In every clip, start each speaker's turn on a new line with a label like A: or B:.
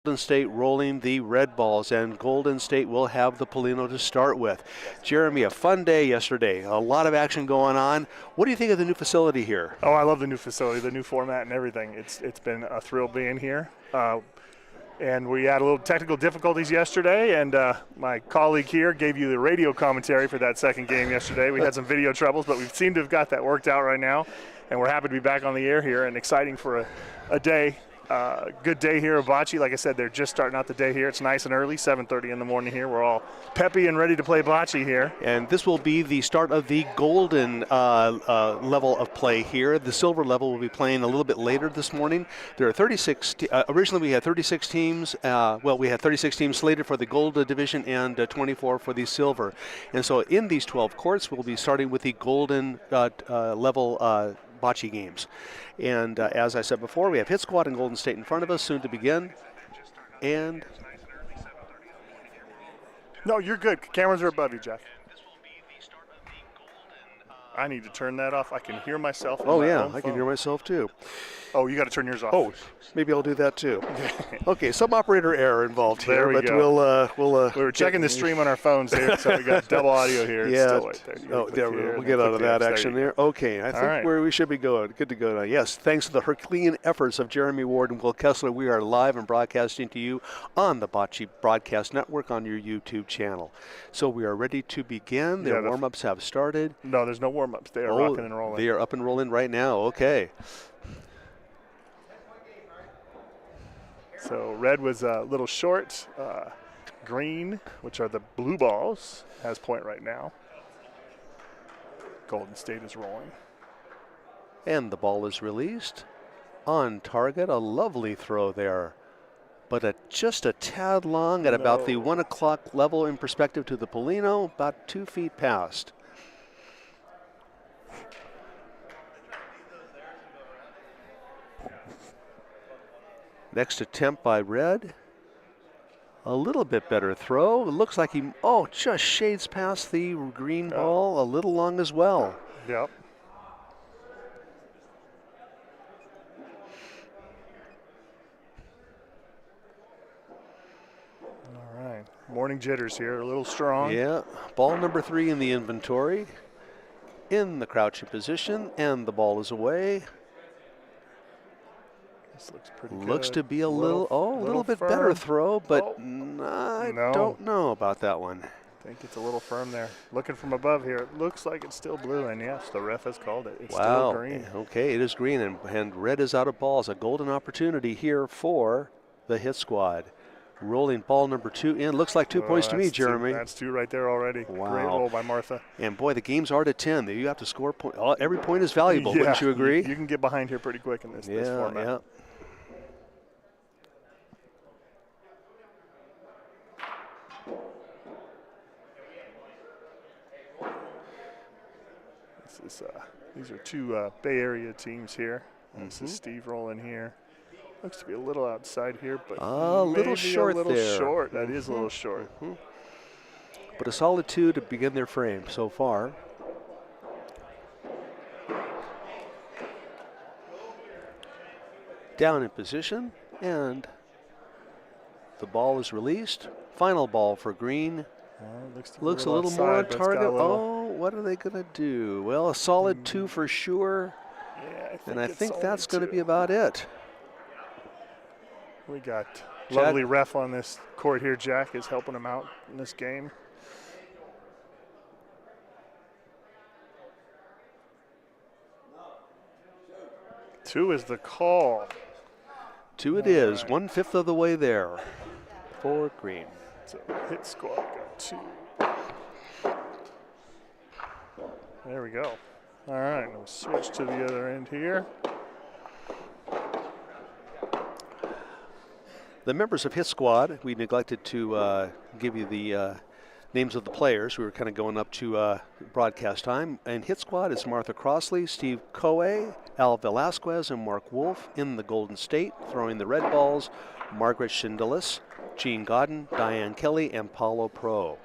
A: Golden State rolling the red balls, and Golden State will have the Polino to start with. Jeremy, a fun day yesterday. A lot of action going on. What do you think of the new facility here?
B: Oh, I love the new facility, the new format and everything. It's been a thrill being here. And we had a little technical difficulties yesterday, and my colleague here gave you the radio commentary for that second game yesterday. We had some video troubles, but we seem to have got that worked out right now, and we're happy to be back on the air here and exciting for a day. Good day here at bocce. Like I said, they're just starting out the day here. It's nice and early, 7:30 in the morning here. We're all peppy and ready to play bocce here.
A: And this will be the start of the golden level of play here. The silver level will be playing a little bit later this morning. There are 36, originally we had 36 teams. We had 36 teams slated for the gold division and 24 for the silver. And so in these 12 courts, we'll be starting with the golden level bocce games. And as I said before, we have Hit Squad and Golden State in front of us, soon to begin. And
B: no, you're good. Cameras are above you, Jeff. I need to turn that off. I can hear myself.
A: Oh yeah, I can hear myself too.
B: Oh, you got to turn yours off.
A: Oh, maybe I'll do that too. Okay, some operator error involved here,
B: there we
A: but
B: go.
A: we'll.
B: We were checking the stream on our phones here, so we got double audio here.
A: Yeah.
B: It's still right there.
A: Oh, yeah, we'll get out of that action there. Okay, I think where we should be going. Good to go now. Yes, thanks to the Herculean efforts of Jeremy Ward and Will Kessler, we are live and broadcasting to you on the Bocce Broadcast Network on your YouTube channel. So we are ready to begin. Their warm-ups have started.
B: No, there's no warm-ups. They are rocking and rolling.
A: They are up and rolling right now. Okay.
B: So red was a little short. Green, which are the blue balls, has point right now. Golden State is rolling.
A: And the ball is released. On target, a lovely throw there. But just a tad long at about the 1 o'clock level in perspective to the Polino, about 2 feet past. Next attempt by red. A little bit better throw. It looks like he, just shades past the green ball, a little long as well.
B: Yep. All right. Morning jitters here, a little strong.
A: Yeah. Ball number 3 in the inventory. In the crouching position, and the ball is away.
B: This looks pretty good.
A: Looks to be a little bit better throw, but I don't know about that one.
B: I think it's a little firm there. Looking from above here, it looks like it's still blue, and yes, the ref has called it. It's still green.
A: Okay, it is green, and red is out of balls. A golden opportunity here for the Hit Squad. Rolling ball number 2 in. Looks like 2 points to me, Jeremy.
B: That's 2 right there already.
A: Wow.
B: Great roll by Martha.
A: And boy, the games are to 10. You have to score point. Every point is valuable, wouldn't you agree?
B: You can get behind here pretty quick in this format.
A: Yeah.
B: These are 2 Bay Area teams here. This is Steve rolling here. Looks to be a little outside here, but
A: a little short there.
B: That is a little short.
A: But a solid 2 to begin their frame so far. Down in position, and the ball is released. Final ball for green. Looks a little more on target. What are they going to do? Well, a solid 2 for sure.
B: Yeah,
A: I think that's going to be about it.
B: We got lovely ref on this court here. Jack is helping him out in this game. Two is the call.
A: 2 it is. 1/5 of the way there for green.
B: So Hit Squad got 2. There we go. All right, we'll switch to the other end here.
A: The members of Hit Squad, we neglected to give you the names of the players. We were kind of going up to broadcast time. And Hit Squad is Martha Crossley, Steve Coe, Al Velasquez, and Mark Wolf. In the Golden State, throwing the red balls, Margaret Schindelis, Jean Godden, Diane Kelly, and Paulo Pro.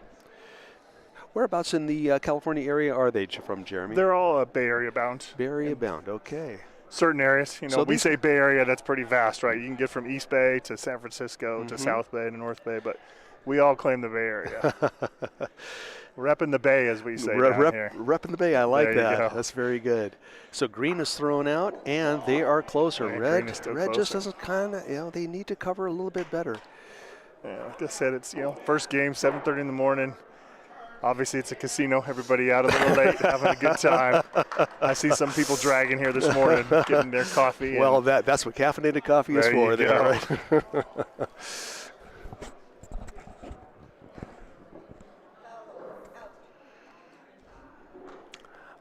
A: Whereabouts in the California area are they from, Jeremy?
B: They're all Bay Area bound.
A: Bay Area bound, okay.
B: certain areas. You know,
A: So
B: we say Bay Area, that's pretty vast, right? You can get from East Bay to San Francisco to South Bay to North Bay, but we all claim the Bay Area. Repping the Bay, as we say down here.
A: Repping the Bay, I like
B: There you
A: that.
B: go.
A: That's very good. So green is thrown out, and they are closer.
B: And
A: Red,
B: green is still
A: red just
B: closer.
A: doesn't kind of, you know, they need to cover a little bit better.
B: Yeah, like I said, it's, you know, first game, 7:30 in the morning. Obviously, it's a casino. Everybody out a little late, having a good time. I see some people dragging here this morning, getting their coffee.
A: Well, that's what caffeinated coffee is for. There, right?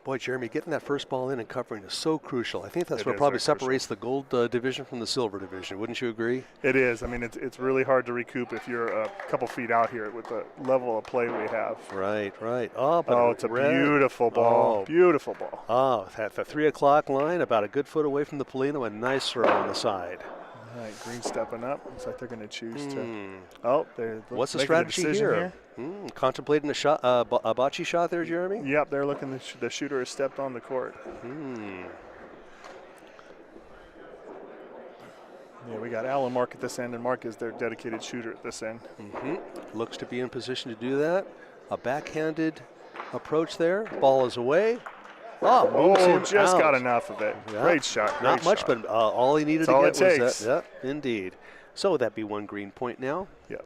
A: Boy, Jeremy, getting that first ball in and covering is so crucial. I think that's what probably separates the gold division from the silver division. Wouldn't you agree?
B: It is. I mean, it's really hard to recoup if you're a couple feet out here with the level of play we have.
A: Right, right. Oh, but
B: it's a beautiful ball. Beautiful ball.
A: Oh, at the 3 o'clock line, about a good foot away from the Polino, a nice throw on the side.
B: All right, green stepping up. Looks like they're going to choose to. Oh, they're
A: what's the strategy here? Contemplating a shot, a bocce shot there, Jeremy?
B: Yep, they're looking. The shooter has stepped on the court. Yeah, we got Alan Mark at this end, and Mark is their dedicated shooter at this end.
A: Looks to be in position to do that. A backhanded approach there. Ball is away.
B: Oh, just
A: out.
B: Got enough of it.
A: Yeah.
B: Great shot.
A: Not much, but all he needed to
B: all
A: get
B: it takes.
A: was that. Yep, indeed. So would that be one green point now?
B: Yep.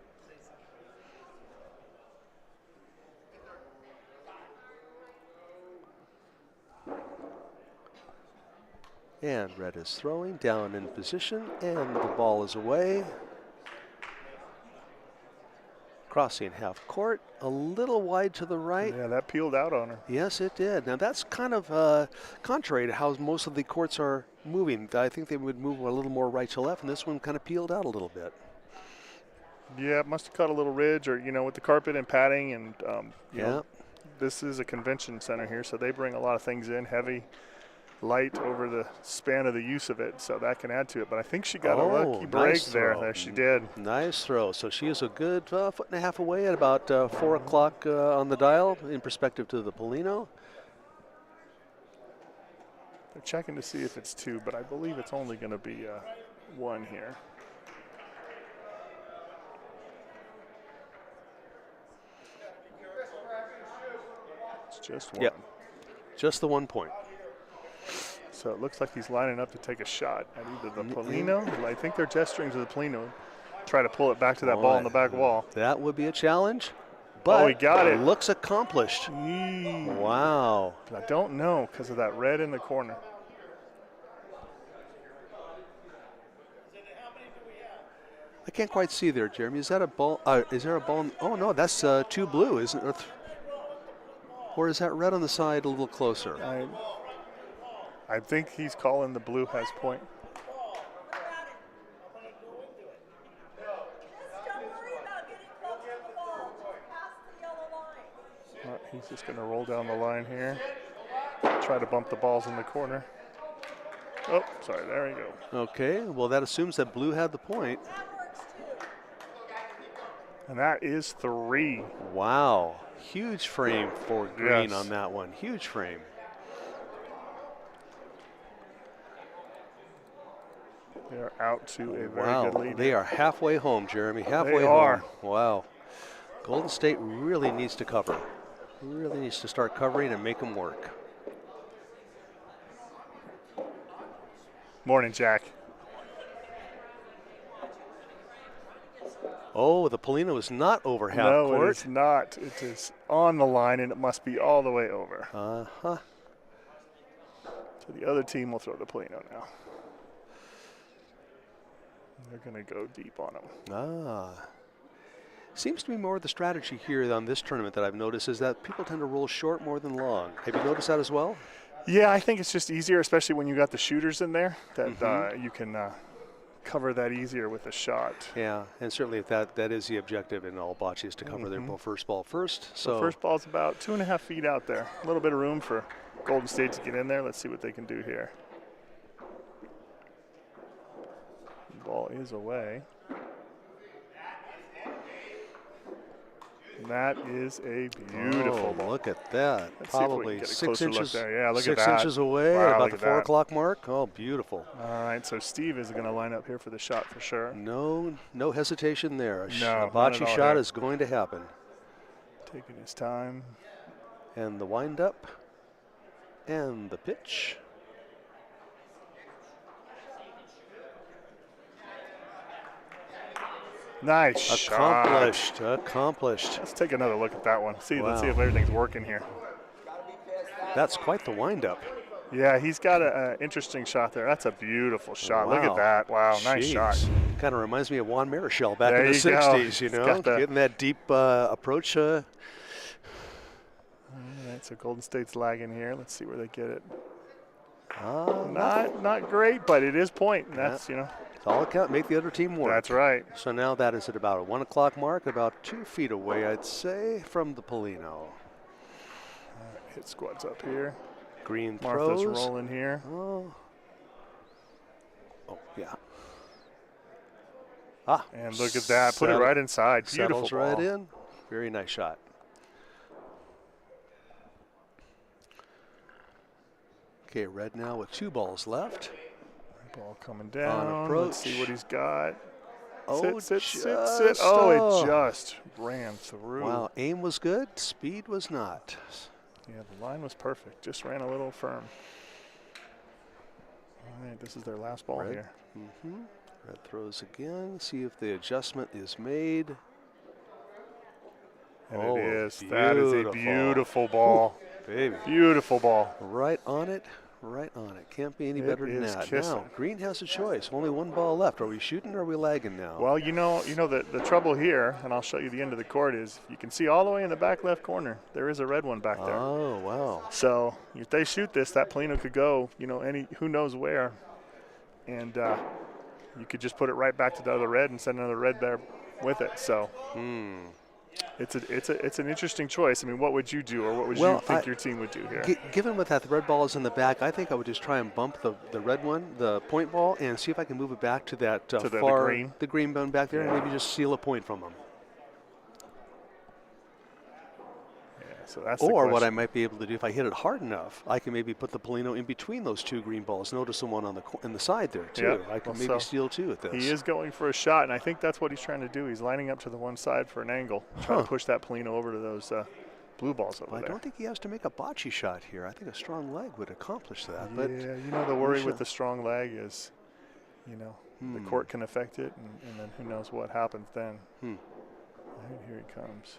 A: And red is throwing down in position, and the ball is away. Crossing half court, a little wide to the right.
B: Yeah, that peeled out on her.
A: Yes, it did. Now that's kind of contrary to how most of the courts are moving. I think they would move a little more right to left, and this one kind of peeled out a little bit.
B: Yeah, it must have caught a little ridge, or with the carpet and padding, and this is a convention center here, so they bring a lot of things in, heavy, light over the span of the use of it, so that can add to it. But I think she got a lucky break there. There she did.
A: Nice throw. So she is a good foot and a half away at about 4 o'clock on the dial in perspective to the Polino.
B: They're checking to see if it's 2, but I believe it's only going to be 1 here. It's just 1.
A: Yep. Just the 1 point.
B: So it looks like he's lining up to take a shot at either the Polino. I think they're gesturing to the Polino. Try to pull it back to that ball on the back wall.
A: That would be a challenge. But
B: he got it.
A: Looks accomplished. Wow.
B: I don't know because of that red in the corner.
A: I can't quite see there, Jeremy. Is that a ball? Is there a ball? Oh, no, that's 2 blue, isn't it? Or is that red on the side a little closer?
B: I think he's calling the blue has point. He's just going to roll down the line here. Try to bump the balls in the corner. Oh, sorry, there we go.
A: Okay, well, that assumes that blue had the point.
B: And that is 3.
A: Wow, huge frame for green on that one. Huge frame.
B: They're out to a very good lead.
A: They are halfway home, Jeremy. Halfway home. Wow. Golden State really needs to cover. Really needs to start covering and make them work.
B: Morning, Jack.
A: Oh, the Polino is not over half court.
B: No, it is not. It is on the line, and it must be all the way over.
A: Uh-huh.
B: So the other team will throw the Polino now. They're going to go deep on them.
A: Seems to be more of the strategy here on this tournament that I've noticed is that people tend to roll short more than long. Have you noticed that as well?
B: Yeah, I think it's just easier, especially when you got the shooters in there, that you can cover that easier with a shot.
A: Yeah, and certainly if that is the objective in all bocce is to cover their first ball first. So
B: first ball's about 2.5 feet out there. A little bit of room for Golden State to get in there. Let's see what they can do here. The ball is away. That is a beautiful ball.
A: Look at that.
B: Let's
A: Probably
B: get a
A: 6
B: closer
A: inches.
B: look there. Yeah, look at
A: 6
B: that.
A: inches away,
B: Wow,
A: about
B: look
A: the
B: at
A: 4
B: that.
A: o'clock mark. Oh, beautiful.
B: All right, so Steve is going to line up here for the shot for sure.
A: No hesitation there.
B: No,
A: A bocce shot is going to happen.
B: Taking his time.
A: And the wind up. And the pitch.
B: Nice
A: Accomplished.
B: shot.
A: Accomplished.
B: Let's take another look at that one. Let's see if everything's working here.
A: That's quite the wind up.
B: Yeah, he's got an interesting shot there. That's a beautiful shot. Look at that. Wow, nice shot.
A: Kind of reminds me of Juan Marichal back
B: There
A: in the
B: you
A: 60s,
B: go.
A: you know, getting that deep approach.
B: All right, so Golden State's lagging here. Let's see where they get it. Not great, but it is point. And that's, you know.
A: It's all account. Make the other team work.
B: That's right.
A: So now that is at about a 1 o'clock mark, about 2 feet away, I'd say, from the Polino.
B: All right, hit squads up here.
A: Green
B: Martha's
A: throws.
B: rolling here.
A: Oh, yeah.
B: And look at that. Put it right inside. Beautiful
A: Settles right in. Very nice shot. Okay, red now with 2 balls left.
B: Ball coming down.
A: On approach.
B: Let's see what he's got.
A: Oh,
B: sit. Oh, it just ran through.
A: Wow, aim was good. Speed was not.
B: Yeah, the line was perfect. Just ran a little firm. All right, this is their last ball here.
A: Red throws again. See if the adjustment is made.
B: And it is. That is a beautiful ball.
A: Baby.
B: Beautiful ball.
A: Right on it. Right on it. Can't be any better than that.
B: Kissing.
A: Now, Green has a choice. Only 1 ball left. Are we shooting or are we lagging now?
B: Well, you know the trouble here, and I'll show you the end of the court, is you can see all the way in the back left corner, there is a red one back there.
A: Oh, wow.
B: So if they shoot this, that Polino could go, who knows where. And you could just put it right back to the other red and send another red there with it. So it's an interesting choice. I mean, what would you do, or what would you think your team would do here?
A: Given with that the red ball is in the back, I think I would just try and bump the red one, the point ball, and see if I can move it back to that the green one back there, and maybe just steal a point from them.
B: So that's
A: or what I might be able to do if I hit it hard enough, I can maybe put the Polino in between those 2 green balls. Notice the one on the side there too. I can maybe steal 2 at this.
B: He is going for a shot, and I think that's what he's trying to do. He's lining up to the one side for an angle, trying to push that Polino over to those blue balls over there.
A: I don't think he has to make a bocce shot here. I think a strong leg would accomplish that. But
B: yeah, the worry with the strong leg is, the court can affect it, and then who knows what happens then. Right, here he comes.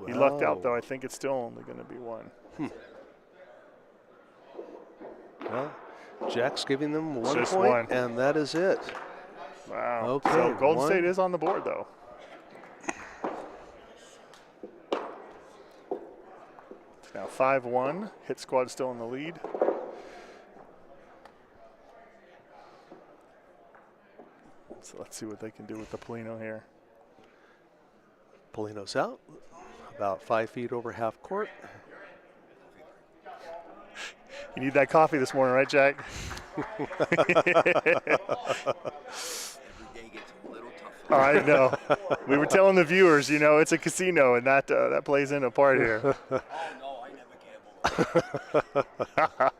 B: He lucked out, though. I think it's still only going to be 1.
A: Well, Jack's giving them 1
B: just
A: point,
B: 1.
A: and that is it.
B: Wow.
A: Okay.
B: So Golden State is on the board, though. It's now 5-1. Hit squad still in the lead. So let's see what they can do with the Polino here.
A: Polino's out, about 5 feet over half court.
B: You need that coffee this morning, right, Jack? I know. We were telling the viewers, it's a casino, and that plays in a part here.
C: Oh, no, I never gamble.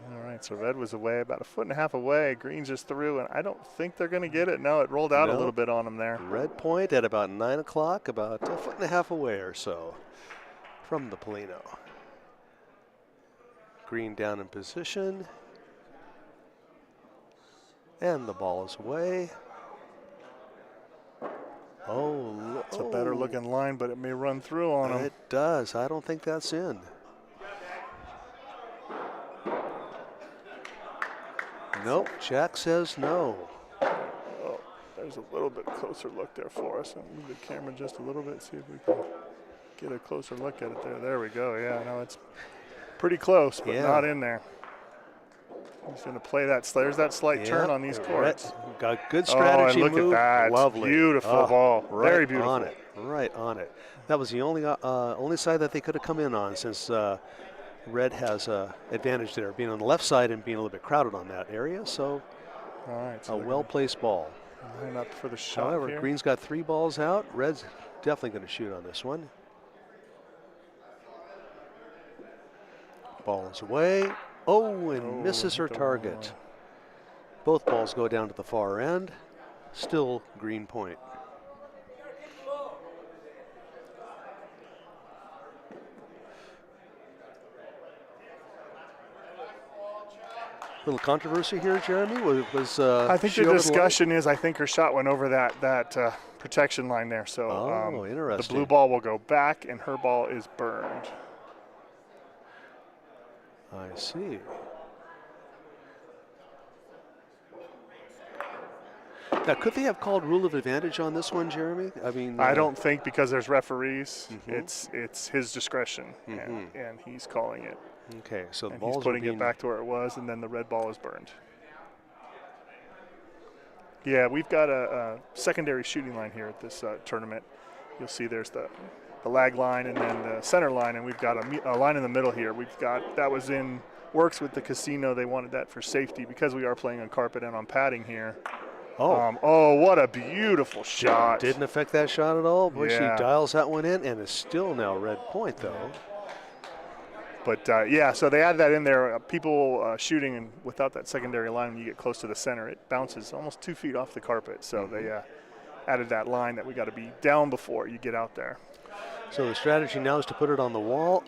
B: All right, so red was away, about 1.5 feet away. Green just threw, and I don't think they're going to get it. No, it rolled out a little bit on him there.
A: Red point at about 9 o'clock, about 1.5 feet away or so from the Polino. Green down in position. And the ball is away.
B: It's a better looking line, but it may run through on him.
A: It does. I don't think that's in. Nope, Jack says no.
B: Oh, there's a little bit closer look there for us. I'll move the camera just a little bit, see if we can get a closer look at it there. There we go. Yeah, no, it's pretty close, but not in there. He's going to play that. There's that slight turn on these courts.
A: Got good strategy
B: and look
A: move.
B: at that.
A: Lovely.
B: Beautiful ball.
A: Right
B: very beautiful.
A: On it. Right on it. That was the only side that they could have come in on since Red has a advantage there, being on the left side and being a little bit crowded on that area. So
B: All right. So
A: a well-placed ball.
B: line up for the shot
A: However,
B: here.
A: Green's got 3 balls out. Red's definitely going to shoot on this one. Ball is away. Oh, and misses her
B: hit the
A: target.
B: wall.
A: Both balls go down to the far end. Still green point. Little controversy here, Jeremy.
B: I think
A: she
B: the
A: over
B: discussion is I think her shot went over that protection line there. So the
A: interesting.
B: blue ball will go back, and her ball is burned.
A: I see. Now, could they have called rule of advantage on this one, Jeremy? I mean,
B: I don't think, because there's referees. It's his discretion, and he's calling it.
A: Okay, so the
B: And
A: balls
B: he's putting
A: are being
B: it back to where it was, and then the red ball is burned. Yeah, we've got a secondary shooting line here at this tournament. You'll see there's the lag line and then the center line, and we've got a line in the middle here. We've got, that was in works with the casino. They wanted that for safety because we are playing on carpet and on padding here. Oh, what a beautiful shot.
A: Didn't affect that shot at all. Boy,
B: Yeah.
A: she dials that one in, and is still now red point, though.
B: But yeah, so they added that in there. People shooting and without that secondary line, when you get close to the center, it bounces almost 2 feet off the carpet. So they added that line that we got to be down before you get out there.
A: So the strategy now is to put it on the wall.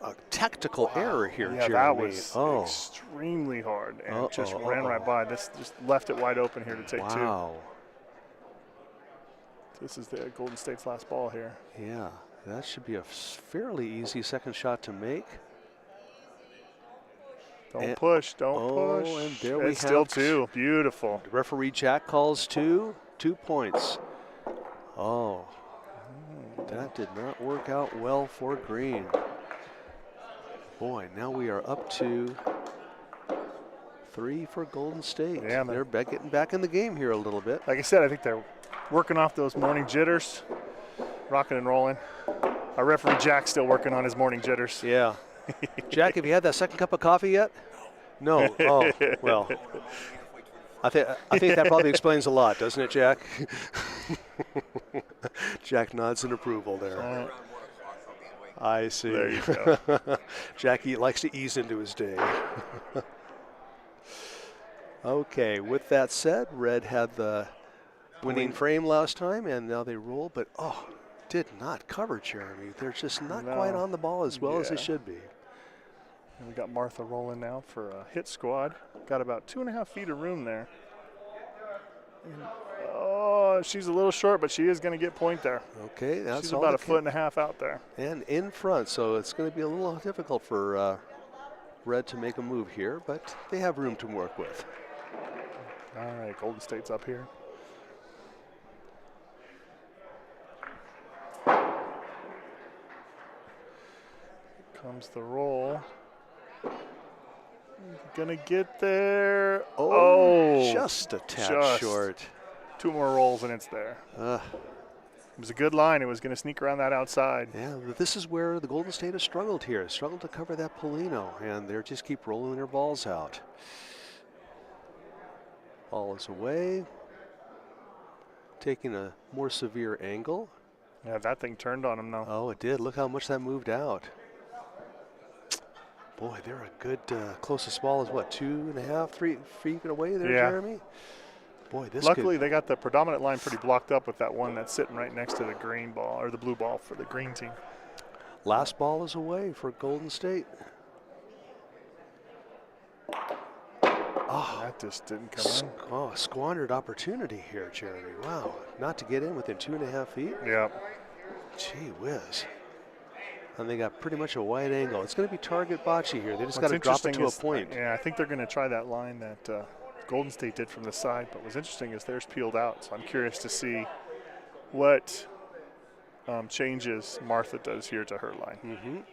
A: A tactical error here,
B: Yeah,
A: Jeremy.
B: that was extremely hard and just ran right by. This just left it wide open here to take two.
A: Wow.
B: This is the Golden State's last ball here.
A: Yeah, that should be a fairly easy second shot to make.
B: Don't push.
A: And there we
B: it's still
A: have
B: two. Beautiful.
A: Referee Jack calls 2 points. Oh, that did not work out well for Green. Boy, now we are up to 3 for Golden State.
B: Yeah,
A: they're getting back in the game here a little bit.
B: Like I said, I think they're working off those morning jitters, rocking and rolling. Our referee Jack's still working on his morning jitters.
A: Yeah. Jack, have you had that second cup of coffee yet? No. Oh, well. I think that probably explains a lot, doesn't it, Jack? Jack nods in approval there. I see.
B: There you go.
A: Jackie likes to ease into his day. Okay, with that said, Red had the winning frame last time, and now they roll, but did not cover, Jeremy. They're just not quite on the ball as well as they should be.
B: And we got Martha rolling now for a hit squad. Got about 2.5 feet of room there. And, she's a little short, but she is going to get point there.
A: Okay, that's
B: she's
A: all
B: about 1.5 feet out there.
A: And in front, so it's going to be a little difficult for Red to make a move here, but they have room to work with.
B: All right, Golden State's up here. Comes the roll. Gonna get there.
A: Just a tad short.
B: 2 more rolls and it's there. It was a good line. It was going to sneak around that outside.
A: Yeah, but this is where the Golden State has struggled here. Struggled to cover that Polino, and they just keep rolling their balls out. Ball is away. Taking a more severe angle.
B: Yeah, that thing turned on him, though.
A: Oh, it did. Look how much that moved out. Boy, they're a good closest ball is what, 2.5, 3 feet away there, Jeremy? Boy, this
B: Luckily, they got the predominant line pretty blocked up with that one that's sitting right next to the green ball, or the blue ball for the green team.
A: Last ball is away for Golden State.
B: That just didn't come in.
A: Squandered opportunity here, Jeremy. Wow, not to get in within 2.5 feet?
B: Yeah.
A: Gee whiz. And they got pretty much a wide angle. It's going to be target bocce here. They just got to drop it to a point.
B: Yeah, I think they're going to try that line that Golden State did from the side. But what's interesting is theirs peeled out. So I'm curious to see what changes Martha does here to her line.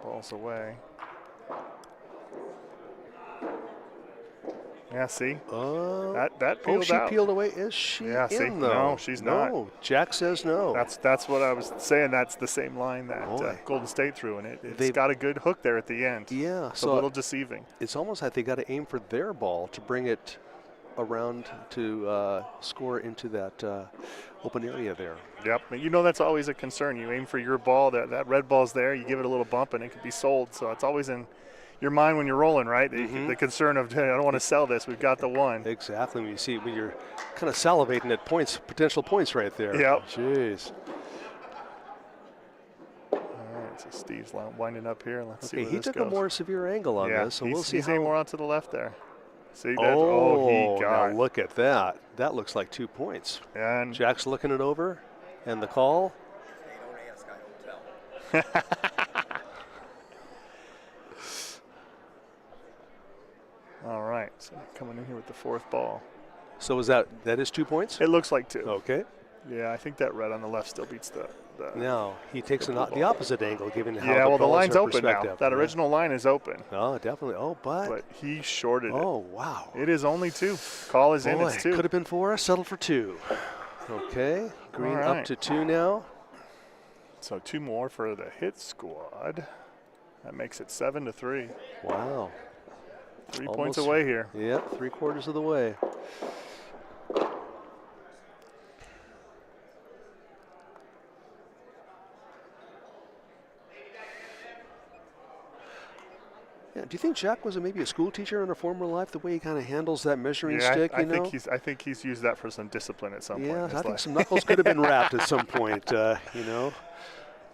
B: Ball's away. Yeah, see?
A: Oh,
B: That peeled
A: she
B: out.
A: peeled away. Is she
B: Yeah, see?
A: in, though?
B: No, she's not.
A: No, Jack says no.
B: That's what I was saying. That's the same line that
A: Boy.
B: Golden State threw, and it's
A: They've-
B: got a good hook there at the end.
A: Yeah,
B: It's
A: so
B: a little deceiving.
A: it's almost like they got to aim for their ball to bring it around to score into that open area there.
B: Yep, and you know that's always a concern. You aim for your ball, that red ball's there, you give it a little bump, and it could be sold. So it's always in your mind when you're rolling, right? The concern of, hey, I don't want to sell this. We've got the one.
A: Exactly. When you're kind of salivating at points, potential points right there.
B: Yep.
A: Jeez.
B: All right, so Steve's winding up here. Let's see
A: Okay,
B: where
A: he
B: this
A: took
B: goes.
A: a more severe angle on this, so we'll see
B: he's
A: how.
B: aimed more out to the left there. See that?
A: Oh,
B: he got
A: now look at that. That looks like 2 points.
B: And
A: Jack's looking it over, and the call.
C: Hey, don't ask, I don't tell.
B: all right, so coming in here with the fourth ball.
A: So that is 2 points?
B: It looks like 2.
A: Okay.
B: Yeah, I think that red on the left still beats the
A: Now he takes the opposite angle, given how
B: yeah,
A: the
B: well, the
A: balls
B: line's
A: are
B: open now.
A: perspective.
B: That
A: Yeah.
B: original line is open,
A: Oh, definitely. Oh,
B: but he shorted
A: oh, wow.
B: it. It is only 2. Call is in.
A: Boy,
B: It's 2.
A: could have been 4, settled for 2. Okay, green
B: All
A: up
B: right.
A: to 2 now.
B: So 2 more for the hit squad. That makes it 7-3.
A: Wow.
B: 3 points
A: Almost.
B: away here.
A: Yep, 3/4 of the way. Yeah, do you think Jack was maybe a school teacher in a former life? The way he kind of handles that measuring stick,
B: I
A: you know?
B: think he's used that for some discipline at some point.
A: Yeah,
B: in his
A: I think
B: life.
A: some knuckles could have been wrapped at some point. You know.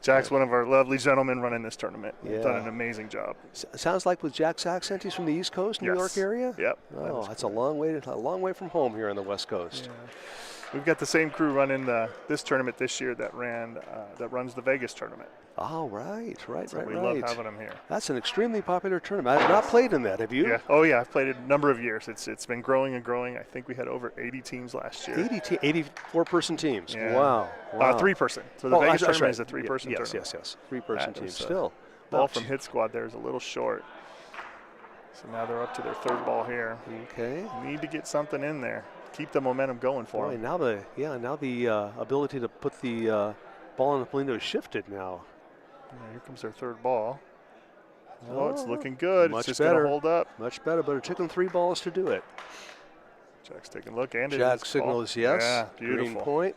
B: Jack's one of our lovely gentlemen running this tournament. He's
A: Yeah.
B: done an amazing job.
A: Sounds like with Jack's accent, he's from the East Coast, New York area.
B: Yep.
A: Oh, that's a long way from home here on the West Coast.
B: Yeah. We've got the same crew running this tournament this year that runs the Vegas tournament.
A: Oh, right.
B: So we love having them here.
A: That's an extremely popular tournament. I've not played in that. Have you?
B: Yeah. Oh yeah, I've played it a number of years. It's been growing and growing. I think we had over 80 teams last year.
A: 84-person teams.
B: Yeah.
A: Wow.
B: 3-person. So the Vegas
A: that's
B: tournament is a 3-person
A: Yes,
B: tournament.
A: yes. 3-person
B: That
A: team.
B: was,
A: Still.
B: Ball
A: Oh,
B: from hit squad there is a little short. So now they're up to their third ball here.
A: Okay.
B: Need to get something in there. Keep the momentum going for
A: Boy,
B: them.
A: now the ability to put the ball in the Polino is shifted now.
B: Yeah, here comes their third ball.
A: Oh,
B: It's looking good.
A: much
B: It's just going
A: better.
B: to hold up.
A: Much better, but it took him 3 balls to do it.
B: Jack's taking a look. And it
A: Jack
B: is
A: signals
B: ball.
A: yes.
B: Yeah, beautiful.
A: Green point.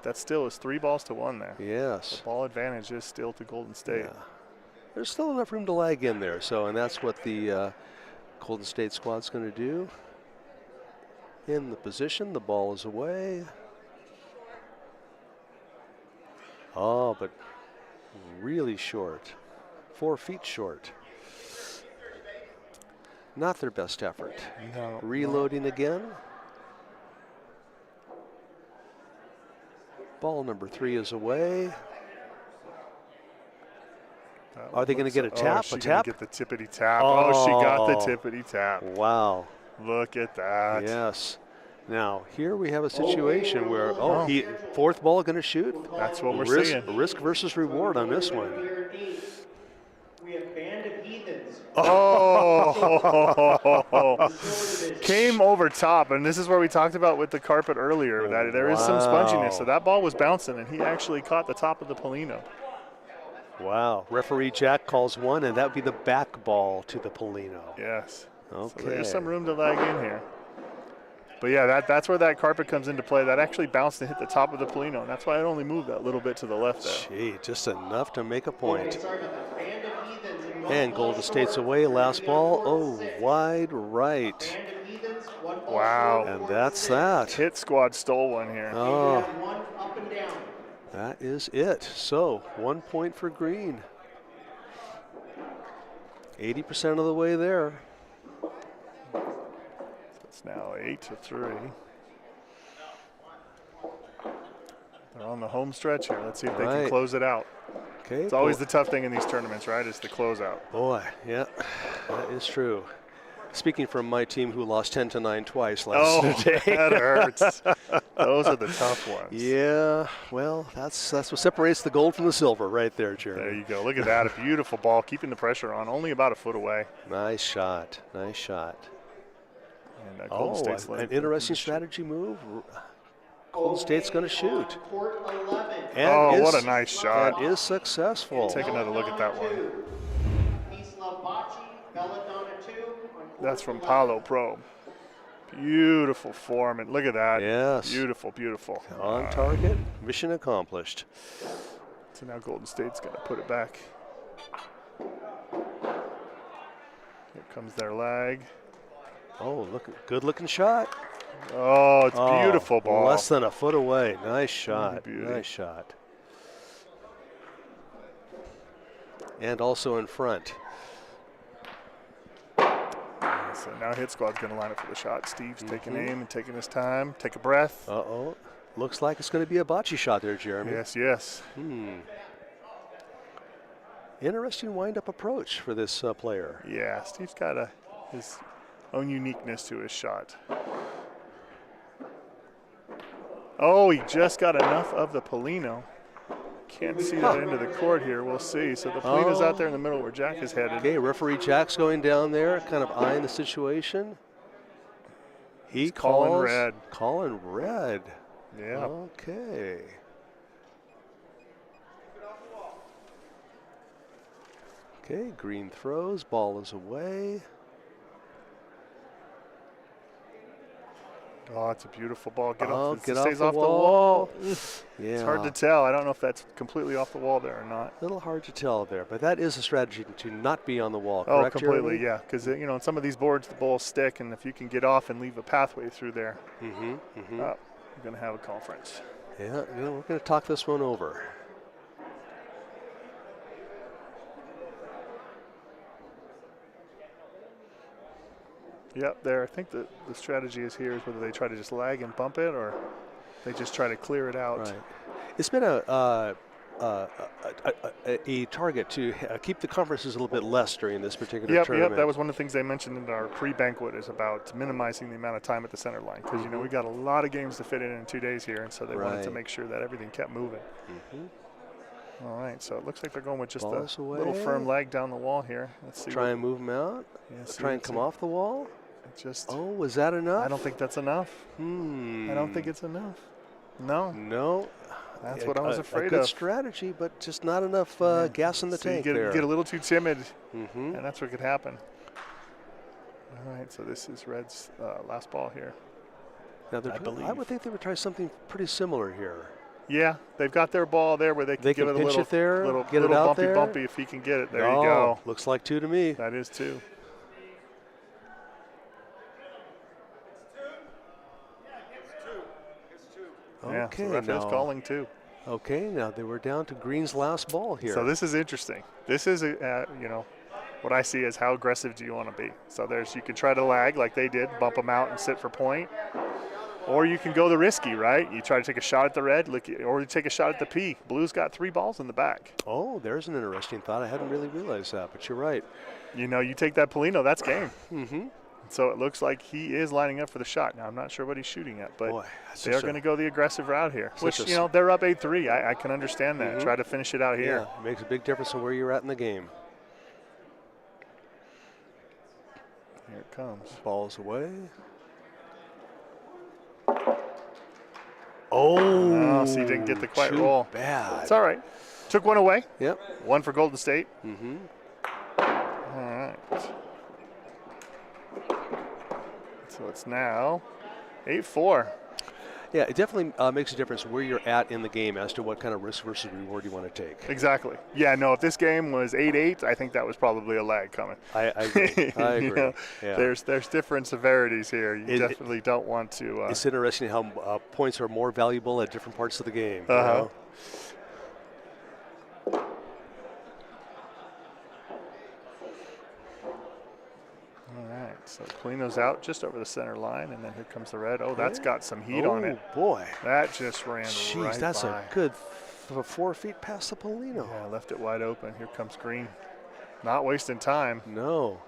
B: That still is 3 balls to 1 there.
A: Yes.
B: The ball advantage is still to Golden State.
A: Yeah. There's still enough room to lag in there, and that's what the Golden State squad's going to do. In the position, the ball is away. Oh, but really short. 4 feet short. Not their best effort.
B: No.
A: Reloading again. Ball number 3 is away. Are they going to get a tap?
B: She's
A: A tap?
B: Get the tippity tap. Oh, she got the tippity tap.
A: Wow.
B: Look at that.
A: Yes. Now here we have a situation where fourth ball going to shoot.
B: That's what we're seeing.
A: Risk versus reward on this one.
D: We have Band of Heathens.
B: Oh, came over top, and this is where we talked about with the carpet earlier that there is some sponginess. So that ball was bouncing, and he actually caught the top of the Polino.
A: Wow. Referee Jack calls one, and that would be the back ball to the Polino.
B: Yes.
A: Okay.
B: So there's some room to lag in here. But yeah, that's where that carpet comes into play. That actually bounced and hit the top of the Polino, and that's why it only moved that little bit to the left there.
A: Gee, just enough to make a point.
D: Sorry about that. Band of Heathens in
A: And Golden State's away. Last ball. Oh, wide right.
D: Band of Heathens, 1 ball
B: Wow.
D: short,
A: And
D: 4
A: that's
D: six.
A: that.
B: Hit squad stole one here.
A: Oh,
D: 1 up and down.
A: that is it. So 1 point for Green. 80% of the way there.
B: It's now 8-3. They're on the home stretch here. Let's see if they
A: Right.
B: can close it out.
A: Okay.
B: It's always the tough thing in these tournaments, right? Is the closeout.
A: Boy, yeah, that is true. Speaking from my team who lost 10-9 twice last day.
B: That hurts. Those are the tough ones.
A: Yeah, well, that's what separates the gold from the silver right there, Jeremy.
B: There you go. Look at that. A beautiful ball, keeping the pressure on. Only about a foot away.
A: Nice shot. Nice shot.
B: And Golden State's
A: an
B: looking
A: interesting
B: good shape.
A: strategy move. Golden State's going to shoot.
D: Court 11.
A: And
B: Oh, what a nice shot.
A: That is successful.
B: Take another look at that one.
D: Isla Bocce, Belladonna 2. on court
B: That's from
D: 11.
B: Paulo Pro. Beautiful form, and look at that.
A: Yes.
B: Beautiful, beautiful.
A: On target, mission accomplished.
B: So now Golden State's got to put it back. Here comes their lag.
A: Oh, good looking shot.
B: Oh, it's beautiful ball.
A: Less than a foot away. Nice shot.
B: Beauty.
A: Nice shot. And also in front.
B: So now Hit Squad's going to line up for the shot. Steve's taking aim and taking his time. Take a breath.
A: Uh-oh. Looks like it's going to be a bocce shot there, Jeremy.
B: Yes, yes.
A: Interesting wind-up approach for this player.
B: Yeah, Steve's got his own uniqueness to his shot. Oh, he just got enough of the Polino. Can't see that into the court here. We'll see. So the Polino's out there in the middle where Jack is headed.
A: Okay, referee Jack's going down there, kind of eyeing the situation. He's
B: calling red.
A: Calling red.
B: Yeah.
A: Okay. Okay, green throws, ball is away.
B: Oh, it's a beautiful ball. Get
A: Get
B: stays
A: off
B: off the wall.
A: Yeah.
B: It's hard to tell. I don't know if that's completely off the wall there or not.
A: A little hard to tell there, but that is a strategy to not be on the wall,
B: Oh,
A: correct,
B: completely,
A: Jeremy?
B: yeah. Because, on some of these boards, the balls stick, and if you can get off and leave a pathway through there, you're going to have a conference.
A: Yeah, we're going to talk this one over.
B: Yep, there. I think the strategy is here is whether they try to just lag and bump it or they just try to clear it out.
A: Right. It's been a target to keep the conferences a little bit less during this particular tournament.
B: Yep, that was one of the things they mentioned in our pre-banquet is about minimizing the amount of time at the center line because, we got a lot of games to fit in 2 days here, and so they wanted to make sure that everything kept moving. All right, so it looks like they're going with just a little firm leg down the wall here. Let's see.
A: Try and move them out. Try and come off the wall.
B: Oh,
A: was that enough?
B: I don't think that's enough. I don't think it's enough. No. That's what I was afraid
A: a good
B: of.
A: strategy, but just not enough gas in the tank
B: you
A: there.
B: get a little too timid, and that's what could happen. All right, so this is Red's last ball here.
A: Now I would think they would try something pretty similar here.
B: Yeah, they've got their ball there where they can give it a
A: pinch
B: little,
A: it there, get
B: little
A: it out
B: bumpy if he can get it. There you go.
A: Looks like 2 to me.
B: That is 2. Yeah, so ref is calling 2.
A: Okay, now they were down to Green's last ball here.
B: So this is interesting. This is, what I see as how aggressive do you want to be. So you can try to lag like they did, bump them out and sit for point. Or you can go the risky, right? You try to take a shot at the red, or you take a shot at the P. Blue's got 3 balls in the back.
A: Oh, there's an interesting thought. I hadn't really realized that, but you're right.
B: You take that Polino, that's game. So it looks like he is lining up for the shot. Now, I'm not sure what he's shooting at, but they're going to go the aggressive route here, which, they're up 8-3. I can understand that. Try to finish it out here.
A: Yeah, it makes a big difference in where you're at in the game.
B: Here it comes.
A: Ball's away. Oh,
B: so he didn't get the quite
A: too
B: roll.
A: Bad.
B: It's all right. Took one away.
A: Yep.
B: 1 for Golden State. All right. So it's now 8-4.
A: Yeah, it definitely makes a difference where you're at in the game as to what kind of risk versus reward you want to take.
B: Exactly. Yeah, no, if this game was 8-8, I think that was probably a lag coming.
A: I agree. I agree. Yeah.
B: There's different severities here. You definitely don't want to.
A: It's interesting how points are more valuable at different parts of the game.
B: So Polino's out just over the center line, and then here comes the red. Oh, that's got some heat on it.
A: Oh, boy.
B: That just ran right
A: that's
B: by.
A: a good 4 feet past the Polino.
B: Yeah, left it wide open. Here comes Green. Not wasting time.
A: No.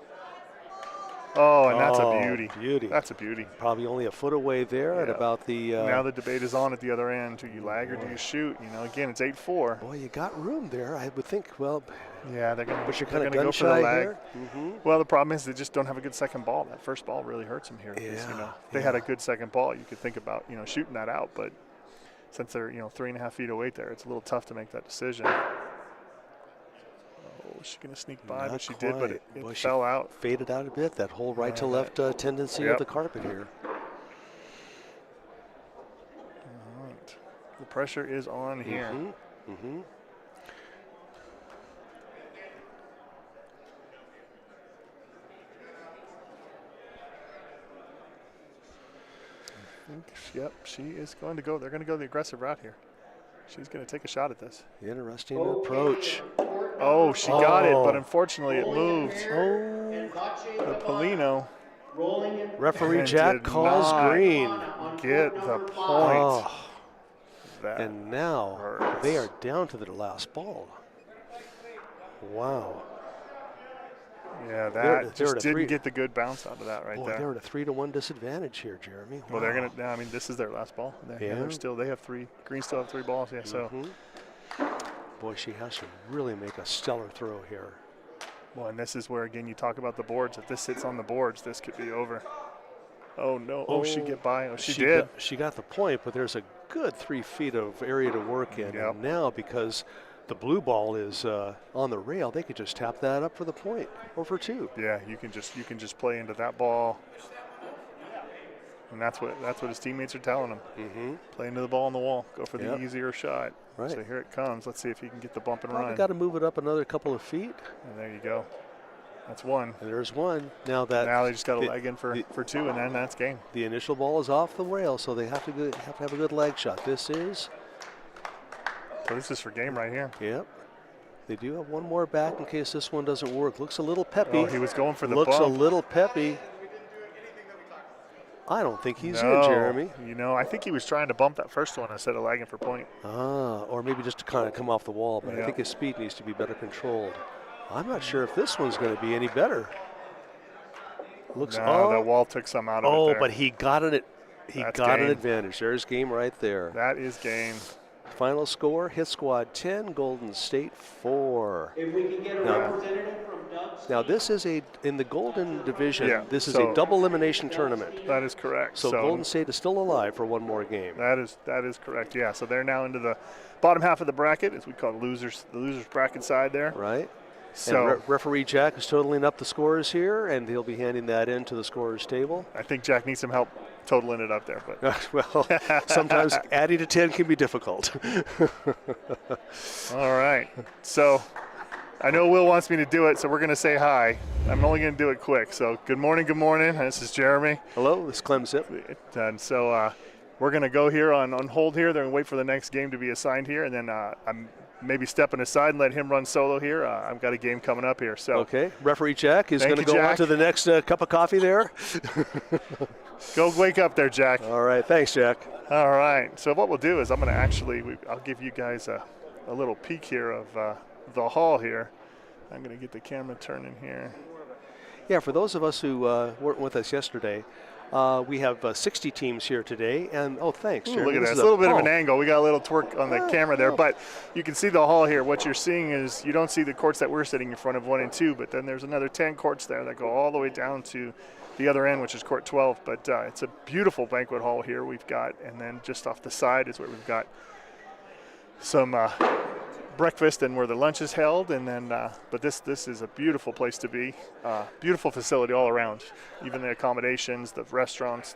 B: Oh, and that's a
A: Oh,
B: beauty.
A: beauty.
B: That's a beauty.
A: Probably only a foot away there at
B: Yeah.
A: about the.
B: Now the debate is on at the other end. Do you lag or do you shoot? You know, again, it's 8-4.
A: Boy, you got room there. I would think. Well,
B: Yeah, they're going
A: but you're
B: to
A: kind of
B: go
A: gun
B: for the
A: shy
B: lag.
A: here. Mm-hmm.
B: Well, the problem is they just don't have a good second ball. That first ball really hurts them here. 'Cause, you
A: Yeah,
B: know, if they had a good second ball, you could think about, you know, shooting that out. But since they're, you know, 3.5 feet away there, it's a little tough to make that decision. Oh, is she going to sneak by?
A: Not
B: But she did, but
A: quite.
B: it
A: Boy, she
B: fell out.
A: Faded out a bit. That whole right to left tendency
B: Yep.
A: of the carpet here.
B: All right. The pressure is on here.
A: Mm-hmm. Mm-hmm.
B: Yep, she is going to go. They're going to go the aggressive route here. She's going to take a shot at this.
A: Interesting approach.
B: Oh, she got it, but
A: Oh.
B: unfortunately it moved.
A: Oh,
B: The Polino
D: Rolling in.
A: referee
B: And
A: Jack
B: did
A: calls
B: not
A: green.
B: get the point.
A: Oh,
B: That
A: and now
B: hurts.
A: they are down to their last ball. Wow.
B: Yeah,
A: They're
B: that just
A: at a
B: didn't
A: three.
B: get the good bounce out of that right
A: Boy,
B: there.
A: they're at a 3-1 disadvantage here, Jeremy.
B: Well, they're
A: Wow.
B: gonna. I mean, this is their last ball.
A: Yeah.
B: They're still. They have 3. Green still have 3 balls. Yeah. So,
A: Boy, she has to really make a stellar throw here.
B: well, and this is where again you talk about the boards. If this sits on the boards, this could be over. Oh no! Oh, she get by. Oh, she did.
A: She got the point, but there's a good 3 feet of area to work in.
B: Yep.
A: And now, because the blue ball is on the rail, they could just tap that up for the point or for 2.
B: Yeah, you can just play into that ball, and that's what his teammates are telling him.
A: Mm-hmm.
B: Play into the ball on the wall. Go for the
A: Yep.
B: easier shot.
A: Right.
B: So here it comes. Let's see if he can get the bump and
A: Probably
B: run.
A: got to move it up another couple of feet.
B: And there you go. That's 1.
A: And there's 1. Now
B: Now they just got to
A: the-
B: leg in for
A: the-
B: 2, and then that's game.
A: The initial ball is off the rail, so they have to have a good leg shot. This is,
B: So this is for game right here.
A: yep. They do have 1 more back in case this one doesn't work. Looks a little peppy.
B: Oh, he was going for the
A: Looks
B: bump.
A: a little peppy. I don't think he's
B: No,
A: in, Jeremy.
B: You know, I think he was trying to bump that first one instead of lagging for point.
A: Or maybe just to kind of come off the wall, but I
B: Yeah.
A: think his speed needs to be better controlled. I'm not sure if this one's going to be any better. Looks
B: No, the wall took some out of it there.
A: but he got an
B: That's
A: an
B: game.
A: advantage. There's game right there.
B: That is game.
A: Final score: Hit Squad 10, Golden State 4.
D: If we can get a
A: No.
D: representative from Doug's.
A: Now this is in the Golden Division.
B: Yeah,
A: This is
B: so-
A: a double elimination tournament.
B: That is correct.
A: So Golden State is still alive for 1 more game.
B: that is correct. Yeah. So they're now into the bottom half of the bracket, as we call the losers bracket side there.
A: Right?
B: So
A: And referee Jack is totaling up the scores here, and he'll be handing that in to the scorers table.
B: I think Jack needs some help totaling it up there, but
A: Well, sometimes adding to 10 can be difficult.
B: all right. So I know Will wants me to do it, so we're going to say hi. I'm only going to do it quick. So good morning. This is Jeremy.
A: Hello, this is Clem Zip.
B: And so we're going to go here on hold here. They're going to wait for the next game to be assigned here, and then I'm maybe stepping aside and let him run solo here. I've got a game coming up here. So
A: Okay, referee Jack is
B: Thank
A: going to
B: you,
A: go on
B: Jack.
A: to the next cup of coffee there.
B: go wake up there, Jack.
A: All right, thanks, Jack.
B: All right. So what we'll do is I'm going to I'll give you guys a little peek here of the hall here. I'm going to get the camera turning here.
A: Yeah, for those of us who weren't with us yesterday, we have 60 teams here today, and thanks,
B: Ooh,
A: Jeremy.
B: look at
A: This
B: that.
A: is
B: It's a little bit of an
A: oh,
B: angle. We got a little twerk on the camera there,
A: oh.
B: but you can see the hall here. What you're seeing is you don't see the courts that we're sitting in front of, 1 and 2, but then there's another 10 courts there that go all the way down to the other end, which is court 12. But it's a beautiful banquet hall here we've got, and then just off the side is where we've got some breakfast and where the lunch is held, and then but this is a beautiful place to be, beautiful facility all around, even the accommodations, the restaurants,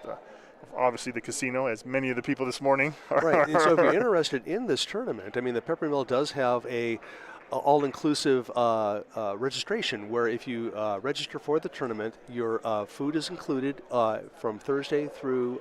B: obviously the casino, as many of the people this morning are.
A: Right, and so if you're interested in this tournament, I mean, the Peppermill does have a all-inclusive registration where if you register for the tournament, your food is included from Thursday through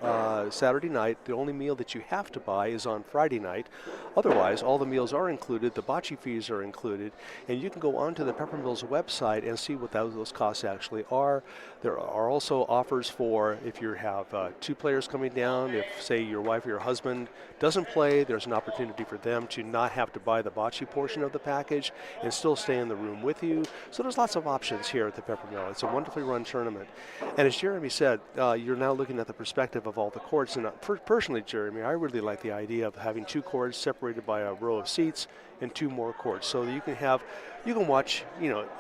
A: Saturday night. The only meal that you have to buy is on Friday night. Otherwise, all the meals are included. The bocce fees are included. And you can go onto the Peppermill's website and see what those costs actually are. There are also offers for if you have 2 players coming down. If, say, your wife or your husband doesn't play, there's an opportunity for them to not have to buy the bocce portion of the package. package and still stay in the room with you. So there's lots of options here at the Peppermill. It's a wonderfully run tournament. And as Jeremy said, you're now looking at the perspective of all the courts. And personally, Jeremy, I really like the idea of having 2 courts separated by a row of seats and 2 more courts, so that you can watch,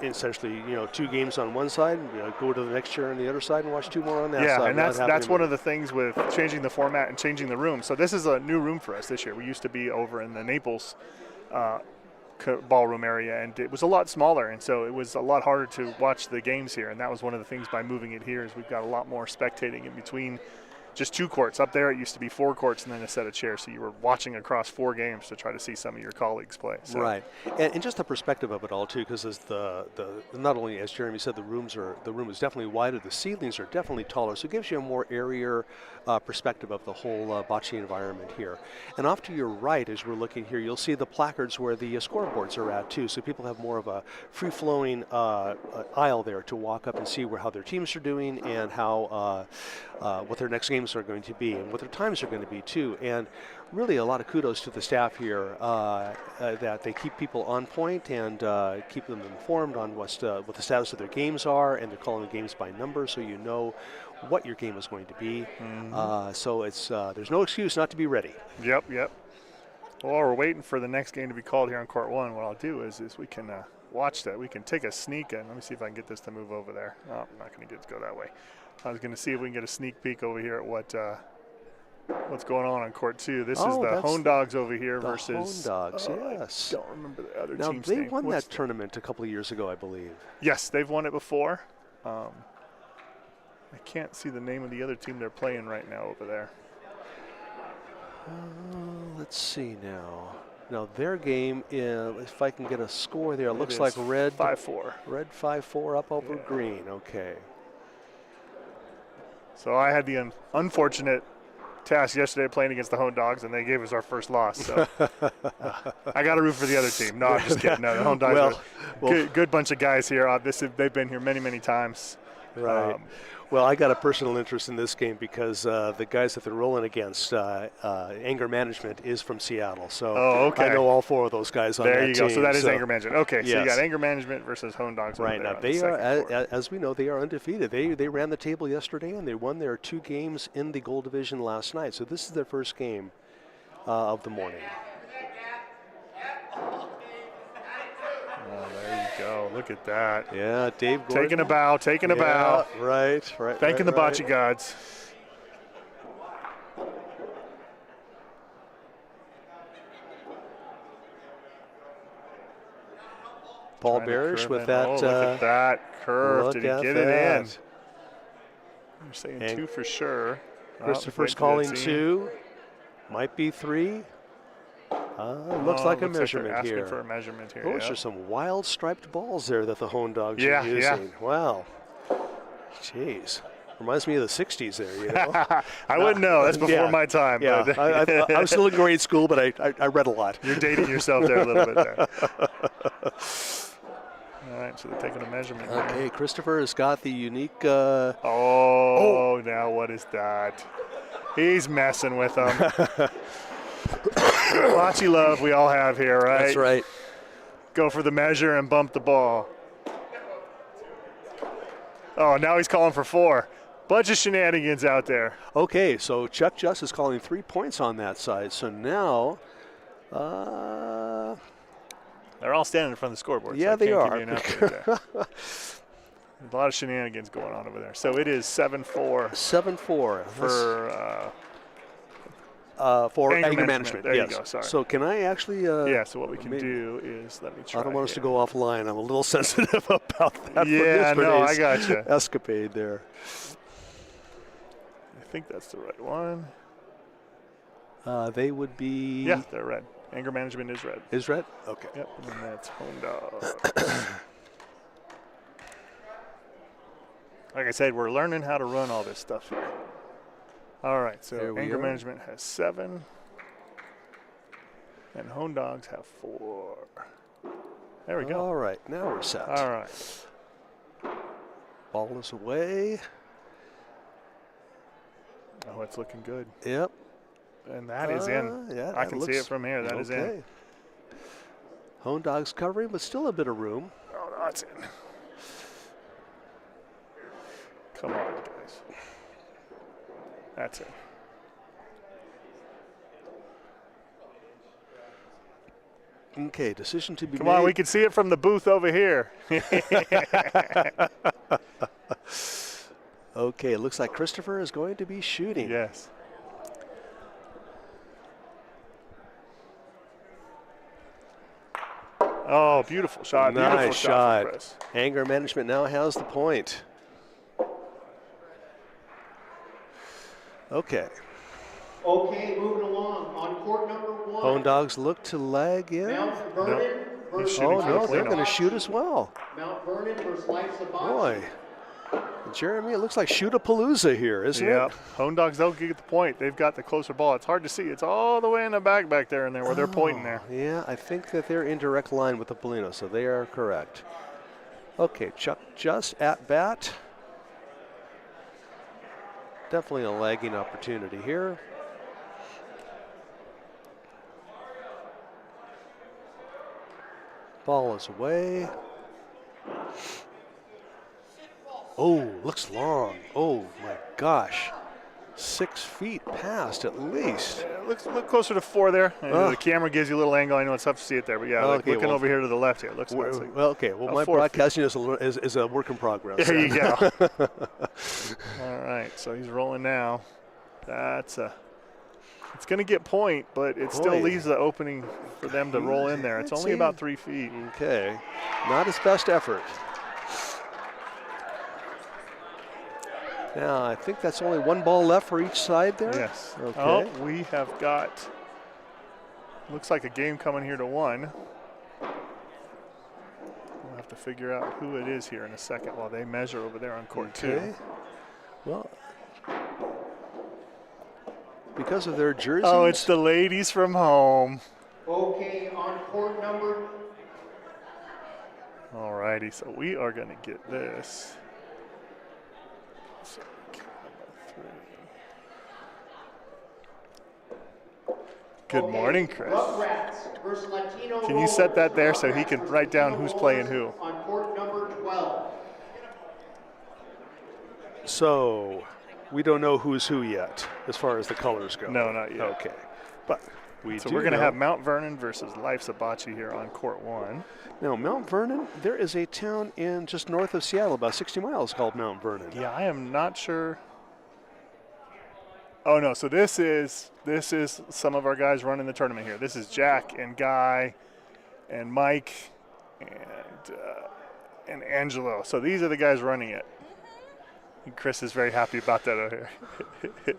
A: essentially, 2 games on one side, go to the next chair on the other side and watch 2 more on that side.
B: Yeah, and that's one of the things with changing the format and changing the room. So this is a new room for us this year. We used to be over in the Naples ballroom area, and it was a lot smaller, and so it was a lot harder to watch the games here. And that was one of the things by moving it here, is we've got a lot more spectating in between. Just 2 courts. Up there it used to be 4 courts and then a set of chairs, so you were watching across 4 games to try to see some of your colleagues play. So.
A: Right, and just the perspective of it all too, because as not only, as Jeremy said, the room is definitely wider, the ceilings are definitely taller, so it gives you a more airier perspective of the whole bocce environment here. And off to your right, as we're looking here, you'll see the placards where the scoreboards are at too, so people have more of a free-flowing aisle there to walk up and see how their teams are doing and how what their next games are going to be and what their times are going to be too. And really a lot of kudos to the staff here that they keep people on point and keep them informed on what the status of their games are, and they're calling the games by number, so you know what your game is going to be. So it's there's no excuse not to be ready.
B: Yep. Well, while we're waiting for the next game to be called here on court 1, what I'll do is we can watch that. We can take a sneak in. Let me see if I can get this to move over there. Oh, I'm not going to get it to go that way. I was going to see if we can get a sneak peek over here at what's going on court 2. This is the Hone Dogs over here versus
A: Hone Dogs. Yes.
B: I don't remember the other
A: now
B: team's
A: they
B: name.
A: won that tournament a couple of years ago, I believe.
B: Yes, they've won it before. I can't see the name of the other team they're playing right now over there.
A: Let's see now. Now their game is, if I can get a score there, it looks like red
B: 5-4.
A: Red 5-4 up over green. Okay.
B: So I had the unfortunate task yesterday playing against the Hone Dogs, and they gave us our first loss. So I got to root for the other team. No, I'm just kidding. No, the Hone Dogs are good bunch of guys here. They've been here many, many times.
A: Right. Well, I got a personal interest in this game because the guys that they're rolling against, Anger Management, is from Seattle. So I know all 4 of those guys on that team.
B: There you go. So that is Anger Management. Okay,
A: yes.
B: so you got Anger Management versus Hone Dogs.
A: Right. Now, they are, as we know, they are undefeated. They ran the table yesterday, and they won their 2 games in the Gold Division last night. So this is their first game of the morning.
B: Go. Look at that.
A: Yeah, Dave Gordon.
B: Taking a bow.
A: Right.
B: Thanking the bocce gods.
A: Paul Barish with that.
B: Look at that curve. Did he get it in? I'm saying
A: and
B: 2 for sure.
A: Christopher's calling 2. Might be 3. Looks like a measurement
B: like
A: here.
B: Asking for a measurement here.
A: Those are some wild striped balls there that the Hone Dogs are using.
B: Yeah.
A: Wow. Jeez. Reminds me of the 60s there, you know?
B: I wouldn't know. That's before my time.
A: Yeah.
B: But
A: I was still in grade school, but I read a lot.
B: You're dating yourself there a little bit there. All right, so they're taking a measurement.
A: Okay, Christopher has got the unique.
B: Now what is that? He's messing with them. Bocce love we all have here, right?
A: That's right.
B: Go for the measure and bump the ball. Oh, now he's calling for 4. Bunch of shenanigans out there.
A: Okay, so Chuck Just is calling 3 points on that side. So now,
B: they're all standing in front of the scoreboard.
A: Yeah,
B: so
A: they are.
B: Give you an update there. A lot of shenanigans going on over there. So it is 7-4.
A: 7-4 for anger management.
B: There
A: yes.
B: you go. Sorry.
A: So can I actually?
B: So what we can do is let me try.
A: I don't want us to go offline. I'm a little sensitive about that.
B: Yeah, no, I got you.
A: Escapade there.
B: I think that's the right one.
A: They would be.
B: Yeah, they're red. Anger management is red.
A: Is red? Okay.
B: Yep, and that's Hone Dogs. Like I said, we're learning how to run all this stuff here. All right, so anger management has 7, and Hone Dogs have 4. There we go.
A: All right, now we're set.
B: All right.
A: Ball is away.
B: Oh, it's looking good.
A: Yep.
B: And that is in.
A: Yeah,
B: I can see it from here. That is in.
A: Hone Dogs covering, but still a bit of room.
B: Oh, no, that's in. Come on, guys. That's it.
A: Okay, decision to be
B: Come
A: made.
B: on, we can see it from the booth over here.
A: Okay, it looks like Christopher is going to be shooting.
B: Yes. Oh, beautiful shot. Beautiful
A: Nice
B: shot.
A: shot.
B: From Chris.
A: Anger management now has the point. Okay.
D: Okay, moving along. On court number 1.
A: Hone Dogs look to lag in.
D: Mount Vernon versus
B: shooting
A: Oh,
B: for
A: no,
B: the
A: they're
B: cleanup.
A: going to shoot as well.
D: Mount Vernon versus Life's a
A: Boy. Jeremy, it looks like shoot-a-palooza here, isn't
B: Yeah.
A: it?
B: Hone Dogs, they'll get the point. They've got the closer ball. It's hard to see. It's all the way in the back there and there where they're pointing there.
A: Yeah, I think that they're in direct line with the Polino, so they are correct. Okay, Chuck just at bat. Definitely a lagging opportunity here. Ball is away. Oh, looks long. Oh my gosh. 6 feet past at least.
B: Yeah, look closer to 4 there. The camera gives you a little angle. I know it's tough to see it there, but yeah,
A: Okay,
B: looking
A: well,
B: over here to the left here. Looks like
A: Well, okay. Well, my
B: 4 feet.
A: broadcasting is a work in progress.
B: There you go. All right, so he's rolling now. That's it's going to get point, but it still
A: Boy.
B: leaves the opening for them to roll in there. It's
A: Let's
B: only
A: see.
B: about 3 feet.
A: Okay. Not his best effort. Now, I think that's only 1 ball left for each side there.
B: Yes.
A: Okay.
B: Oh, we have got, looks like a game coming here to 1. We'll have to figure out who it is here in a second while they measure over there on court 2.
A: Well, because of their jerseys.
B: Oh, it's the ladies from home.
D: Okay, on court number.
B: All righty, so we are going to get this. So, Good morning, Chris.
D: Rugrats versus Latino.
B: Can you set that there so he can write down who's playing who?
D: On court number 12.
A: So, we don't know who's who yet as far as the colors go.
B: No, not yet.
A: Okay. But
B: So we're going to have Mount Vernon versus Life's a Bocce here on court 1.
A: Now, Mount Vernon, there is a town in just north of Seattle, about 60 miles, called Mount Vernon.
B: Yeah, I am not sure. Oh no, so this is some of our guys running the tournament here. This is Jack and Guy and Mike and Angelo. So these are the guys running it. And Chris is very happy about that over here.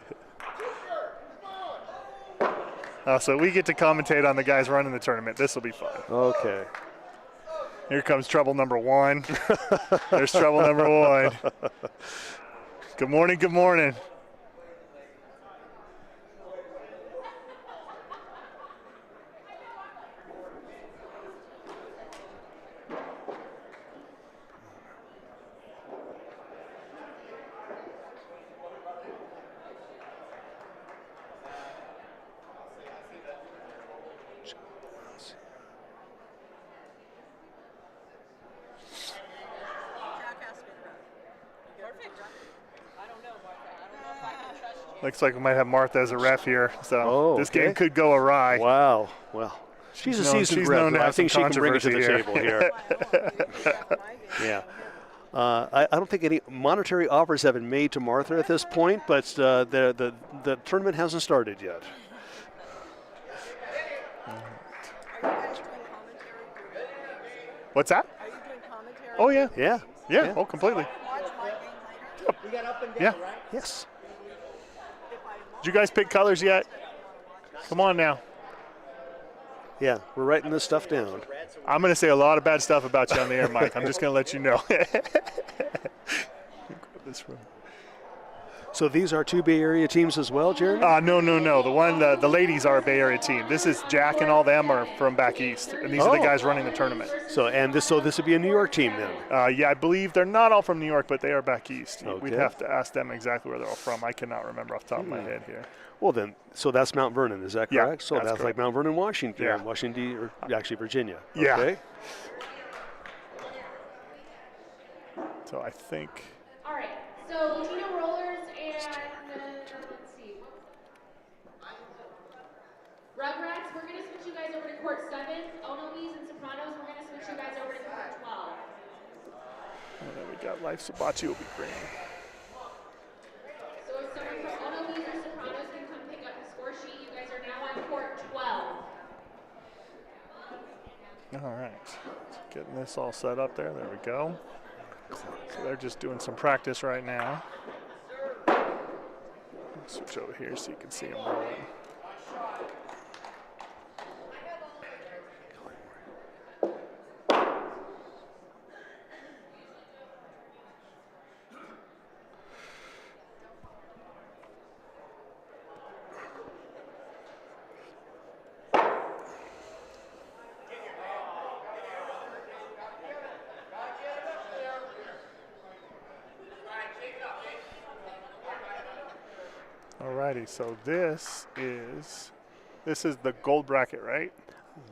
B: So we get to commentate on the guys running the tournament. This will be fun.
A: Okay.
B: Here comes trouble number 1. There's trouble number 1. Good morning, good morning. Looks like we might have Martha as a ref here, so this game could go awry.
A: Wow. Well, she's a seasoned ref.
B: known to
A: I
B: have
A: think she
B: some
A: can bring it to the
B: controversy
A: table here. Yeah. I don't think any monetary offers have been made to Martha at this point, but the tournament hasn't started yet.
B: What's that?
E: Are you doing commentary?
B: Oh, yeah.
A: Yeah.
B: Yeah, oh, completely.
E: Watch my game later?
D: We got up and down,
B: Yeah.
D: right?
A: Yes.
B: Did you guys pick colors yet? Come on now.
A: Yeah, we're writing this stuff down.
B: I'm going to say a lot of bad stuff about you on the air, Mike. I'm just going to let you know.
A: So these are 2 Bay Area teams as well, Jeremy?
B: No. The ladies are a Bay Area team. This is Jack and all them are from back east, and these are the guys running the tournament.
A: So this would be a New York team then?
B: Yeah, I believe they're not all from New York, but they are back east.
A: Okay.
B: We'd have to ask them exactly where they're all from. I cannot remember off the top of my head here.
A: Well then, so that's Mount Vernon, is that correct?
B: Yeah,
A: so that's
B: correct.
A: like Mount Vernon, Washington,
B: Yeah.
A: Washington D, or actually Virginia.
B: Yeah.
A: Okay.
B: So I think.
F: All right, so Latino rollers and let's see. Rugrats, we're going to switch you guys over to court 7. Onomis and Sopranos, we're going to switch you guys over to court 12.
B: And then we got Life Sabachi will be green.
F: So if someone from Onomis or Sopranos can come pick up the score sheet, you guys are now on court 12.
B: All right, getting this all set up there. There we go. So they're just doing some practice right now. Switch over here so you can see them rolling. Alrighty, so this is the gold bracket, right,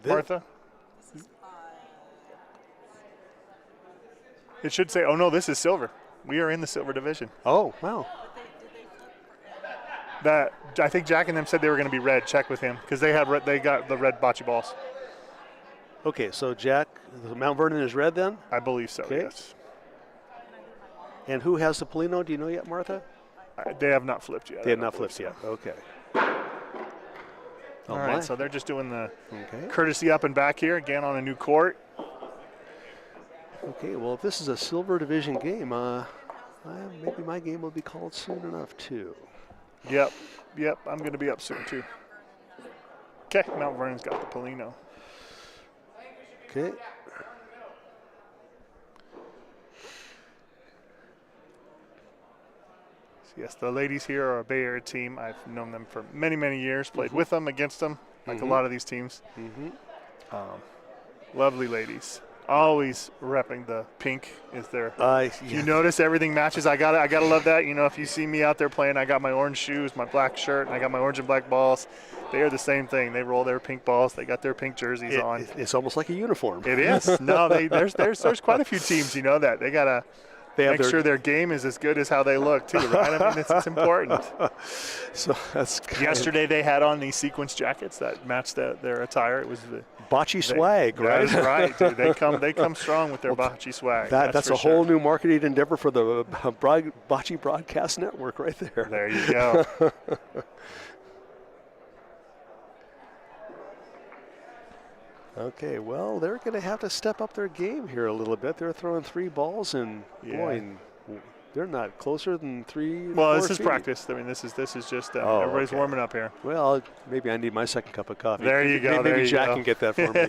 B: Martha? It should say, oh no, this is silver. We are in the silver division.
A: Oh, wow.
B: I think Jack and them said they were going to be red. Check with him because they got the red bocce balls.
A: Okay, so Jack, Mount Vernon is red then?
B: I believe so.
A: Okay.
B: Yes.
A: And who has the Polino? Do you know yet, Martha?
B: They have not flipped yet.
A: They have not flipped yet. Okay.
B: All right, so they're just doing the
A: Okay.
B: courtesy up and back here again on a new court.
A: Okay, well, if this is a silver division game, maybe my game will be called soon enough, too.
B: Yep, I'm going to be up soon, too. Okay, Mount Vernon's got the Polino.
A: Okay.
B: Yes, the ladies here are a Bay Area team. I've known them for many, many years, played with them, against them, like a lot of these teams. Lovely ladies. Always repping the pink is their. You notice everything matches. I gotta love that. You know, if you see me out there playing, I got my orange shoes, my black shirt, and I got my orange and black balls. They are the same thing. They roll their pink balls. They got their pink jerseys on.
A: It's almost like a uniform.
B: It is. No, there's quite a few teams. You know that they gotta. Make sure their game is as good as how they look, too, right? I mean, it's important.
A: So that's
B: yesterday they had on these sequence jackets that matched their attire. It was the
A: bocce swag, right?
B: That's right, dude. They come strong with their bocce swag.
A: That's a whole new marketing endeavor for the Bocce Broadcast Network, right there.
B: There you go.
A: Okay, well, they're going to have to step up their game here a little bit. They're throwing 3 balls, and boy, they're not closer than 3.
B: Well, this is
A: feet.
B: practice. I mean, this is just everybody's warming up here.
A: Well, maybe I need my second cup of coffee.
B: There you go.
A: Maybe Jack can get that for me.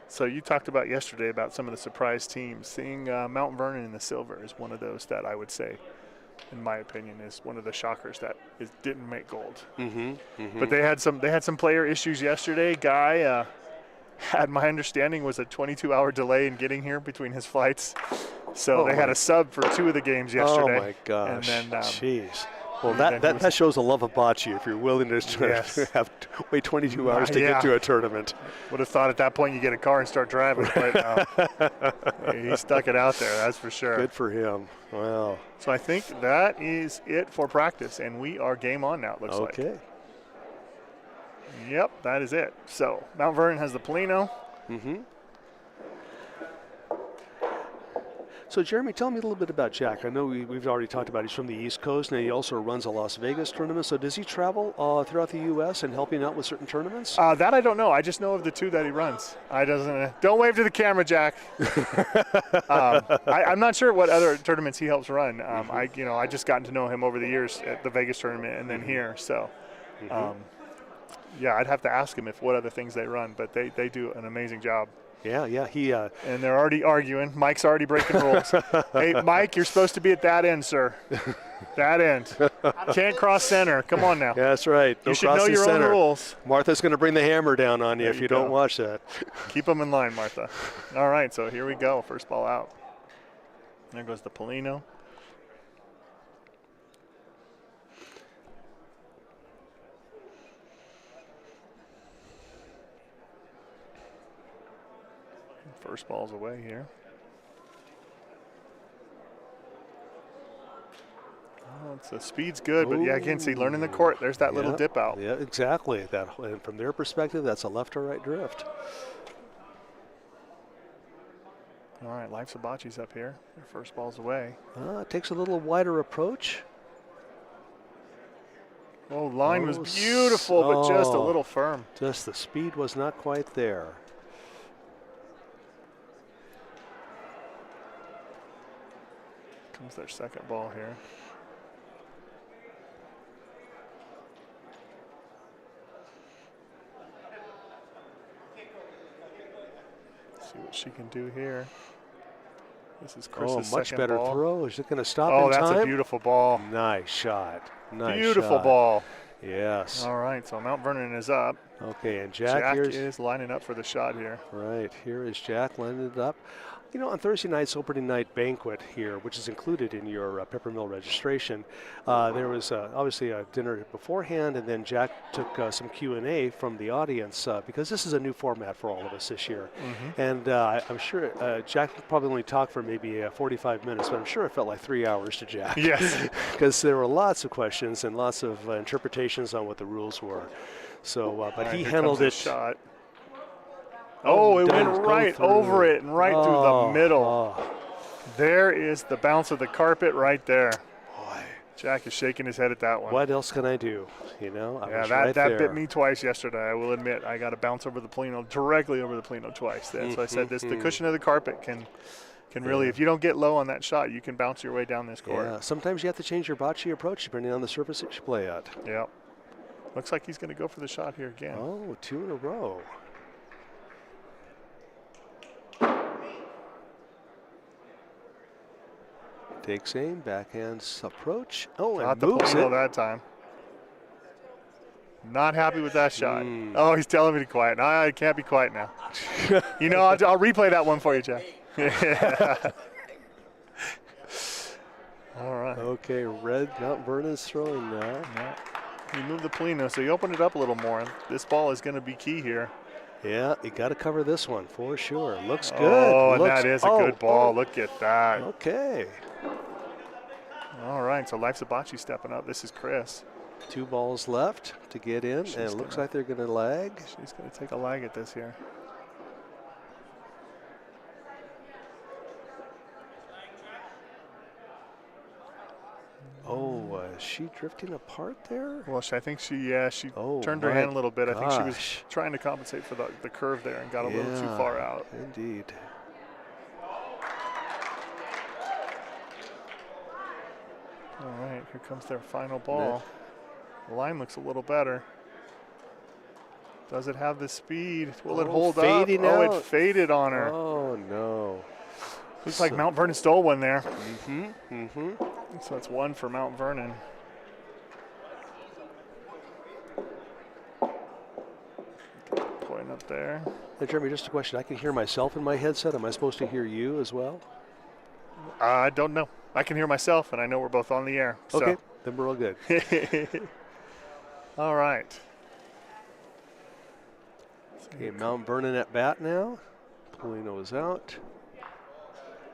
B: So you talked about yesterday about some of the surprise teams. Seeing Mount Vernon in the silver is one of those that I would say, in my opinion, is one of the shockers that didn't make gold. But they had some player issues yesterday. Guy had, my understanding, was a 22-hour delay in getting here between his flights. So they had a sub for 2 of the games yesterday.
A: Oh my gosh!
B: And then,
A: jeez. Well, that shows a love of bocce if you're willing to wait 22 hours to get to a tournament.
B: Would have thought at that point you get a car and start driving, but he stuck it out there, that's for sure.
A: Good for him. Wow.
B: So I think that is it for practice, and we are game on now, it looks like.
A: Okay.
B: Yep, that is it. So Mount Vernon has the Polino.
A: So, Jeremy, tell me a little bit about Jack. I know we've already talked about he's from the East Coast, and he also runs a Las Vegas tournament. So does he travel throughout the U.S. and helping out with certain tournaments?
B: That I don't know. I just know of the 2 that he runs. Don't wave to the camera, Jack. I'm not sure what other tournaments he helps run. I just gotten to know him over the years at the Vegas tournament and then here. So, I'd have to ask him what other things they run, but they do an amazing job.
A: Yeah. He.
B: And they're already arguing. Mike's already breaking rules. Hey, Mike, you're supposed to be at that end, sir. That end. Can't cross center. Come on now.
A: Yeah, that's right.
B: You should know your own rules.
A: Martha's going to bring the hammer down on you if you don't watch that.
B: Keep them in line, Martha. All right, so here we go. First ball out. There goes the Polino. First ball's away here. Oh, the speed's good, but yeah, again, see, learning the court. There's that little dip out.
A: Yeah, exactly. And from their perspective, that's a left or right drift.
B: All right, Life's a Bocce's up here. Their first ball's away.
A: It takes a little wider approach.
B: Oh, line was beautiful, but just a little firm.
A: Just the speed was not quite there.
B: Comes their second ball here. See what she can do here. This is Chris's
A: much
B: second
A: better
B: ball.
A: throw. Is it going to stop in time?
B: Oh, that's a beautiful ball.
A: Nice shot. Nice
B: Beautiful
A: shot.
B: ball.
A: Yes.
B: All right, so Mount Vernon is up.
A: Okay, and Jack
B: is lining up for the shot here.
A: Right, here is Jack lining it up. You know, on Thursday night's opening night banquet here, which is included in your Peppermill registration, there was obviously a dinner beforehand, and then Jack took some Q&A from the audience because this is a new format for all of us this year. And I'm sure Jack probably only talked for maybe 45 minutes, but I'm sure it felt like 3 hours to Jack.
B: Yes.
A: Because there were lots of questions and lots of interpretations on what the rules were. So, but he handled it.
B: Shot. Oh, it went right over it and right through the middle. There is the bounce of the carpet right there.
A: Boy.
B: Jack is shaking his head at that one.
A: What else can I do? You know, I was
B: that
A: right there.
B: bit me twice yesterday. I will admit, I got a bounce over the Polino, directly over the Polino twice. There. So I said the cushion of the carpet can really, if you don't get low on that shot, you can bounce your way down this court.
A: Yeah, sometimes you have to change your bocce approach depending on the surface that you play at.
B: Yep. Looks like he's going to go for the shot here again.
A: Oh, 2 in a row. Takes aim, backhands approach. Oh, and
B: Not the
A: moves
B: Polino
A: it.
B: that time. Not happy with that shot. Oh, he's telling me to quiet. No, I can't be quiet now. You know, I'll replay that one for you, Jack. Yeah. All right.
A: Okay, red Mount Vernon's throwing now.
B: Yeah. You move the Polino, so you open it up a little more. This ball is going to be key here.
A: Yeah, you got to cover this one for sure. Looks good.
B: Oh, and that is a good ball. Look at that.
A: Okay.
B: All right, so Life's a Bocce stepping up. This is Chris.
A: 2 balls left to get in, and it looks like they're going to lag.
B: She's going to take a lag at this here.
A: Oh, is she drifting apart there?
B: Well, I think she turned her
A: my
B: hand a little bit. I think she was
A: gosh.
B: trying to compensate for the curve there and got a little too far out.
A: Indeed.
B: All right, here comes their final ball. The line looks a little better. Does it have the speed? Will it hold up?
A: Fading
B: Oh,
A: out.
B: it faded on her.
A: Oh, no.
B: Looks like Mount Vernon stole one there.
A: Mm-hmm.
B: So it's 1 for Mount Vernon. Point up there.
A: Hey, Jeremy, just a question. I can hear myself in my headset. Am I supposed to hear you as well?
B: I don't know. I can hear myself, and I know we're both on the air. So.
A: Okay, then we're all good.
B: All right.
A: Okay, Mount Vernon at bat now. Polino is out.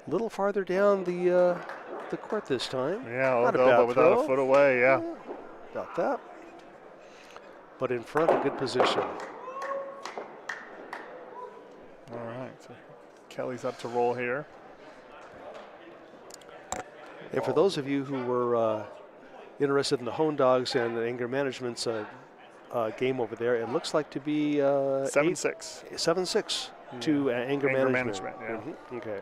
A: A little farther down the court this time.
B: Yeah,
A: Not a
B: although,
A: bad
B: but without
A: throw.
B: a foot away, yeah.
A: Got that. But in front, a good position.
B: All right, so Kelly's up to roll here.
A: And for those of you who were interested in the Hone Dogs and the anger management's game over there, it looks like to be
B: 7-6.
A: 7-6 to anger management.
B: Yeah.
A: Okay.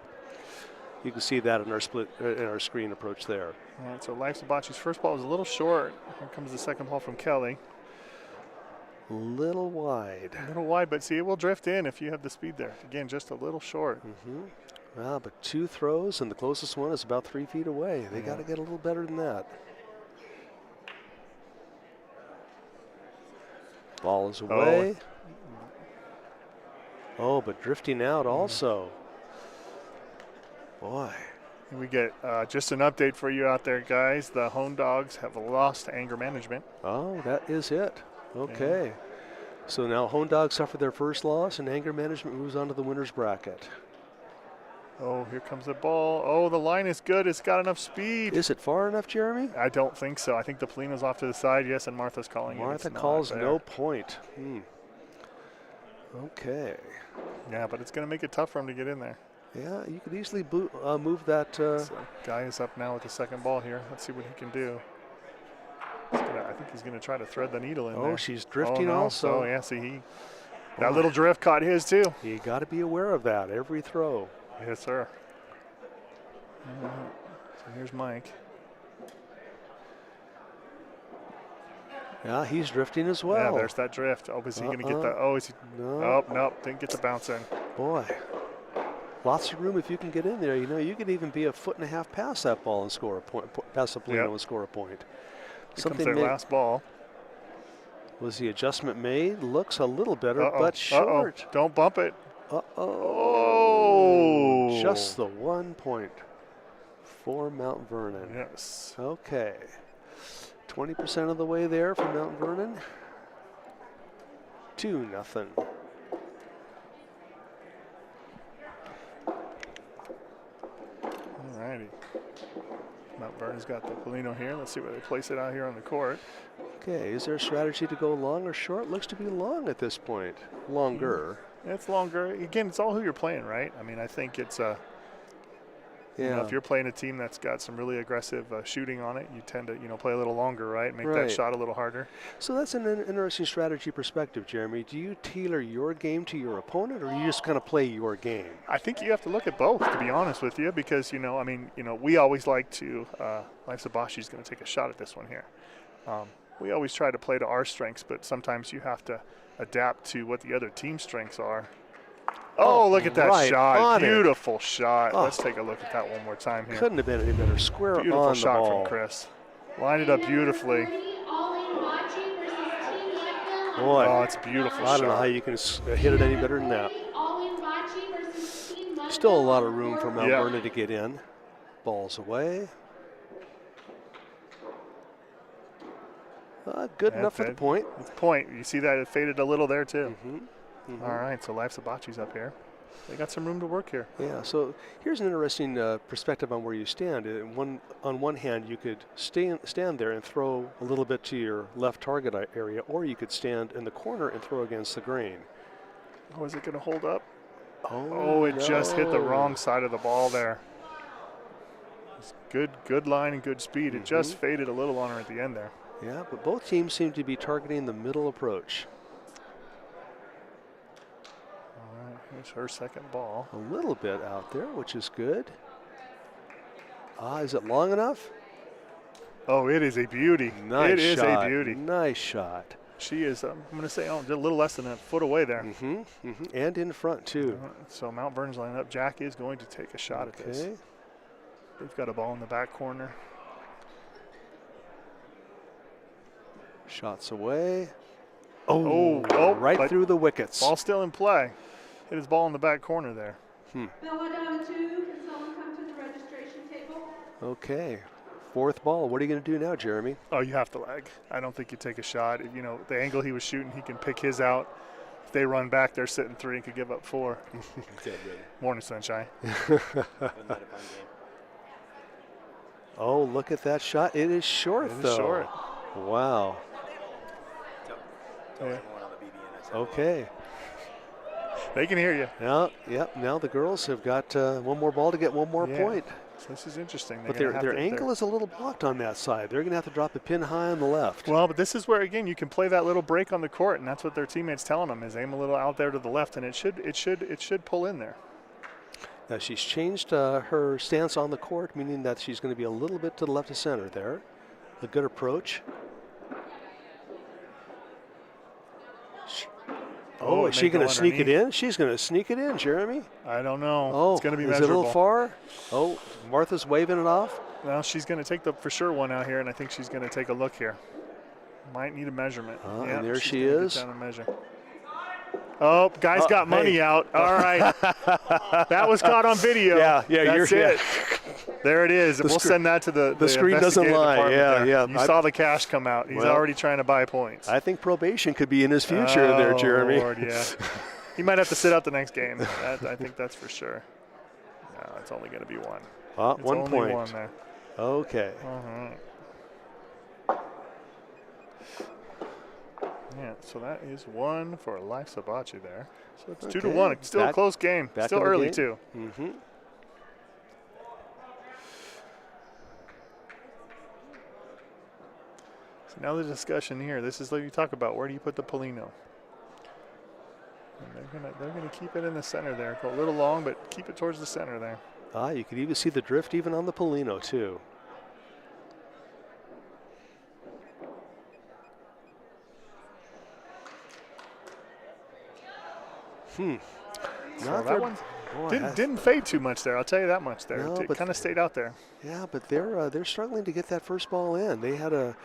A: You can see that in our in our screen approach there.
B: All right, so Life's a Bocce's first ball is a little short. Here comes the second ball from Kelly.
A: A little wide.
B: A little wide, but see, it will drift in if you have the speed there. Again, just a little short.
A: Well, but 2 throws, and the closest one is about 3 feet away. They
B: Yeah.
A: got to get a little better than that. Ball is away. Oh, but drifting out also. Boy.
B: We get just an update for you out there, guys. The Home Dogs have lost to anger management.
A: Oh, that is it. Okay. So now Home Dogs suffered their first loss, and anger management moves on to the winner's bracket.
B: Oh, here comes the ball. Oh, the line is good. It's got enough speed.
A: Is it far enough, Jeremy?
B: I don't think so. I think the Polino's off to the side, yes, and Martha's calling it.
A: Martha
B: It's not
A: calls
B: there.
A: no point. Okay.
B: Yeah, but it's going to make it tough for him to get in there.
A: Yeah, you could easily move that.
B: So Guy is up now with the second ball here. Let's see what he can do. I think he's going to try to thread the needle in there.
A: Oh, she's drifting
B: oh, no.
A: also.
B: So, yeah, see, that little drift caught his too.
A: You got to be aware of that every throw.
B: Yes, sir. So here's Mike.
A: Yeah, he's drifting as well.
B: Yeah, there's that drift. Oh, is he going to get that? Oh, is he?
A: No.
B: Oh, nope, didn't get the bounce in.
A: Boy, lots of room if you can get in there. You know, you could even be a 1.5 foot past that ball and score a point, past the Polino and score a point.
B: Here comes their last ball.
A: Was the adjustment made? Looks a little better, but
B: Uh-oh.
A: short.
B: Don't bump it.
A: Oh, just the 1 point for Mount Vernon.
B: Yes.
A: Okay. 20% of the way there for Mount Vernon. 2-0.
B: Alrighty. Mount Vernon's got the Polino here. Let's see where they place it out here on the court.
A: Okay, is there a strategy to go long or short? Looks to be long at this point. Longer.
B: It's longer. Again, it's all who you're playing, right? I mean, I think it's you know, if you're playing a team that's got some really aggressive shooting on it, you tend to, play a little longer, right? Make that shot a little harder.
A: So that's an interesting strategy perspective, Jeremy. Do you tailor your game to your opponent, or you just kind of play your game?
B: I think you have to look at both, to be honest with you, because, we always like to, Life Bocce's going to take a shot at this one here. We always try to play to our strengths, but sometimes you have to adapt to what the other team's strengths are. Oh, look at that shot. Beautiful shot. Let's take a look at that one more time here.
A: Couldn't have been any better. Square on the ball.
B: Beautiful shot from Chris. Lined it up beautifully.
A: Boy.
B: Oh, it's a beautiful shot.
A: I don't know how you can hit it any better than that. Still a lot of room for Mount Vernon to get in. Ball's away. Good enough for the point.
B: It's point. You see that it faded a little there too. All right, so Life Bocce's up here. They got some room to work here.
A: Yeah, so here's an interesting perspective on where you stand. On one hand, you could stand there and throw a little bit to your left target area, or you could stand in the corner and throw against the grain.
B: Oh, is it going to hold up?
A: Oh,
B: it just hit the wrong side of the ball there. It's good line and good speed. It just faded a little on her at the end there.
A: Yeah, but both teams seem to be targeting the middle approach.
B: Here's her second ball.
A: A little bit out there, which is good. Is it long enough?
B: Oh, it is a beauty.
A: Nice
B: it is
A: shot.
B: a beauty.
A: Nice shot.
B: She is, I'm going to say, a little less than a foot away there.
A: And in front, too.
B: So Mount Vernon's lining up. Jack is going to take a shot at this. They've got a ball in the back corner.
A: Shots away.
B: Right
A: through the wickets.
B: Ball still in play. Hit his ball in the back corner there.
E: Bella down to 2. Can someone come to the registration table?
A: Okay. Fourth ball. What are you going to do now, Jeremy?
B: Oh, you have to lag. I don't think you take a shot. The angle he was shooting, he can pick his out. If they run back, they're sitting 3 and could give up 4. Morning, sunshine.
A: Oh, look at that shot. It is short, though.
B: Short.
A: Wow. Okay.
B: They can hear you.
A: Now the girls have got one more ball to get one more point.
B: So this is interesting.
A: But their angle is a little blocked on that side. They're going to have to drop a pin high on the left.
B: Well, but this is where, again, you can play that little break on the court, and that's what their teammates telling them is aim a little out there to the left, and it should pull in there.
A: Now she's changed her stance on the court, meaning that she's going to be a little bit to the left of center there. A good approach. Oh, is
B: it
A: she
B: may go
A: going to sneak it
B: underneath.
A: in? She's going to sneak it in, Jeremy.
B: I don't know.
A: Oh,
B: It's going to be
A: is it a
B: measurable.
A: little far? Oh, Martha's waving it off.
B: Well, she's going to take the for sure one out here, and I think she's going to take a look here. Might need a measurement.
A: And there
B: she's
A: she
B: gonna
A: is.
B: Get down and measure. Oh, guys got money
A: hey.
B: out. All right. That was caught on video.
A: Yeah,
B: That's
A: you're
B: it. There it is. We'll send that to the
A: screen doesn't
B: investigative
A: lie.
B: department
A: Yeah,
B: there.
A: yeah.
B: You saw the cash come out. He's already trying to buy points.
A: I think probation could be in his future there, Jeremy.
B: Lord, yeah. He might have to sit out the next game. I think that's for sure. No, it's only going to be one. It's
A: 1
B: only
A: point.
B: one there.
A: Okay.
B: Yeah, so that is one for Life Bocce there. So it's 2 to
A: Okay.
B: 1. It's still a
A: Back-
B: close game.
A: back
B: Still
A: in the
B: early
A: game.
B: too.
A: Mm-hmm.
B: So now the discussion here. This is like you talk about. Where do you put the Polino? And they're gonna keep it in the center there. Go a little long, but keep it towards the center there.
A: You could even see the drift even on the Polino too.
B: So
A: Not
B: that
A: their-
B: one
A: boy,
B: didn't fade too much there. I'll tell you that much there.
A: No,
B: It
A: but-
B: kind of stayed out there.
A: Yeah, but they're struggling to get that first ball in. They had a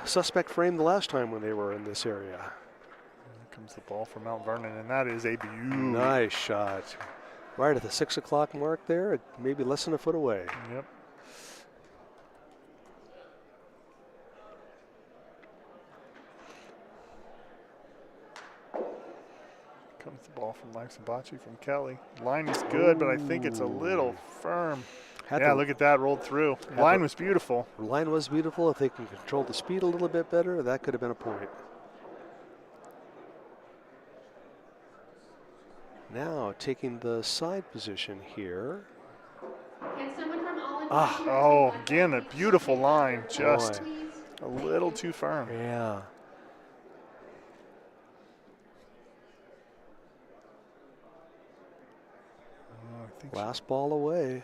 A: suspect frame the last time when they were in this area.
B: Here comes the ball from Mount Vernon, and that is a beauty.
A: Nice shot. Right at the 6 o'clock mark there, maybe less than a foot away.
B: Yep. Comes the ball from Life Bocce from Kelly. Line is good, but I think it's a little firm. Look at that, rolled through. Line was beautiful.
A: The line was beautiful. If they can control the speed a little bit better, that could have been a point. Now taking the side position here.
F: Can someone from All
B: Oh, again, a beautiful line. Just
A: Boy.
B: a little too firm.
A: Yeah.
B: I think
A: Last ball away.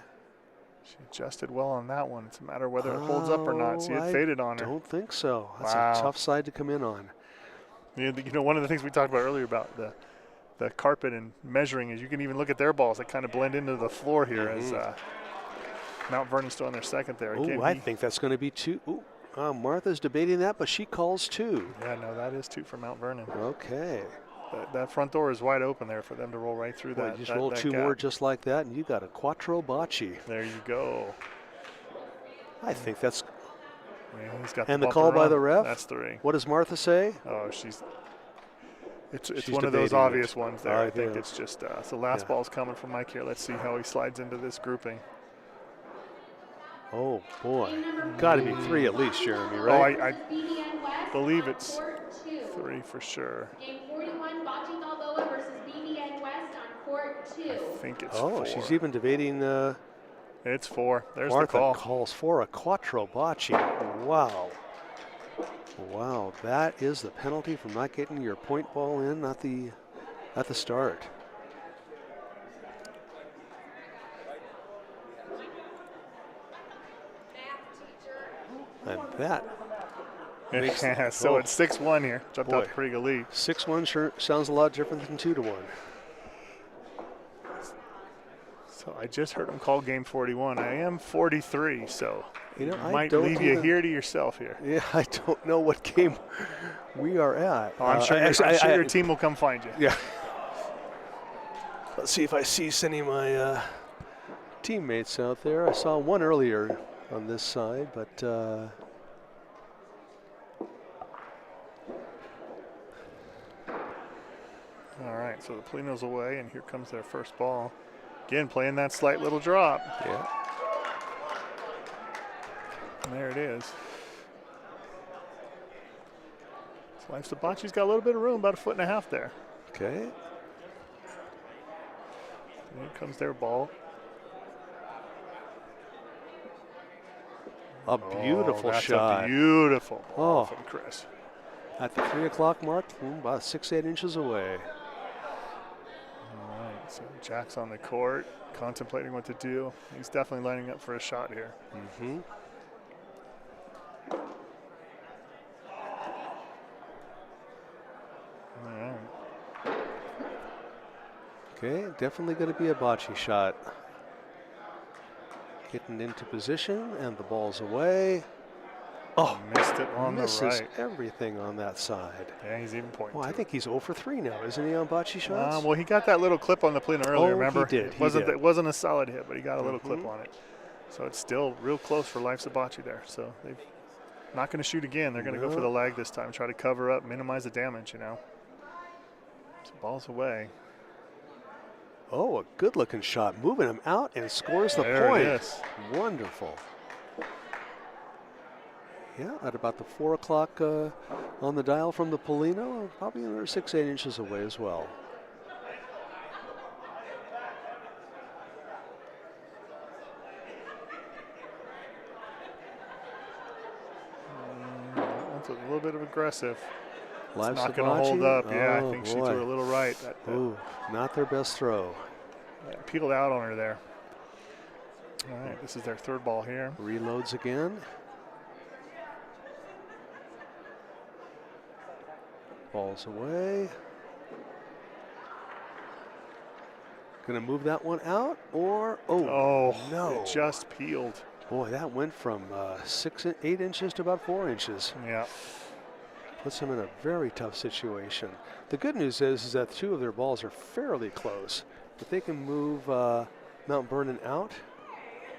B: she adjusted well on that one. It's a matter of whether it holds up or not. See, it
A: I
B: faded on her.
A: Don't think so. That's
B: Wow.
A: a tough side to come in on.
B: You know, one of the things we talked about earlier about the carpet and measuring is you can even look at their balls. They kind of blend into the floor here as Mount Vernon's still on their second there. Again,
A: Oh, I think that's going to be 2. Ooh, Martha's debating that, but she calls 2.
B: Yeah, no, that is 2 for Mount Vernon.
A: Okay.
B: That front door is wide open there for them to roll right through
A: Boy,
B: that.
A: just
B: that,
A: roll
B: that
A: 2
B: gap.
A: more just like that, and you got a quattro bocce.
B: There you go.
A: I think that's.
B: Yeah, he's got
A: And the
B: bumper
A: call by
B: run.
A: the ref?
B: That's 3.
A: What does Martha say?
B: Oh, it's
A: She's
B: one of those
A: debating it.
B: obvious ones there. I think
A: yeah.
B: it's just so last ball's coming from Mike here. Let's see how he slides into this grouping.
A: Oh boy, got to be 3 at least, Jeremy, right?
B: I
F: BBN West
B: believe
F: on
B: it's
F: court 2.
B: 3 for sure.
F: Game 41, Bocce Balboa versus BBN West on court 2.
B: I think it's
A: Oh,
B: 4.
A: she's even debating.
B: It's 4. There's
A: Martha
B: the call.
A: calls for a quattro bocce. Wow. Wow, that is the penalty for not getting your point ball in at the start. And that makes
B: Yeah, so it's 6-1 here. Jumped out
A: Boy.
B: to pretty good lead.
A: 6-1 sure sounds a lot different than 2-1.
B: So I just heard him call game 41. I am 43, so
A: You know, I
B: might
A: don't
B: leave you
A: even-
B: here to yourself here.
A: Yeah, I don't know what game we are at.
B: Oh, I'm sure,
A: actually,
B: I'm sure your team will come find you.
A: Yeah. Let's see if I see any of my teammates out there. I saw one earlier on this side, but
B: All right, so the Polino's away, and here comes their first ball. Again, playing that slight little drop.
A: yeah.
B: And there it is. So Life Bocce's got a little bit of room, about 1.5 feet there.
A: Okay.
B: And here comes their ball.
A: A beautiful
B: that's
A: shot.
B: A beautiful ball
A: Oh.
B: from Chris.
A: At the 3 o'clock mark, about 6-8 inches away.
B: All right, so Jack's on the court, contemplating what to do. He's definitely lining up for a shot here.
A: Mm-hmm.
B: All right.
A: Okay, definitely going to be a bocce shot. Getting into position, and the ball's away. Oh,
B: Missed it on the
A: misses
B: right.
A: everything on that side.
B: Yeah, he's even pointing.
A: Well, I
B: to
A: think he's 0 for 3 now, isn't he, on bocce shots?
B: well, he got that little clip on the Polino earlier,
A: Oh,
B: remember?
A: he did,
B: It
A: he
B: wasn't,
A: did.
B: It wasn't a solid hit, but he got a little clip on it. So it's still real close for Life's a Bocce there. So they're not going to shoot again. They're going to go for the lag this time, try to cover up, minimize the damage, you know. So ball's away.
A: Oh, a good-looking shot, moving him out and scores the
B: There
A: point.
B: it is.
A: Wonderful. Yeah, at about the 4 o'clock on the dial from the Polino, probably another 6-8 inches away as well.
B: That's a little bit of aggressive.
A: Live
B: It's not going to hold up. Yeah, I
A: Oh,
B: think she
A: boy.
B: threw a little right.
A: Ooh, not their best throw.
B: Peeled out on her there. All right, this is their third ball here.
A: Reloads again. Ball's away. Going to move that one out, or
B: Oh,
A: no!
B: it just peeled.
A: Boy, that went from 8 inches to about 4 inches.
B: Yeah.
A: Puts him in a very tough situation. The good news is that 2 of their balls are fairly close. If they can move Mount Vernon out.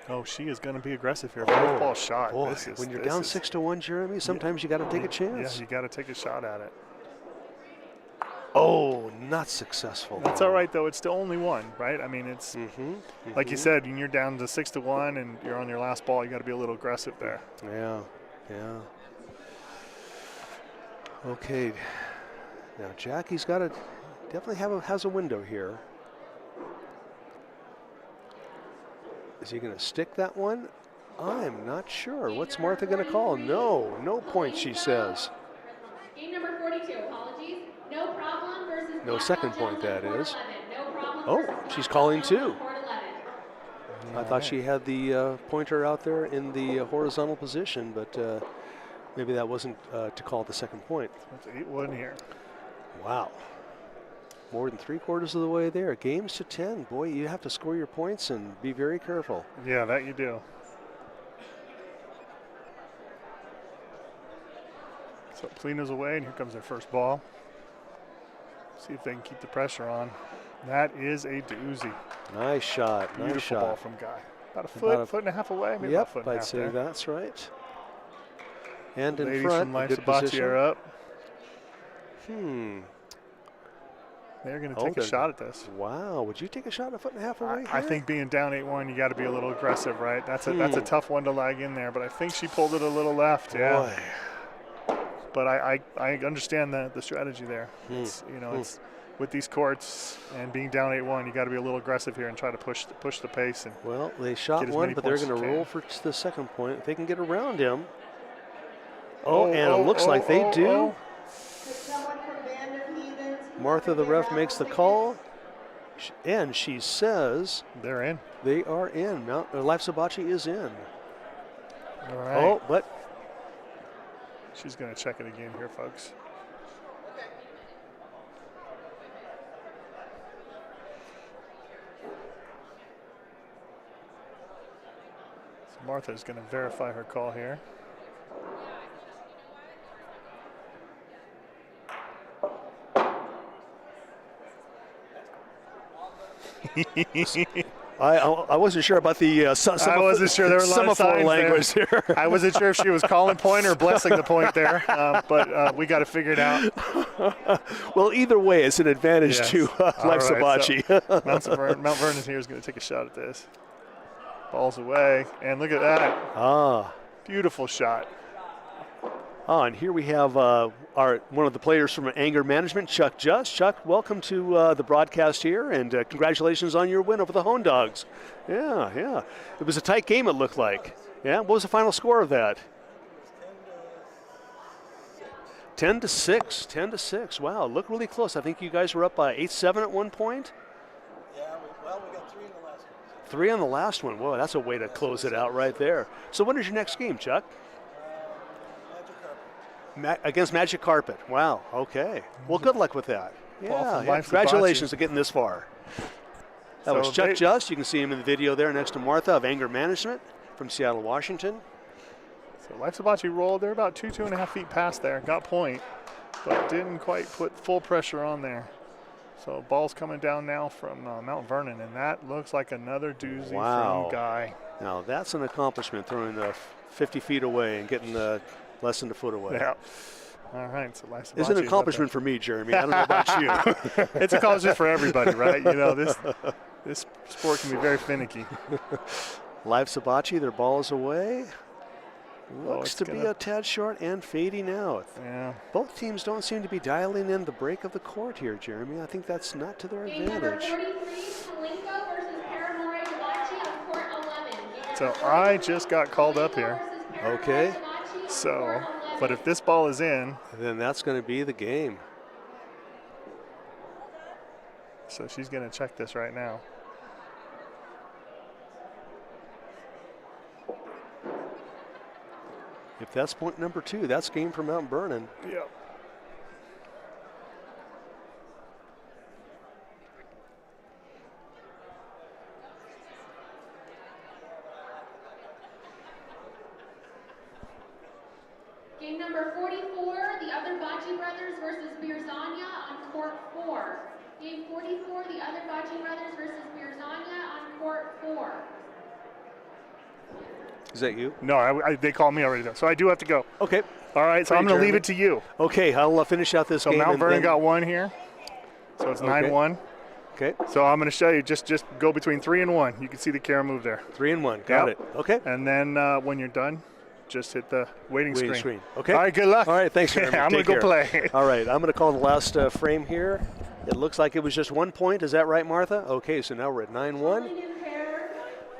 B: Oh, she is going to be aggressive here. Fourth ball shot.
A: Boy, when you're down 6-1, Jeremy, sometimes you got to take a chance.
B: Yeah, you got to take a shot at it.
A: Oh, not successful.
B: That's all right, though. It's still only one, right? I mean, it's like you said, when you're down to 6-1 and you're on your last ball, you got to be a little aggressive there.
A: Yeah, yeah. Okay. Now Jackie's got to definitely has a window here. Is he going to stick that one? I'm not sure. What's Martha going to call? No, no point, she says.
F: Game number 42, apologies. No problem versus
A: No second point, that is.
F: No problem
A: Oh,
F: versus
A: she's calling too.
F: Court 11.
A: I thought she had the pointer out there in the horizontal position, but maybe that wasn't to call the second point.
B: That's 8-1 here.
A: Wow. More than 3/4 of the way there. Games to 10. Boy, you have to score your points and be very careful.
B: Yeah, that you do. So Polino's away, and here comes their first ball. See if they can keep the pressure on. That is a doozy.
A: Nice shot.
B: Beautiful
A: Nice shot.
B: ball from Guy. About a foot, foot and a half away. Maybe about a foot and a
A: I'd
B: half
A: say
B: there.
A: that's right. And in
B: Ladies
A: front,
B: from Life's
A: good
B: a Bocce
A: position.
B: are up. They're going to take a shot at this.
A: Wow, would you take a shot a foot and a half away?
B: I think being down 8-1, you got to be a little aggressive, right? That's a tough one to lag in there, but I think she pulled it a little left. Yeah.
A: Boy.
B: But I understand the strategy there. It's, you know, it's with these courts and being down 8-1, you got to be a little aggressive here and try to push the pace. And
A: well, they shot
B: get as
A: one,
B: many
A: but they're
B: points
A: going
B: as
A: to
B: you
A: roll
B: can.
A: for the second point. If they can get around him. And it looks like they do. Martha, the ref, makes the call, and she says
B: they're in.
A: They are in. Life's a Bocce is in.
B: All right.
A: Oh, but
B: she's going to check it again here, folks. So Martha's going to verify her call here.
A: I wasn't sure about the
B: I wasn't sure there were a lot of
A: semaphore
B: signs
A: language
B: there.
A: here.
B: I wasn't sure if she was calling point or blessing the point there, but we got to figure it out.
A: Well, either way, it's an advantage to Life's a
B: All
A: Bocce.
B: So Mount Vernon here is going to take a shot at this. Ball's away, and look at that. Beautiful shot.
A: And here we have one of the players from Anger Management, Chuck Just. Chuck, welcome to the broadcast here, and congratulations on your win over the Hone Dogs. Yeah. It was a tight game, it looked like. Yeah, what was the final score of that? 10-6. 10-6. Wow, looked really close. I think you guys were up by 8-7 at one point.
C: Yeah, we got 3 in the last one.
A: 3 on the last one. Whoa, that's a way to close it out right there. So when is your next game, Chuck? Against Magic Carpet. Wow. Okay. Well, good luck with that. Yeah.
B: Life's a
A: Congratulations on getting this far. That was
B: So
A: Chuck
B: they-
A: Just. You can see him in the video there next to Martha of Anger Management from Seattle, Washington.
B: So Life Sabachi rolled. They're about 2.5 feet past there. Got point, but didn't quite put full pressure on there. So ball's coming down now from Mount Vernon, and that looks like another doozy
A: Wow.
B: from Guy.
A: Now that's an accomplishment, throwing the 50 feet away and getting the less than a foot away.
B: Yeah. All right, so Life Sabachi
A: It's an
B: is up
A: accomplishment for me, Jeremy. I don't know about you.
B: there. It's an accomplishment for everybody, right? You know, this sport can be very finicky.
A: Live Sabachi, their ball is away. Looks
B: it's
A: to be
B: gonna-
A: a tad short and fading out.
B: Yeah.
A: Both teams don't seem to be dialing in the break of the court here, Jeremy. I think that's not to their
F: Game number
A: advantage.
F: 43, Palinko versus Peppermill Bocce on court 11. Game
B: So
F: number
B: I
F: 43,
B: just got called up here.
F: versus Peppermill
A: Okay.
F: Bocce on
B: So,
F: court
B: but
F: 11.
B: if this ball is in,
A: Then that's going to be the game.
B: so she's going to check this right now.
A: If that's point number 2, that's game for Mount Vernon.
B: Yep.
F: Game number 44, the other Bocce brothers versus Birzania on court 4. Game 44, the other Bocce brothers versus Birzania on court 4.
A: Is that you?
B: No, they called me already, though. So I do have to go.
A: Okay.
B: All right, so
A: Hey,
B: I'm going to leave
A: Jeremy.
B: it to you.
A: Okay, I'll finish out this
B: So
A: game.
B: Mount
A: and
B: Vernon
A: then-
B: got one here. So it's
A: Okay.
B: 9-1.
A: Okay,
B: So I'm going to show you, just go between 3 and 1. You can see the camera move there.
A: 3 and 1. Got
B: Yep.
A: it. Okay.
B: And then when you're done, just hit the waiting
A: Waiting
B: screen.
A: screen. Okay.
B: All right, good luck.
A: All right, thanks, Jeremy.
B: I'm going
A: Take
B: to go
A: care.
B: play.
A: All right, I'm going to call the last frame here. It looks like it was just 1 point. Is that right, Martha? Okay, so now we're at 9-1.
E: Rolling in pairs,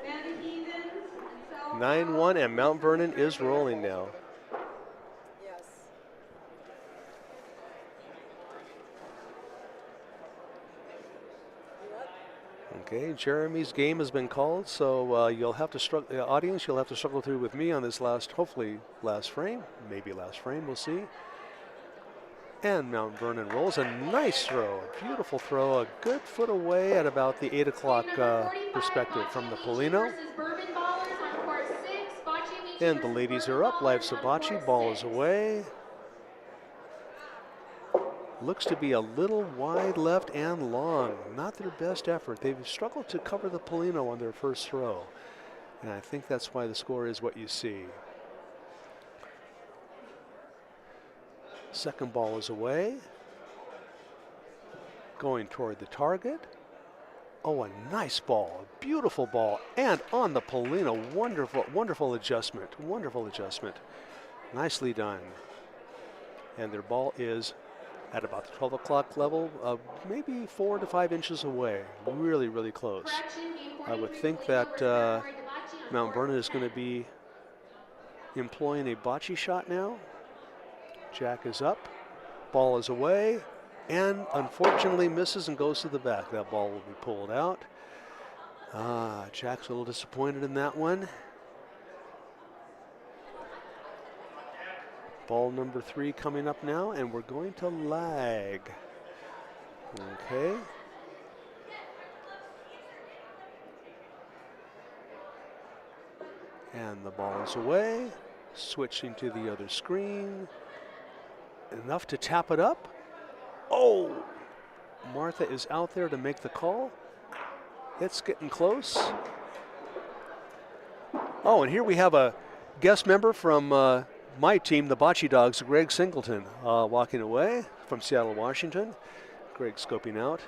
E: Bandit Heathens and South
A: 9-1, and Mount Vernon is rolling now. Okay, Jeremy's game has been called, so you'll have to struggle, audience, you'll have to struggle through with me on this last, hopefully last frame, maybe last frame, we'll see. And Mount Vernon rolls a nice throw, a beautiful throw, a good foot away at about the 8 o'clock
F: Game number 45,
A: perspective
F: Bocce
A: from the
F: Michi
A: Polino.
F: versus Bourbon Ballers on court 6. Bocce Michi
A: And the
F: versus
A: ladies
F: Bourbon
A: are up, Live
F: Ballers on
A: Sabachi,
F: court
A: ball is
F: 6.
A: away. Looks to be a little wide left and long. Not their best effort. They've struggled to cover the Polino on their first throw. And I think that's why the score is what you see. Second ball is away. Going toward the target. Oh, a nice ball, a beautiful ball. And on the Polino, wonderful, wonderful adjustment, wonderful adjustment. Nicely done. And their ball is at about the 12 o'clock level, maybe 4 to 5 inches away. Really, really close.
F: Correction, game
A: I would
F: 43,
A: think
F: Polino
A: that
F: versus Peppermill Bocce on
A: Mount
F: court
A: Vernon is
F: 10.
A: going to be employing a bocce shot now. Jack is up, ball is away, and unfortunately misses and goes to the back. That ball will be pulled out. Jack's a little disappointed in that one. Ball number 3 coming up now, and we're going to lag. Okay. And the ball is away. Switching to the other screen. Enough to tap it up. Oh! Martha is out there to make the call. It's getting close. Oh, and here we have a guest member from my team, the Bocce Dogs, Greg Singleton, walking away from Seattle, Washington. Greg scoping out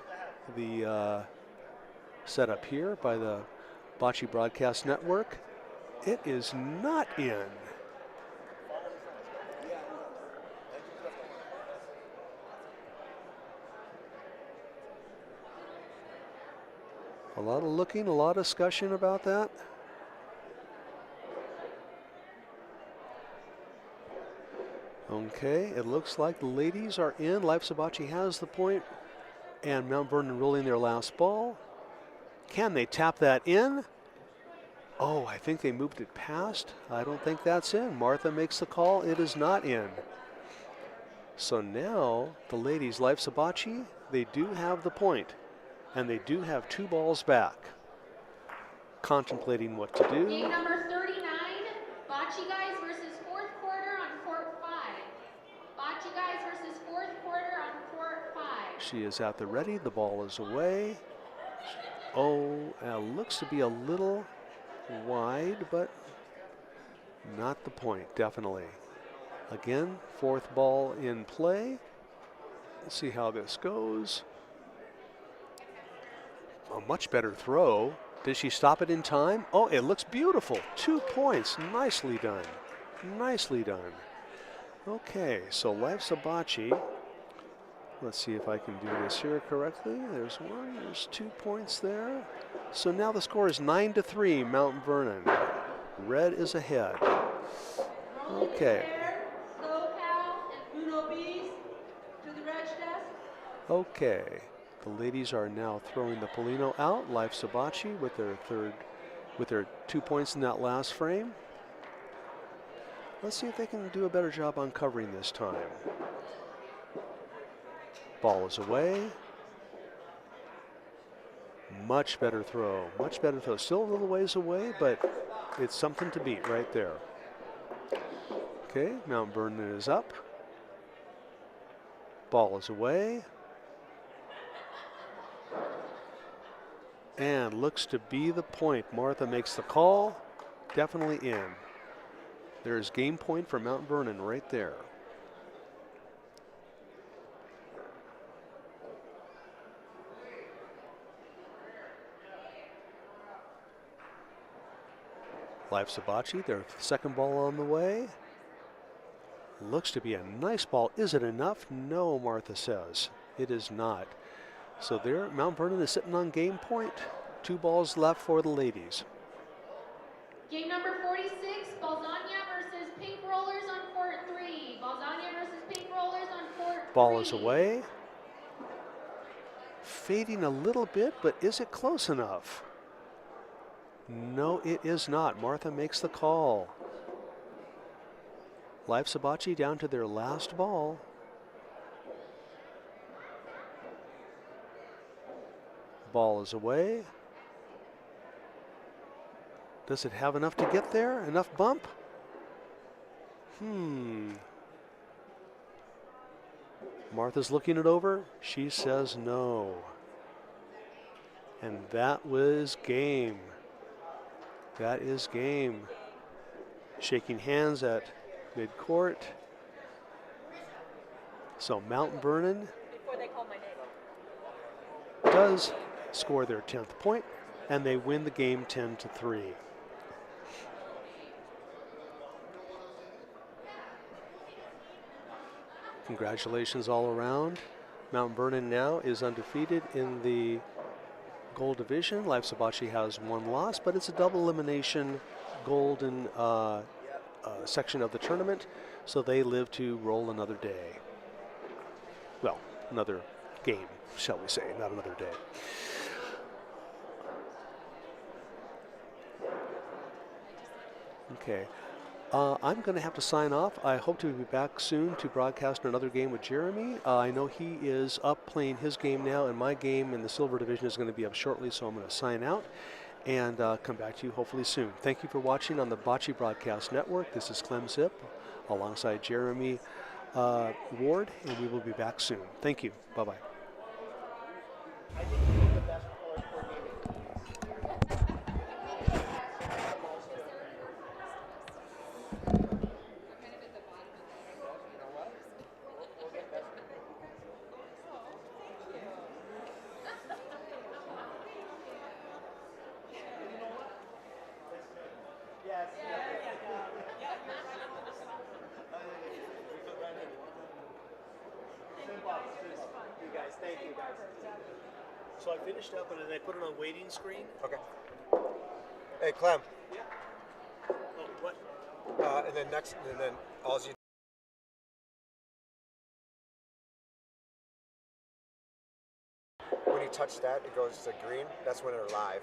A: the setup here by the Bocce Broadcast Network. It is not in. A lot of looking, a lot of discussion about that. Okay, it looks like the ladies are in. Live Sabachi has the point, and Mount Vernon rolling their last ball. Can they tap that in? Oh, I think they moved it past. I don't think that's in. Martha makes the call. It is not in. So now the ladies, Live Sabachi, they do have the point. And they do have 2 balls back. Contemplating what to
F: Game
A: do.
F: number 39, Bocce Guys versus fourth quarter on court 5. Bocce Guys versus fourth quarter on court 5.
A: She is at the ready. The ball is away. Oh, looks to be a little wide, but not the point, definitely. Again, 4th ball in play. Let's see how this goes. A much better throw. Did she stop it in time? Oh, it looks beautiful. 2 points. Nicely done. Nicely done. Okay, so Life's a Bocce. Let's see if I can do this here correctly. There's 1, there's 2 points there. So now the score is 9-3, Mount Vernon. Red is ahead. Okay.
E: SoCal and Bruno Bees to the reg desk.
A: Okay. The ladies are now throwing the Polino out. Life's a Bocce with their 2 points in that last frame. Let's see if they can do a better job on covering this time. Ball is away. Much better throw. Much better throw. Still a little ways away, but it's something to beat right there. Okay, Mount Vernon is up. Ball is away. And looks to be the point. Martha makes the call. Definitely in. There's game point for Mount Vernon right there. Life's a Bocce, their 2nd ball on the way. Looks to be a nice ball. Is it enough? No, Martha says. It is not. So there, Mount Vernon is sitting on game point. 2 balls left for the ladies.
F: Game number 46, Balzania versus Pink Rollers on court 3. Balzania versus Pink Rollers on court 3.
A: Ball is away. Fading a little bit, but is it close enough? No, it is not. Martha makes the call. Life's a Bocce down to their last ball. Ball is away. Does it have enough to get there? Enough bump? Martha's looking it over. She says no. And that was game. That is game. Shaking hands at midcourt. So Mount Vernon does score their 10th point, and they win the game 10-3. Congratulations all around. Mount Vernon now is undefeated in the gold division. Life's a Bocce has 1 loss, but it's a double elimination golden section of the tournament, so they live to roll another day. Well, another game, shall we say, not another day. Okay. I'm going to have to sign off. I hope to be back soon to broadcast another game with Jeremy. I know he is up playing his game now, and my game in the silver division is going to be up shortly, so I'm going to sign out and come back to you hopefully soon. Thank you for watching on the Bocce Broadcast Network. This is Clem Zip alongside Jeremy Ward, and we will be back soon. Thank you. Bye-bye. So I finished up and then I put it on waiting screen.
G: Okay. Hey, Clem.
A: Yeah. Oh, what?
G: And then all you when you touch that, it goes to green. That's when they're live.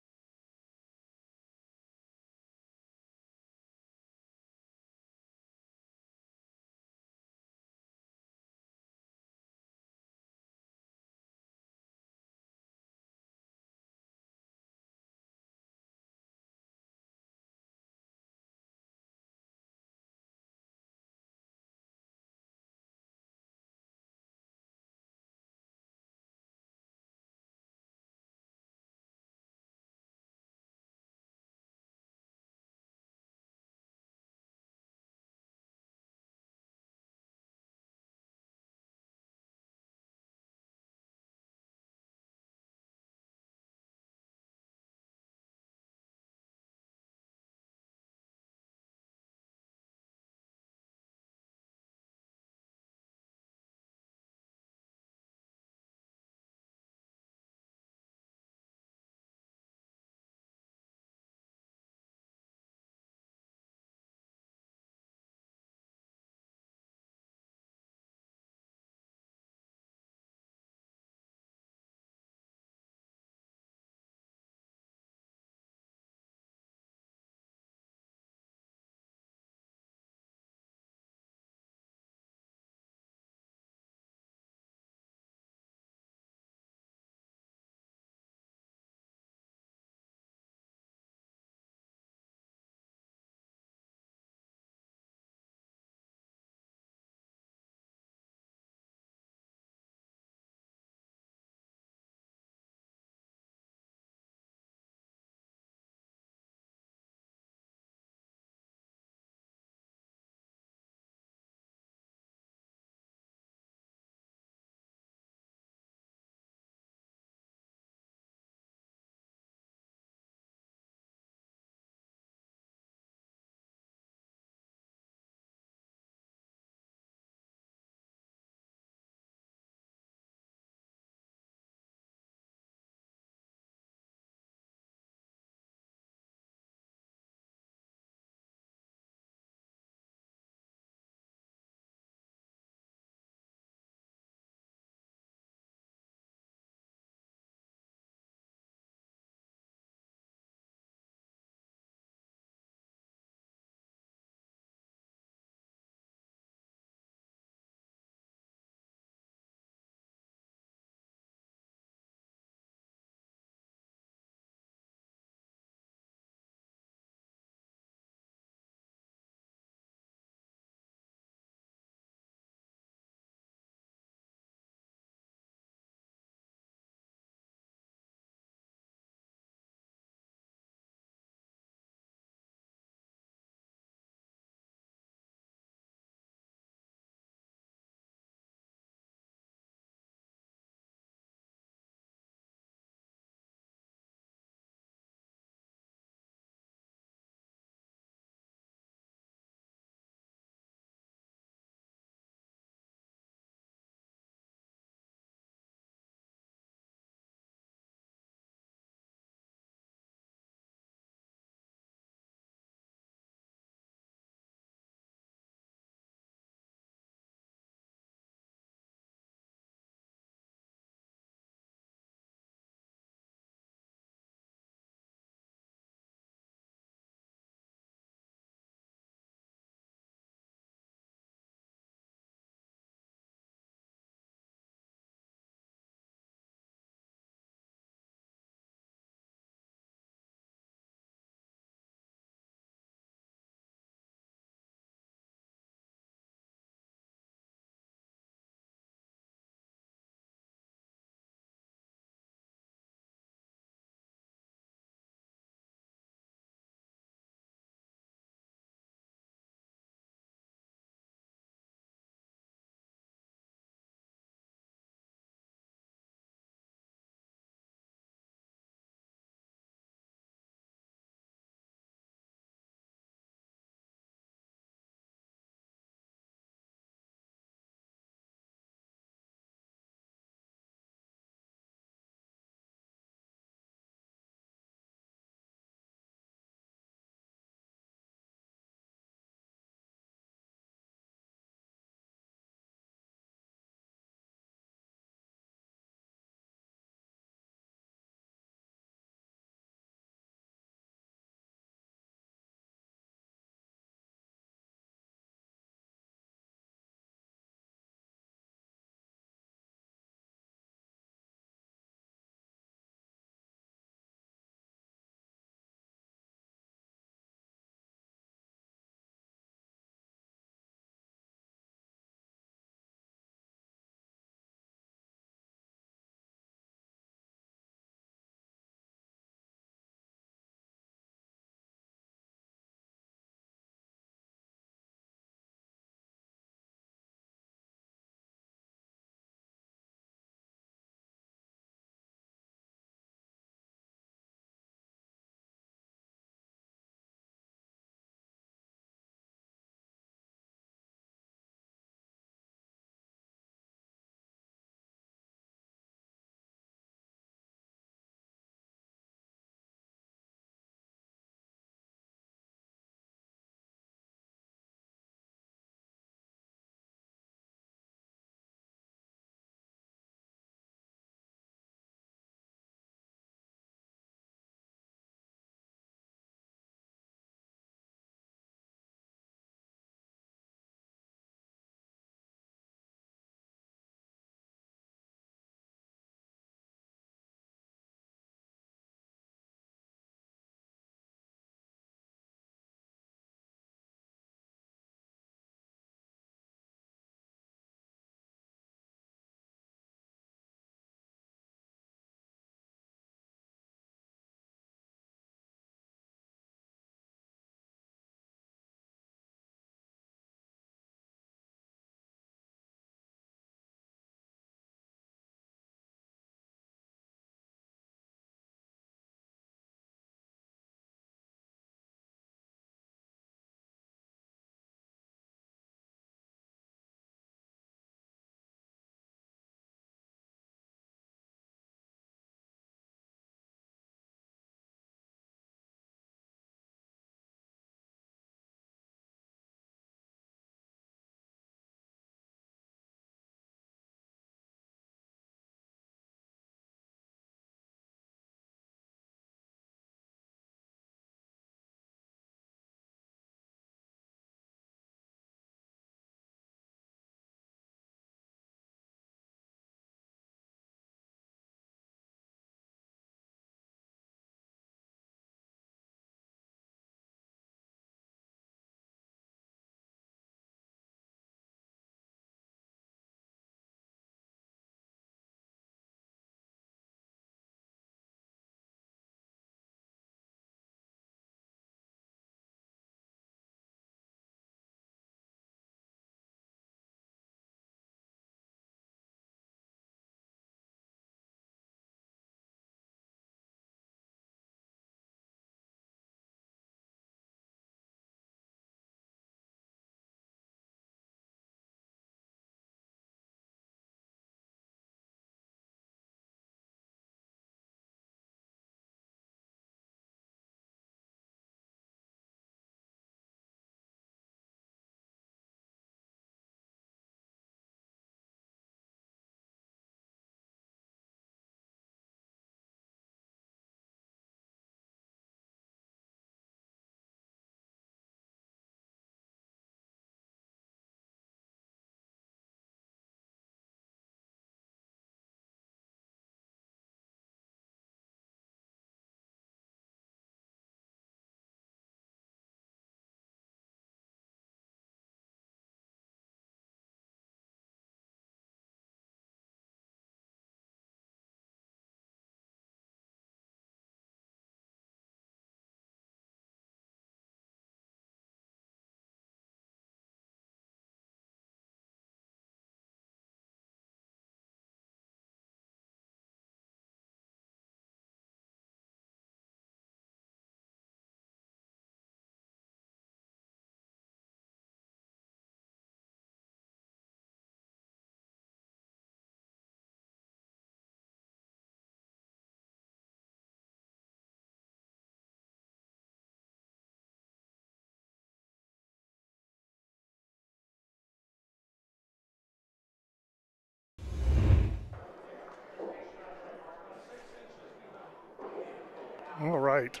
B: right.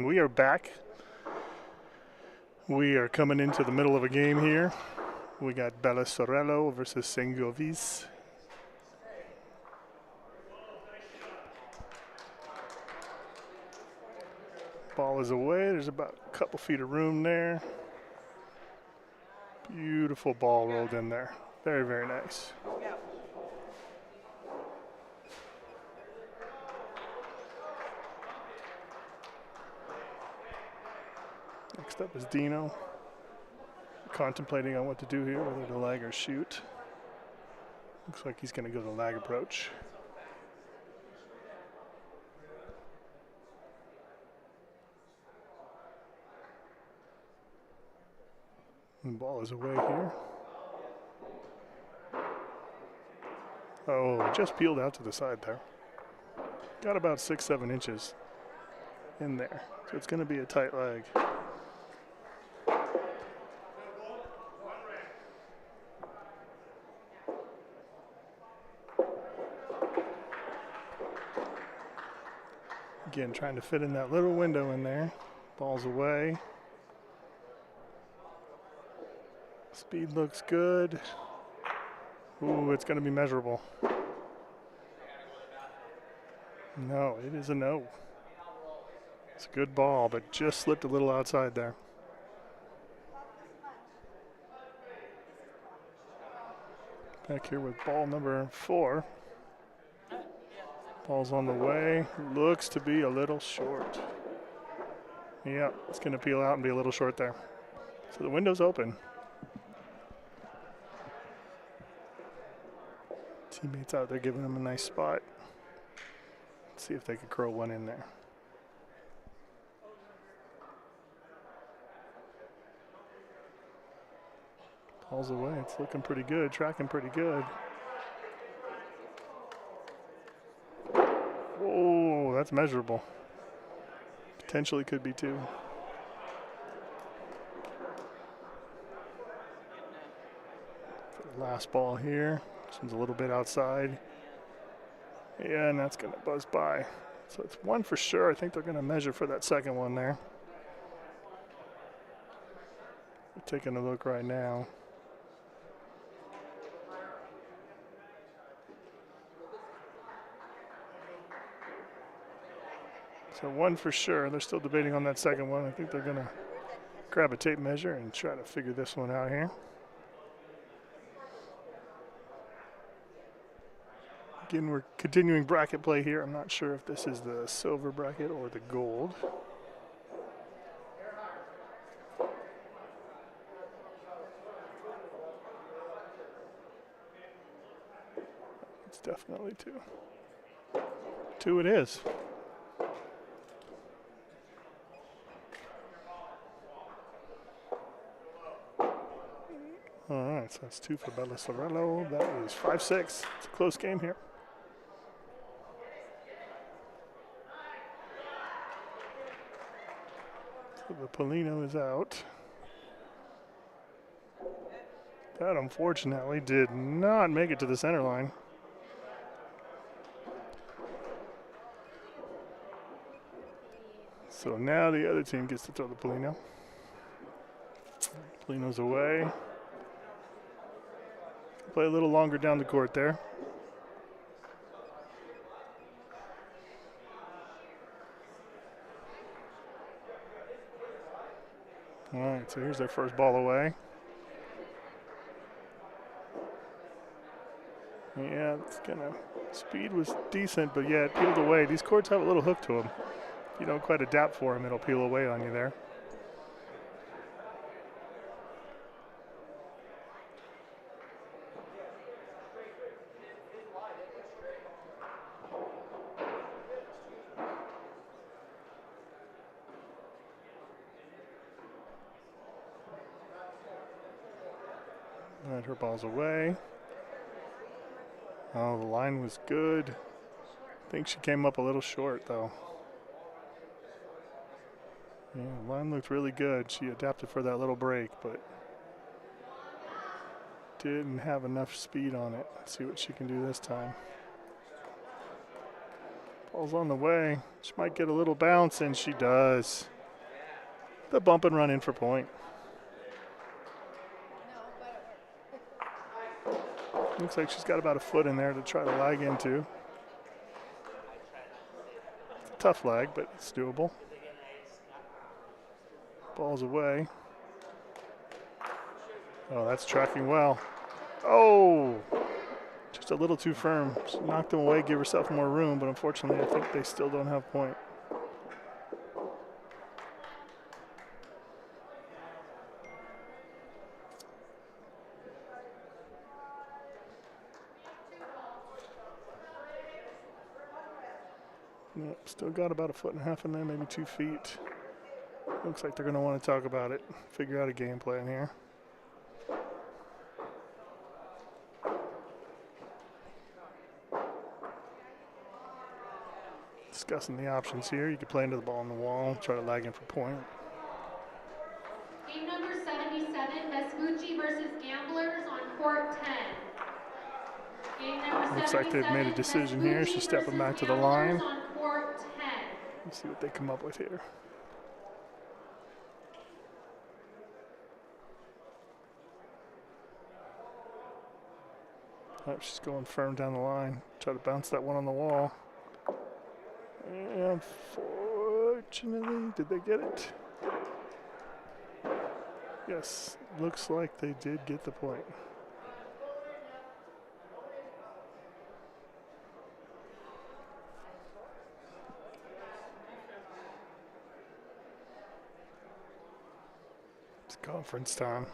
B: We are back. We are coming into the middle of a game here. We got Bella Sorello versus Sengovis. Ball is away. There's about a couple feet of room there. Beautiful ball rolled in there. Very, very nice. Next up is Dino. Contemplating on what to do here, whether to lag or shoot. Looks like he's going to go the lag approach. And the ball is away here. Oh, just peeled out to the side there. Got about 6-7 inches in there. So it's going to be a tight lag. Again, trying to fit in that little window in there. Ball's away. Speed looks good. Ooh, it's going to be measurable. No, it is a no. It's a good ball, but just slipped a little outside there. Back here with ball number 4. Ball's on the way. Looks to be a little short. Yeah, it's going to peel out and be a little short there. So the window's open. Teammates out there giving him a nice spot. Let's see if they can curl one in there. Ball's away. It's looking pretty good, tracking pretty good. Oh, that's measurable. Potentially could be 2. Last ball here. This one's a little bit outside. Yeah, and that's going to buzz by. So it's 1 for sure. I think they're going to measure for that second one there. We're taking a look right now. So 1 for sure. They're still debating on that second one. I think they're going to grab a tape measure and try to figure this one out here. Again, we're continuing bracket play here. I'm not sure if this is the silver bracket or the gold. It's definitely 2. 2 it is. All right, so that's 2 for Bella Sorello. That is 5-6. It's a close game here. So the Polino is out. That unfortunately did not make it to the center line. So now the other team gets to throw the Polino. Polino's away. Play a little longer down the court there. All right, so here's their first ball away. Yeah, it's gonna, speed was decent, but yeah, it peeled away. These courts have a little hook to them. If you don't quite adapt for them, it'll peel away on you there. And her ball's away. Oh, the line was good. I think she came up a little short, though. Yeah, the line looked really good. She adapted for that little break, but didn't have enough speed on it. Let's see what she can do this time. Ball's on the way. She might get a little bounce, and she does. The bump and run in for point. Looks like she's got about a foot in there to try to lag into. It's a tough lag, but it's doable. Ball's away. Oh, that's tracking well. Oh, just a little too firm. She knocked them away, give herself more room, but unfortunately, I think they still don't have point. Yep, still got about a foot and a half in there, maybe 2 feet. Looks like they're going to want to talk about it, figure out a game plan here. Discussing the options here. You could play into the ball on the wall, try to lag in for point.
F: Game number 77, Vespucci versus Gamblers on court 10. Game number
B: Looks like they've made a decision here. She's stepping back to the line.
F: on court 10.
B: Let's see what they come up with here. Oh, she's going firm down the line. Try to bounce that one on the wall. And unfortunately, did they get it? Yes, looks like they did get the point. It's conference time.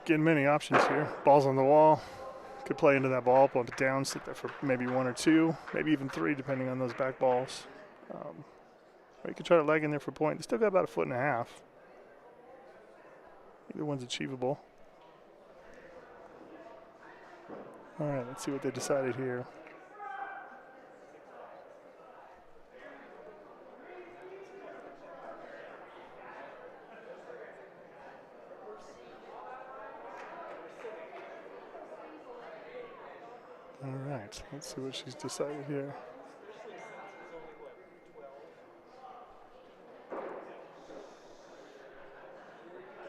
B: Getting many options here. Ball's on the wall. Could play into that ball, bump it down, sit there for maybe 1 or 2, maybe even 3, depending on those back balls. Or you could try to leg in there for point. They still got about a foot and a half. Either one's achievable. All right, let's see what they decided here. All right, let's see what she's decided here.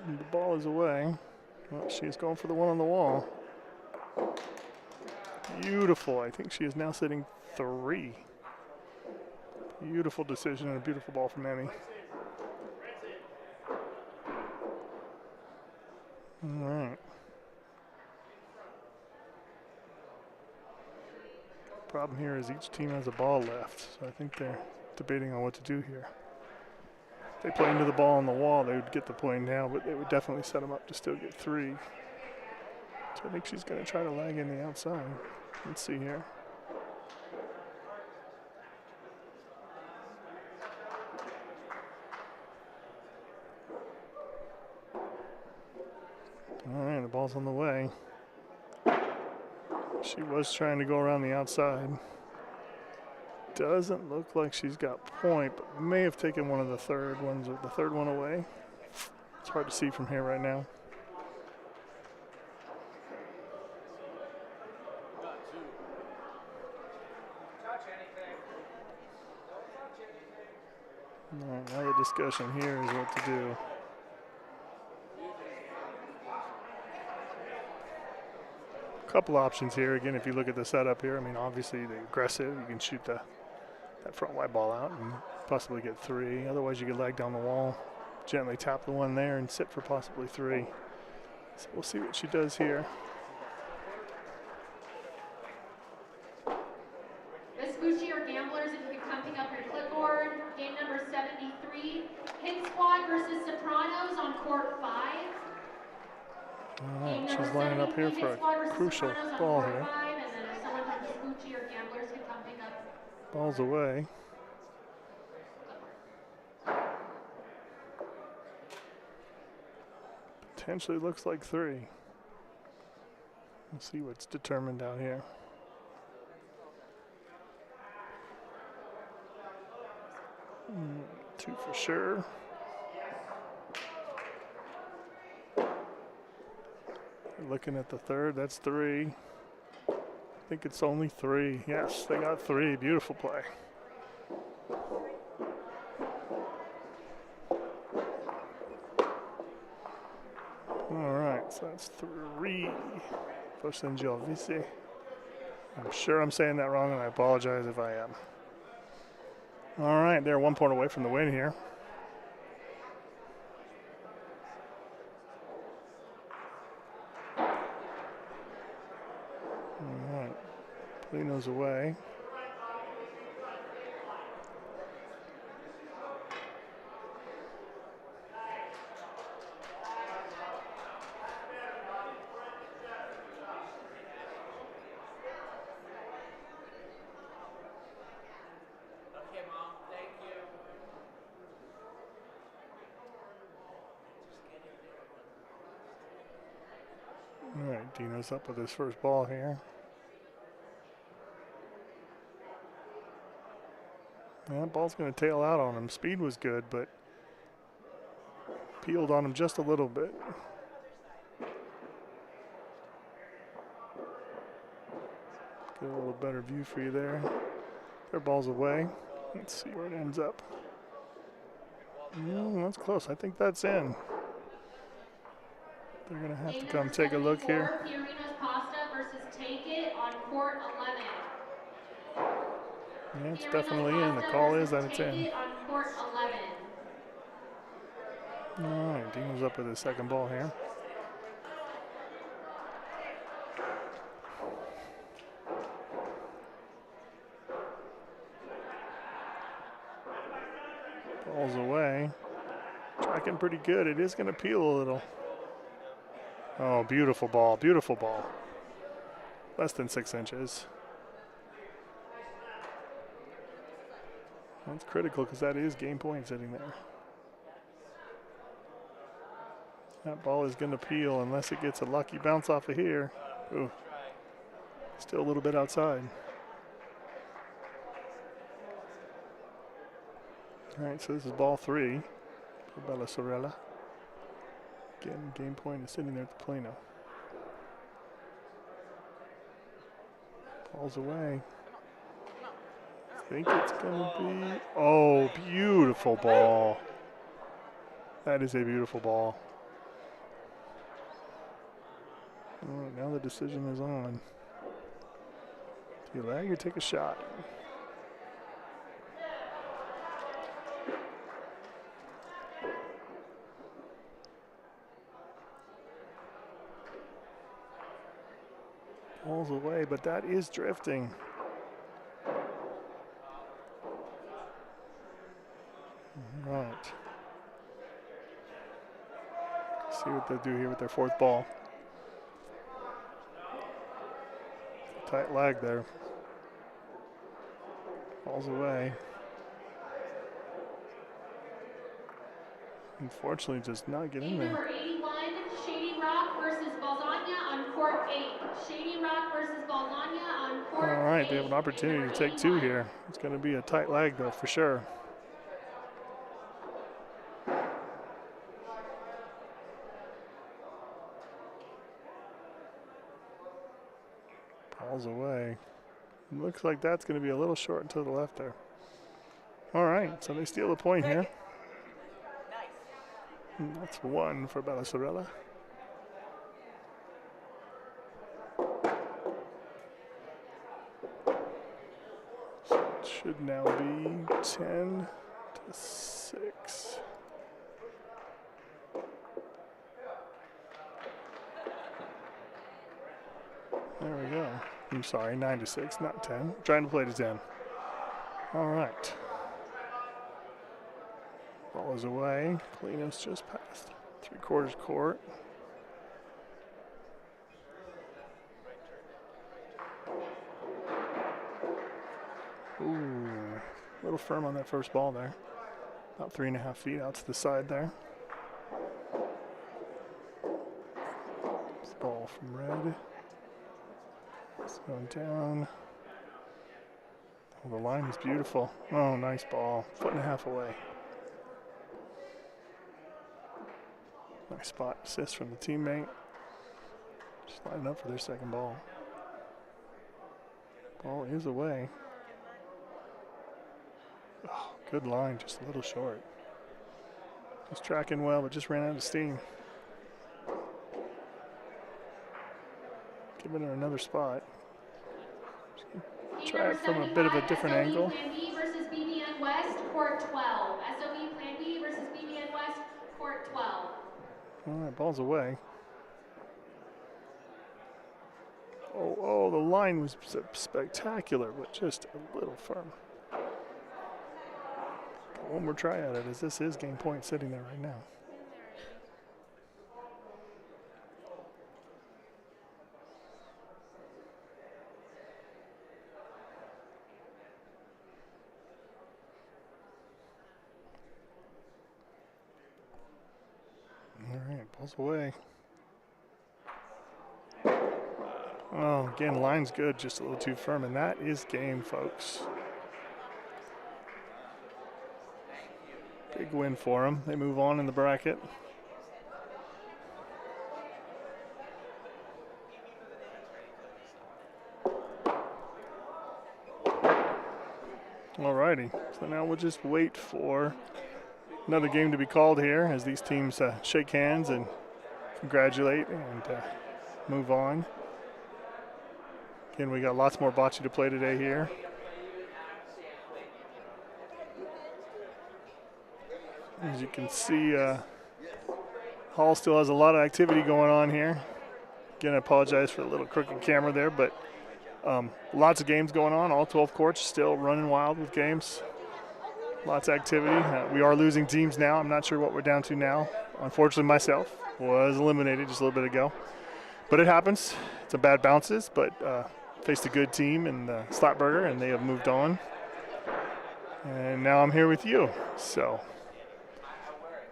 B: And the ball is away. Well, she's going for the one on the wall. Beautiful. I think she is now sitting 3. Beautiful decision and a beautiful ball from Emmy. All right. Problem here is each team has a ball left, so I think they're debating on what to do here. If they play into the ball on the wall, they would get the point now, but they would definitely set them up to still get 3. So I think she's going to try to lag in the outside. Let's see here. All right, the ball's on the way. She was trying to go around the outside. Doesn't look like she's got point, but may have taken one of the third one away. It's hard to see from here right now. All right, now the discussion here is what to do. Couple options here. Again, if you look at the setup here, I mean, obviously the aggressive, you can shoot that front white ball out and possibly get 3. Otherwise, you can leg down the wall, gently tap the one there and sit for possibly 3. So we'll see what she does here.
F: Vespucci or Gamblers, if you can come pick up your clipboard. Game number 73, Hit Squad versus Sopranos on court 5.
B: All right, she's lining up here for a crucial ball here.
F: And then if someone from Vespucci or Gamblers can come pick up.
B: Ball's away. Potentially looks like 3. Let's see what's determined out here. 2 for sure. Looking at the third, that's 3. I think it's only 3. Yes, they got 3. Beautiful play. All right, so that's 3 for Sangiovese. I'm sure I'm saying that wrong, and I apologize if I am. All right, they're 1 point away from the win here. All right, Polino's away. All right, Dino's up with his first ball here. That ball's going to tail out on him. Speed was good, but peeled on him just a little bit. Get a little better view for you there. Their ball's away. Let's see where it ends up. That's close. I think that's in. They're going to have to come take a look here.
F: Fiorino's Pasta versus Take It on court 11.
B: Yeah, it's definitely in. The call is that it's in.
F: On court 11.
B: All right, Dino's up with his second ball here. Ball's away. Tracking pretty good. It is going to peel a little. Oh, beautiful ball. Beautiful ball. Less than 6 inches. That's critical because that is game point sitting there. That ball is going to peel unless it gets a lucky bounce off of here. Ooh. Still a little bit outside. All right, so this is ball 3 for Bella Sorella. Again, game point is sitting there at the Plano. Ball's away. I think it's gonna be, oh, beautiful ball. That is a beautiful ball. All right, now the decision is on. Do you lag or take a shot? Ball's away, but that is drifting. All right. See what they do here with their fourth ball. Tight lag there. Ball's away. Unfortunately, just not get in there.
F: Number 81, Shady Rock versus Balzania on court 8. Shady Rock versus Balzania on court 8.
B: All right, they have an opportunity to take 2 here. It's going to be a tight lag, though, for sure. Ball's away. Looks like that's going to be a little short to the left there. All right, so they steal the point here. And that's 1 for Bella Sorella. So it should now be 10-6. There we go. I'm sorry, 9-6, not 10. I'm trying to play to 10. All right. Ball is away. Polino's just past 3/4 court. Ooh, a little firm on that first ball there. About 3.5 feet out to the side there. This ball from red. It's going down. Oh, the line is beautiful. Oh, nice ball. 1.5 away. Nice spot assist from the teammate. Just lining up for their second ball. Ball is away. Oh, good line, just a little short. He's tracking well, but just ran out of steam. Giving her another spot. Try it from a bit of a different angle.
F: Plan B versus BBN West, court 12. SOB Plan B versus BBN West, court 12.
B: All right, ball's away. Oh, the line was spectacular, but just a little firm. One more try at it, as this is game point sitting there right now. All right, ball's away. Oh, again, line's good, just a little too firm, and that is game, folks. Big win for them. They move on in the bracket. Alrighty, so now we'll just wait for another game to be called here as these teams shake hands and congratulate and move on. Again, we got lots more bocce to play today here. As you can see, Hall still has a lot of activity going on here. Again, I apologize for the little crooked camera there, but lots of games going on. All 12 courts still running wild with games. Lots of activity. We are losing teams now. I'm not sure what we're down to now. Unfortunately, myself was eliminated just a little bit ago. But it happens. It's a bad bounces, but faced a good team in Slapburger, and they have moved on. And now I'm here with you. So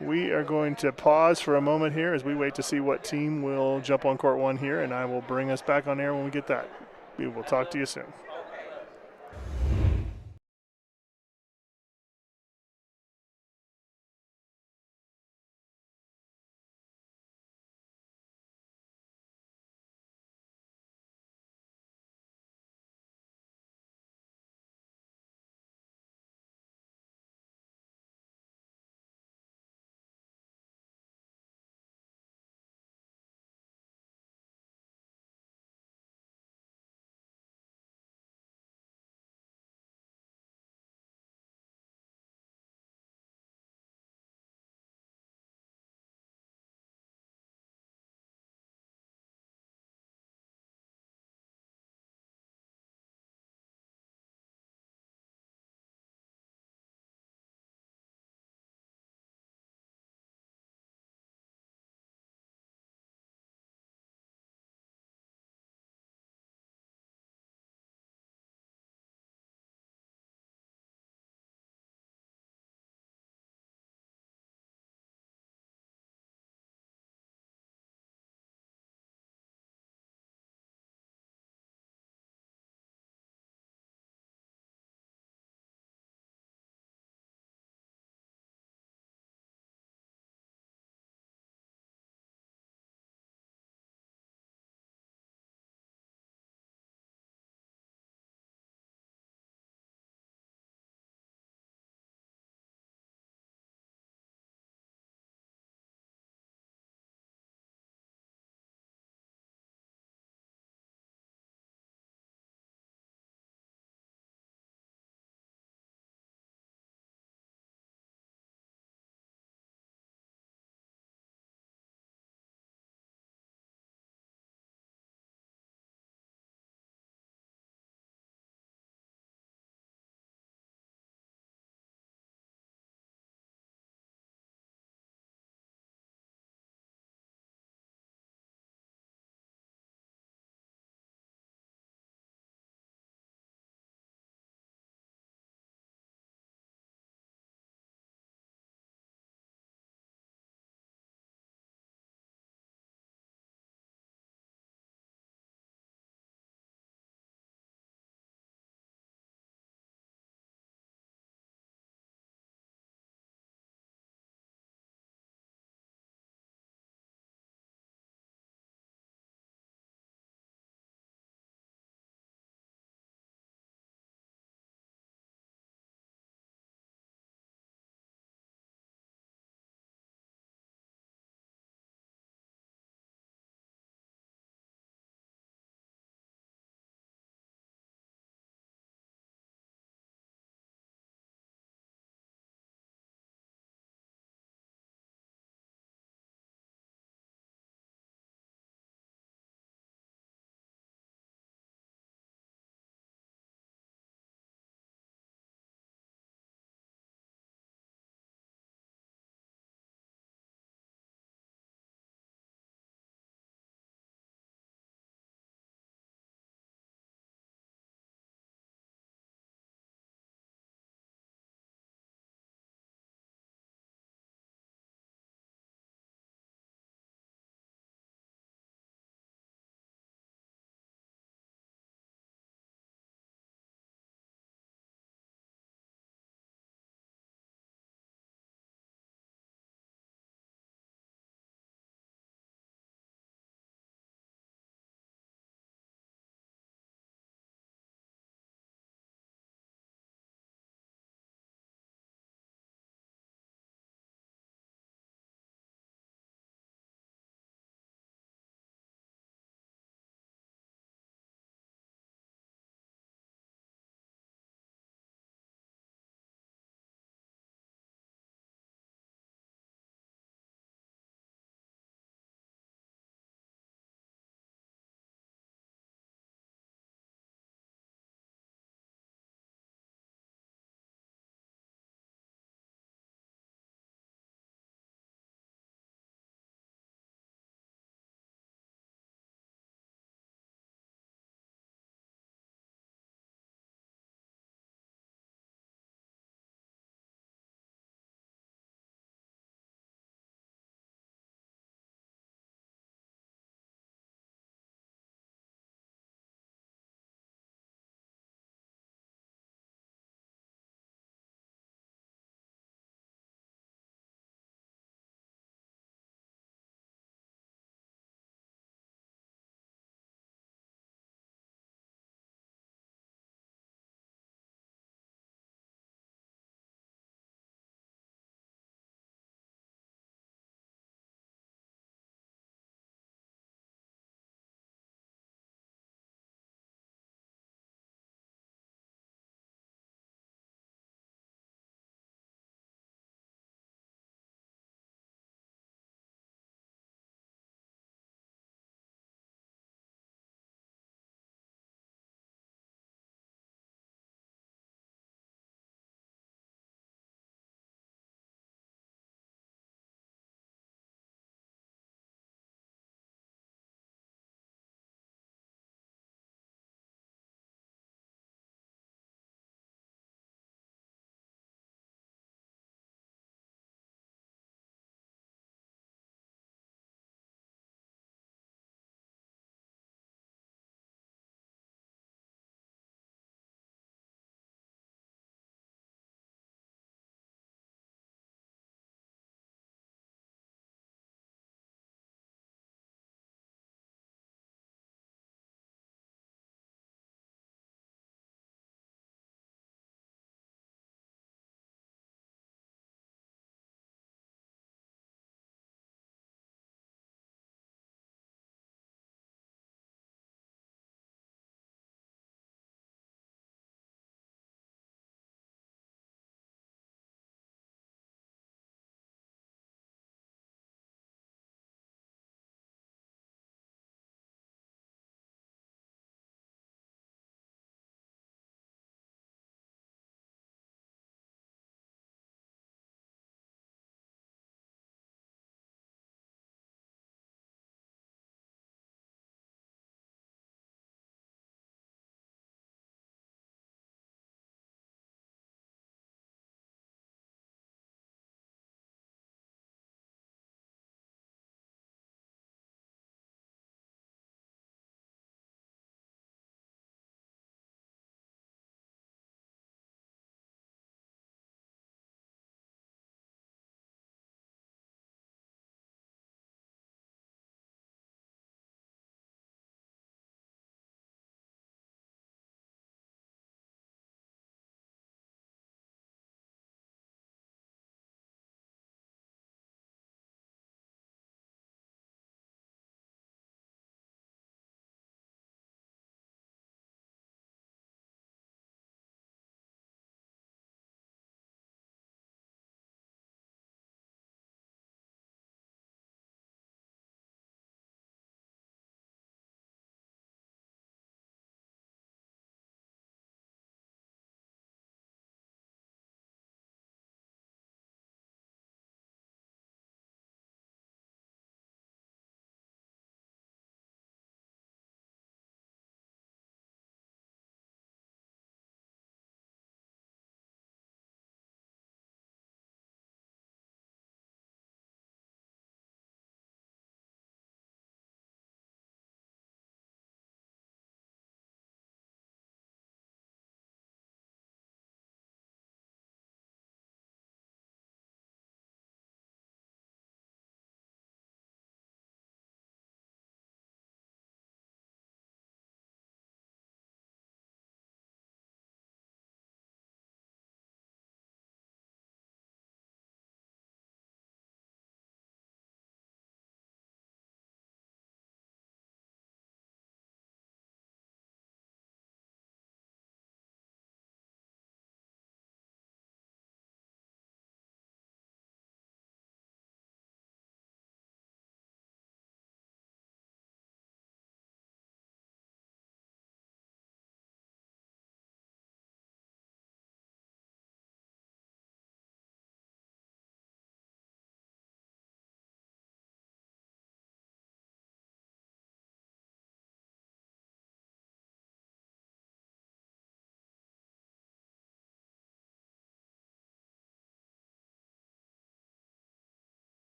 B: we are going to pause for a moment here as we wait to see what team will jump on court one here, and I will bring us back on air when we get that. We will talk to you soon.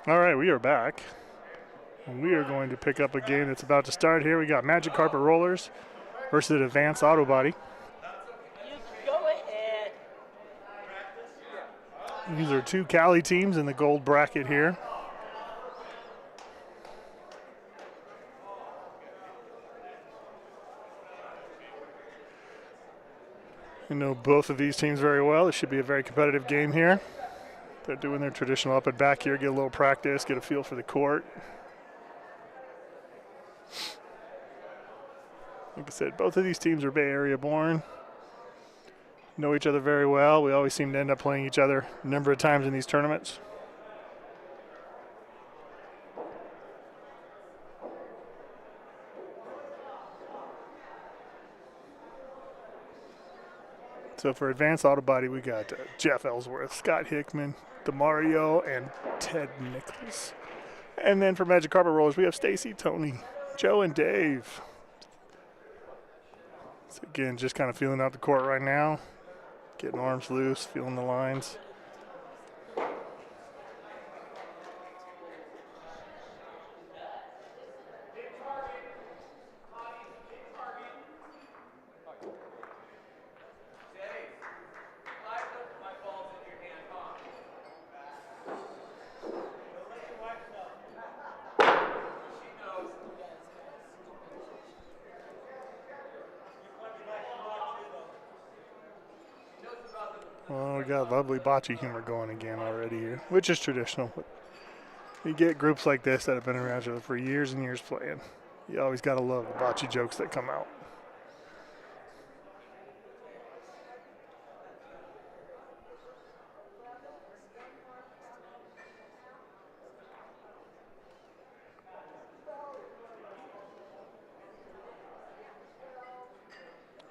B: All right, we are back. And we are going to pick up a game that's about to start here. We got Magic Carpet Rollers versus Advanced Auto Body.
C: You go ahead.
B: These are two Cali teams in the gold bracket here. You know both of these teams very well. It should be a very competitive game here. They're doing their traditional up and back here, get a little practice, get a feel for the court. Like I said, both of these teams are Bay Area born. Know each other very well. We always seem to end up playing each other a number of times in these tournaments. So for Advanced Auto Body, we got Jeff Ellsworth, Scott Hickman, DeMario, and Ted Nichols. And then for Magic Carpet Rollers, we have Stacy, Tony, Joe, and Dave. So again, just kind of feeling out the court right now. Getting arms loose, feeling the lines. Well, we got lovely bocce humor going again already here, which is traditional. But you get groups like this that have been around each other for years and years playing. You always got to love the bocce jokes that come out.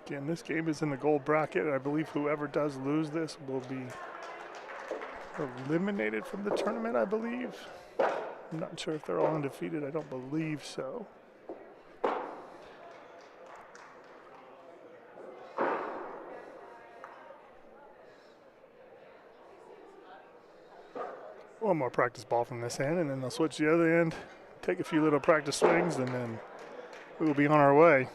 B: Again, this game is in the gold bracket. I believe whoever does lose this will be eliminated from the tournament, I believe. I'm not sure if they're all undefeated. I don't believe so. One more practice ball from this end, and then they'll switch the other end, take a few little practice swings, and then we will be on our way.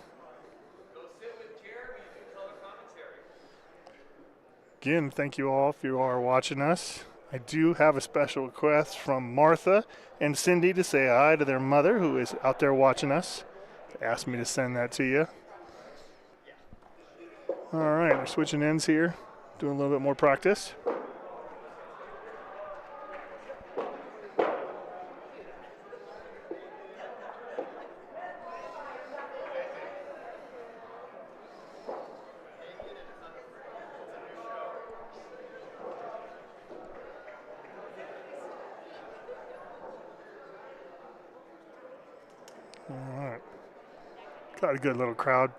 B: Again, thank you all if you are watching us. I do have a special request from Martha and Cindy to say hi to their mother who is out there watching us. They asked me to send that to you. All right, we're switching ends here, doing a little bit more practice. Got a good little crowd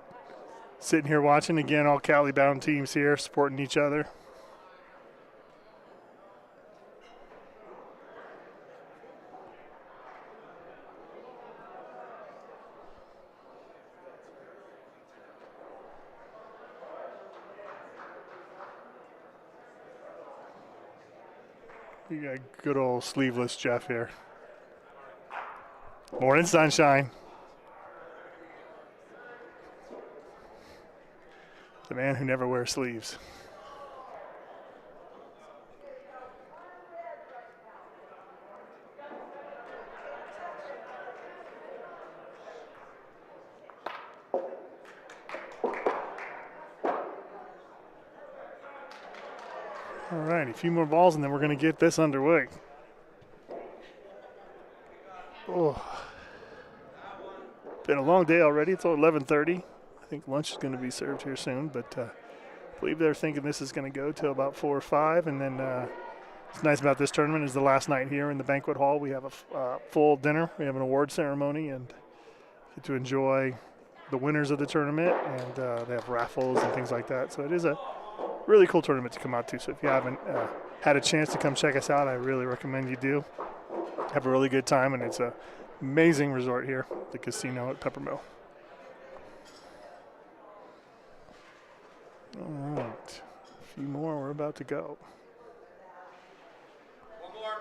B: sitting here watching. Again, all Cali-bound teams here supporting each other. We got good old sleeveless Jeff here. Morning, sunshine. The man who never wears sleeves. All right, a few more balls and then we're going to get this underway. Oh, been a long day already. It's 11:30. I think lunch is going to be served here soon, but I believe they're thinking this is going to go till about 4 or 5, and then what's nice about this tournament is the last night here in the banquet hall. We have a full dinner. We have an award ceremony and get to enjoy the winners of the tournament, and they have raffles and things like that. So it is a really cool tournament to come out to. So if you haven't had a chance to come check us out, I really recommend you do. Have a really good time, and it's an amazing resort here, the casino at Peppermill. All right, a few more, we're about to go.
H: One more.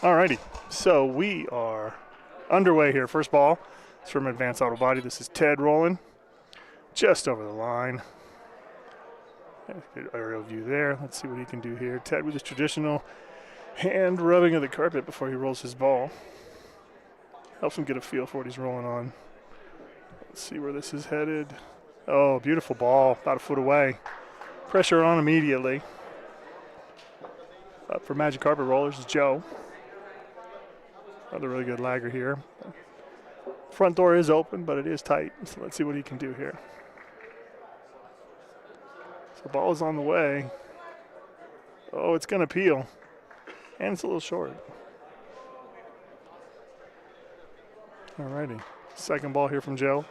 B: Alrighty, so we are underway here. First ball is from Advanced Auto Body. This is Ted rolling just over the line. Good aerial view there. Let's see what he can do here. Ted with his traditional hand rubbing of the carpet before he rolls his ball. Helps him get a feel for what he's rolling on. Let's see where this is headed. Oh, beautiful ball, about a foot away. Pressure on immediately. Up for Magic Carpet Rollers is Joe. Another really good lagger here. Front door is open, but it is tight. So let's see what he can do here. So ball is on the way. Oh, it's going to peel. And it's a little short. Alrighty. Second ball here from Joe.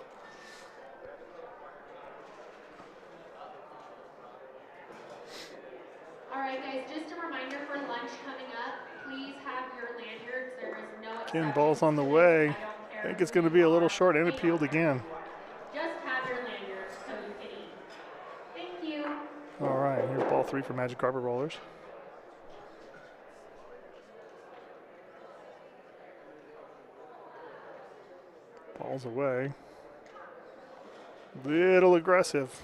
F: Alright guys, just a reminder for lunch coming up, please have your lanyards. There is no
B: Again,
F: exceptions
B: ball's on the
F: to this.
B: way.
F: I don't
B: I
F: care
B: think it's
F: who
B: going to be
F: you
B: a little
F: are.
B: short, and it peeled again.
F: Just have your lanyards so you can eat. Thank you.
B: All right, here's ball 3 for Magic Carpet Rollers. Ball's away. Little aggressive.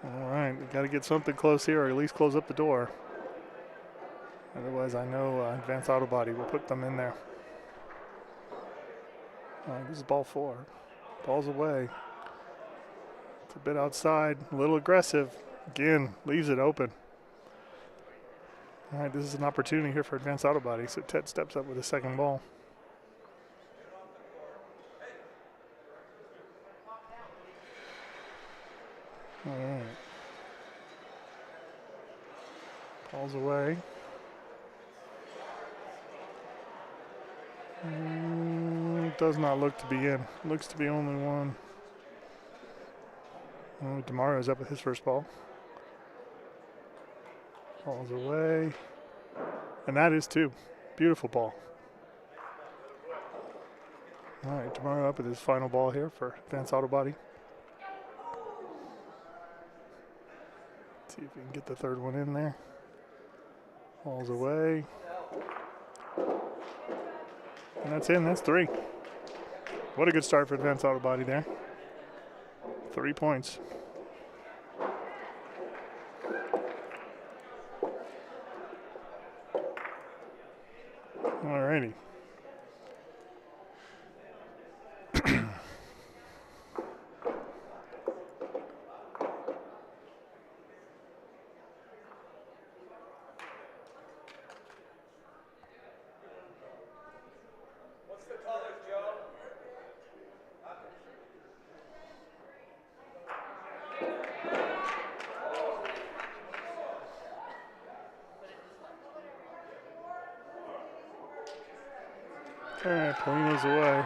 B: All right, we got to get something close here, or at least close up the door. Otherwise, I know Advanced Auto Body will put them in there. All right, this is ball 4. Ball's away. It's a bit outside, a little aggressive. Again, leaves it open. All right, this is an opportunity here for Advanced Auto Body. So Ted steps up with a second ball. All right. Ball's away. Does not look to be in. Looks to be only one. Oh, DeMario's up with his first ball. Ball's away. And that is 2. Beautiful ball. All right, DeMario up with his final ball here for Advanced Auto Body. See if we can get the third one in there. Ball's away. And that's in, that's 3. What a good start for Advanced Auto Body there. 3 points. Alrighty. All right, Polino's away.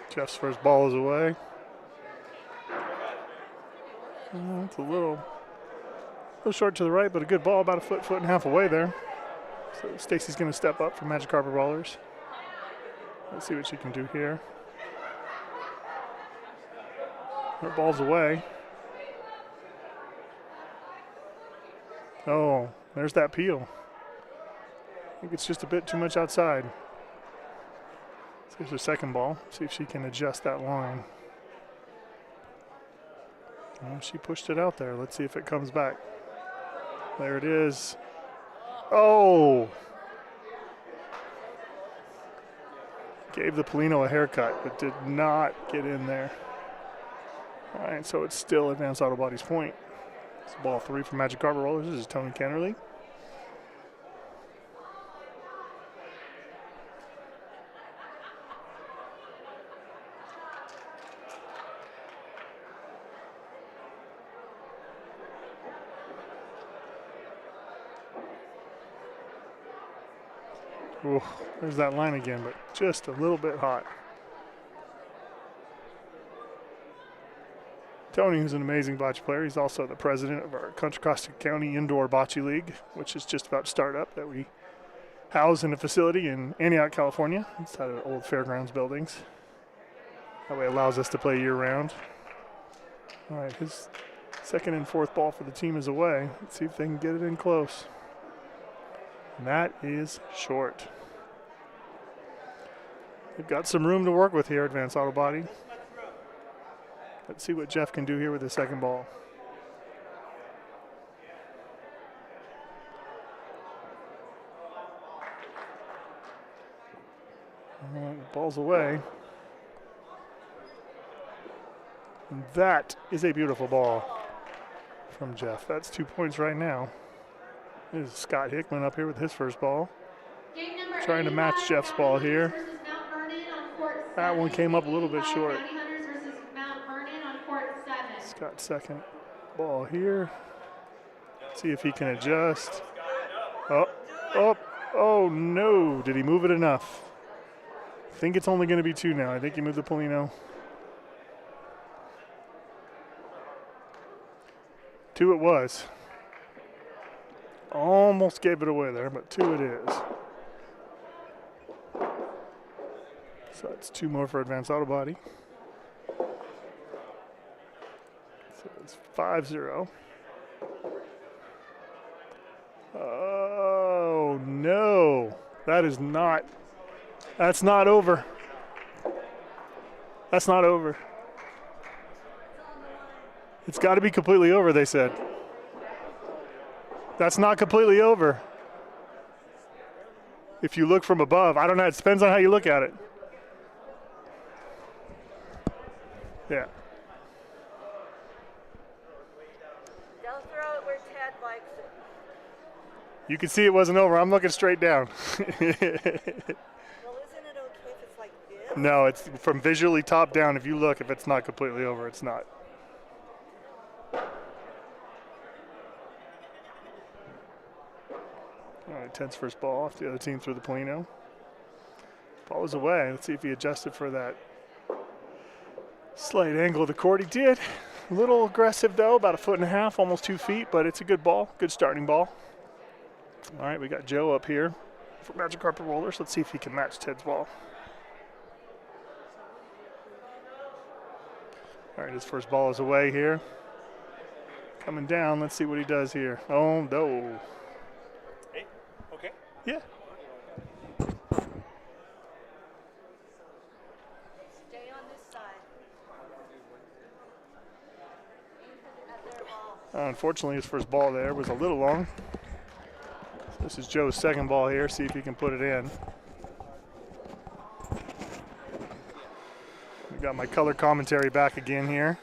B: Jeff's first ball is away. It's a little short to the right, but a good ball, about a foot and a half away there. So Stacy's going to step up for Magic Carpet Rollers. Let's see what she can do here. Her ball's away. Oh, there's that peel. I think it's just a bit too much outside. So here's her second ball. See if she can adjust that line. Oh, she pushed it out there. Let's see if it comes back. There it is. Oh! Gave the Polino a haircut, but did not get in there. All right, so it's still Advanced Auto Body's point. It's ball 3 for Magic Carpet Rollers. This is Tony Kennerly. Ooh, there's that line again, but just a little bit hot. Tony, who's an amazing bocce player, he's also the president of our Contra Costa County Indoor Bocce League, which is just about to start up, that we house in a facility in Antioch, California, inside of the old fairgrounds buildings. That way it allows us to play year-round. All right, his second and fourth ball for the team is away. Let's see if they can get it in close. And that is short. They've got some room to work with here, Advanced Auto Body. Let's see what Jeff can do here with his second ball. All right, ball's away. And that is a beautiful ball from Jeff. That's 2 points right now. There's Scott Hickman up here with his first ball. Trying to match Jeff's ball here. That one came up a little bit short. Scott's second ball here. See if he can adjust. Oh no, did he move it enough? I think it's only going to be 2 now. I think he moved the Polino. 2 it was. Almost gave it away there, but 2 it is. So that's 2 more for Advanced Auto Body. So it's 5-0. Oh no, that's not over. That's not over. It's got to be completely over, they said. That's not completely over. If you look from above, I don't know, it depends on how you look at it. Yeah.
C: Don't throw it where Ted likes it.
B: You can see it wasn't over. I'm looking straight down.
C: Well, isn't it okay if it's like this?
B: No, it's from visually top down. If you look, if it's not completely over, it's not. All right, Ted's first ball off the other team through the Polino. Ball is away. Let's see if he adjusted for that slight angle of the court. He did. A little aggressive though, about 1.5 feet, almost 2 feet, but it's a good ball, good starting ball. All right, we got Joe up here for Magic Carpet Rollers. Let's see if he can match Ted's ball. All right, his first ball is away here. Coming down, let's see what he does here. Oh, no.
H: Hey, okay.
B: Yeah.
C: Stay on this side.
B: Unfortunately, his first ball there was a little long. This is Joe's second ball here. See if he can put it in. We got my color commentary back again here.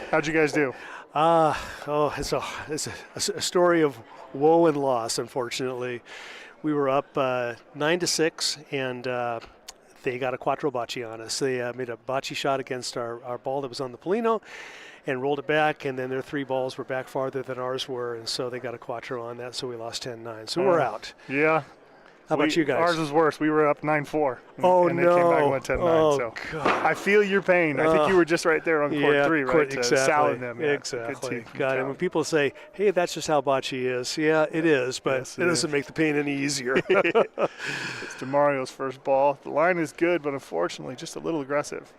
B: How'd you guys do?
H: It's a story of woe and loss, unfortunately. We were up 9-6, and they got a quattro bocce on us. They made a bocce shot against our ball that was on the Polino and rolled it back, and then their 3 balls were back farther than ours were, and so they got a quattro on that, so we lost 10-9. So we're out.
B: Yeah.
H: How about you guys?
B: Ours was worse. We were up 9-4.
H: And
B: they came back and went 10-9.
H: Oh,
B: so
H: God.
B: I feel your pain. I think you were just right there on court 3, right?
H: Exactly.
B: To salad them. Yeah.
H: Exactly.
B: Good team.
H: God, and when people say, hey, that's just how bocce is, yeah, it is, but
B: Yes,
H: it doesn't make the pain any easier.
B: It's DeMario's first ball. The line is good, but unfortunately just a little aggressive.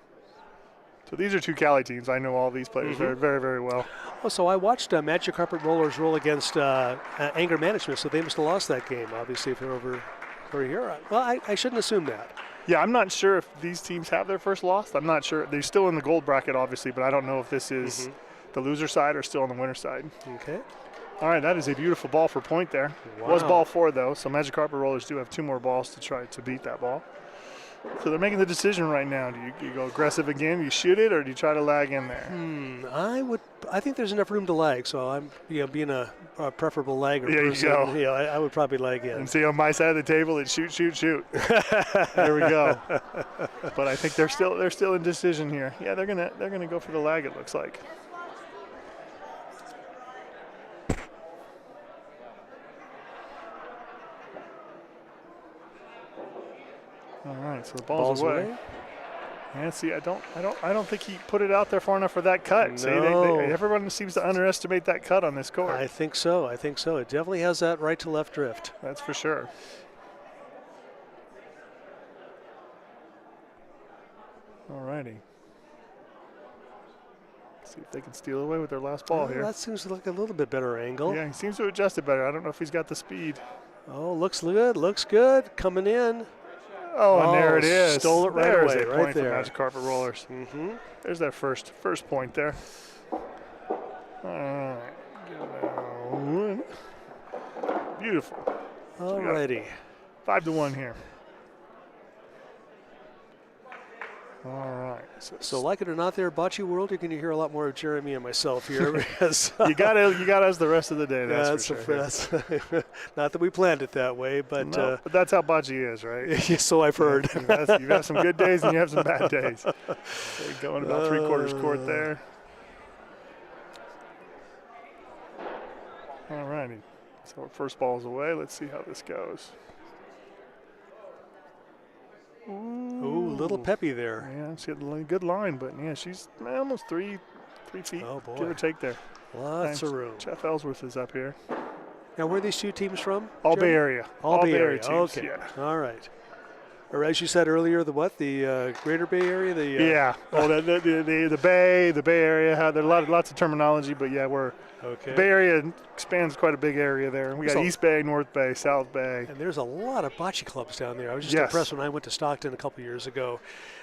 B: So these are 2 Cali teams. I know all these players very, very, very well.
H: Oh, so I watched Magic Carpet Rollers roll against Anger Management, so they must have lost that game, obviously, if they're over here. Well, I shouldn't assume that.
B: Yeah, I'm not sure if these teams have their first loss. I'm not sure. They're still in the gold bracket, obviously, but I don't know if this is the loser side or still on the winner side.
H: Okay.
B: All right, that is a beautiful ball for point there.
H: Wow.
B: Was ball 4, though, so Magic Carpet Rollers do have 2 more balls to try to beat that ball. So they're making the decision right now. Do you go aggressive again, you shoot it, or do you try to lag in there?
H: I think there's enough room to lag, so I'm being a preferable lagger
B: There you
H: person.
B: go.
H: I would probably lag in.
B: And see, on my side of the table, it's shoot, shoot, shoot. There we go. But I think they're still in decision here. Yeah, they're gonna go for the lag. It looks like. All right, so the ball's away. Yeah, see, I don't think he put it out there far enough for that cut.
H: No.
B: See, everyone seems to underestimate that cut on this court.
H: I think so. It definitely has that right to left drift.
B: That's for sure. All righty. See if they can steal away with their last ball here.
H: That seems like a little bit better angle.
B: Yeah, he seems to adjust it better. I don't know if he's got the speed.
H: Oh, looks good. Looks good. Coming in.
B: Oh, and there it is.
H: Stole it right
B: There's
H: away,
B: a
H: right
B: point for
H: there.
B: Magic Carpet Rollers.
H: Mm-hmm.
B: There's that first point there. All right. Get it out. Beautiful.
H: All righty.
B: 5-1 here. All right.
H: So like it or not there, Bocce World, you're going to hear a lot more of Jeremy and myself here. Because
B: you got us the rest of the day, that's for sure.
H: That's not that we planned it that way, but...
B: No, but that's how Bocce is, right?
H: So I've heard.
B: You've got some good days and you have some bad days. Okay, going about 3/4 court there. All righty. So our first ball's away. Let's see how this goes.
H: Ooh, little peppy there.
B: Yeah, she had a good line, but yeah, she's almost 3 feet,
H: Oh, boy.
B: give or take there.
H: Lots of room.
B: Jeff Ellsworth is up here.
H: Now, where are these two teams from?
B: All
H: Jeremy?
B: Bay Area.
H: All Bay Area.
B: teams,
H: Okay.
B: yeah.
H: All right. Or as you said earlier, the Greater Bay Area?
B: Yeah. Oh, the Bay Area. There's lots of terminology, but yeah,
H: Okay.
B: the Bay Area spans quite a big area there. We got
H: So-
B: East Bay, North Bay, South Bay.
H: And there's a lot of bocce clubs down there. I was just
B: Yes.
H: impressed when I went to Stockton a couple years ago,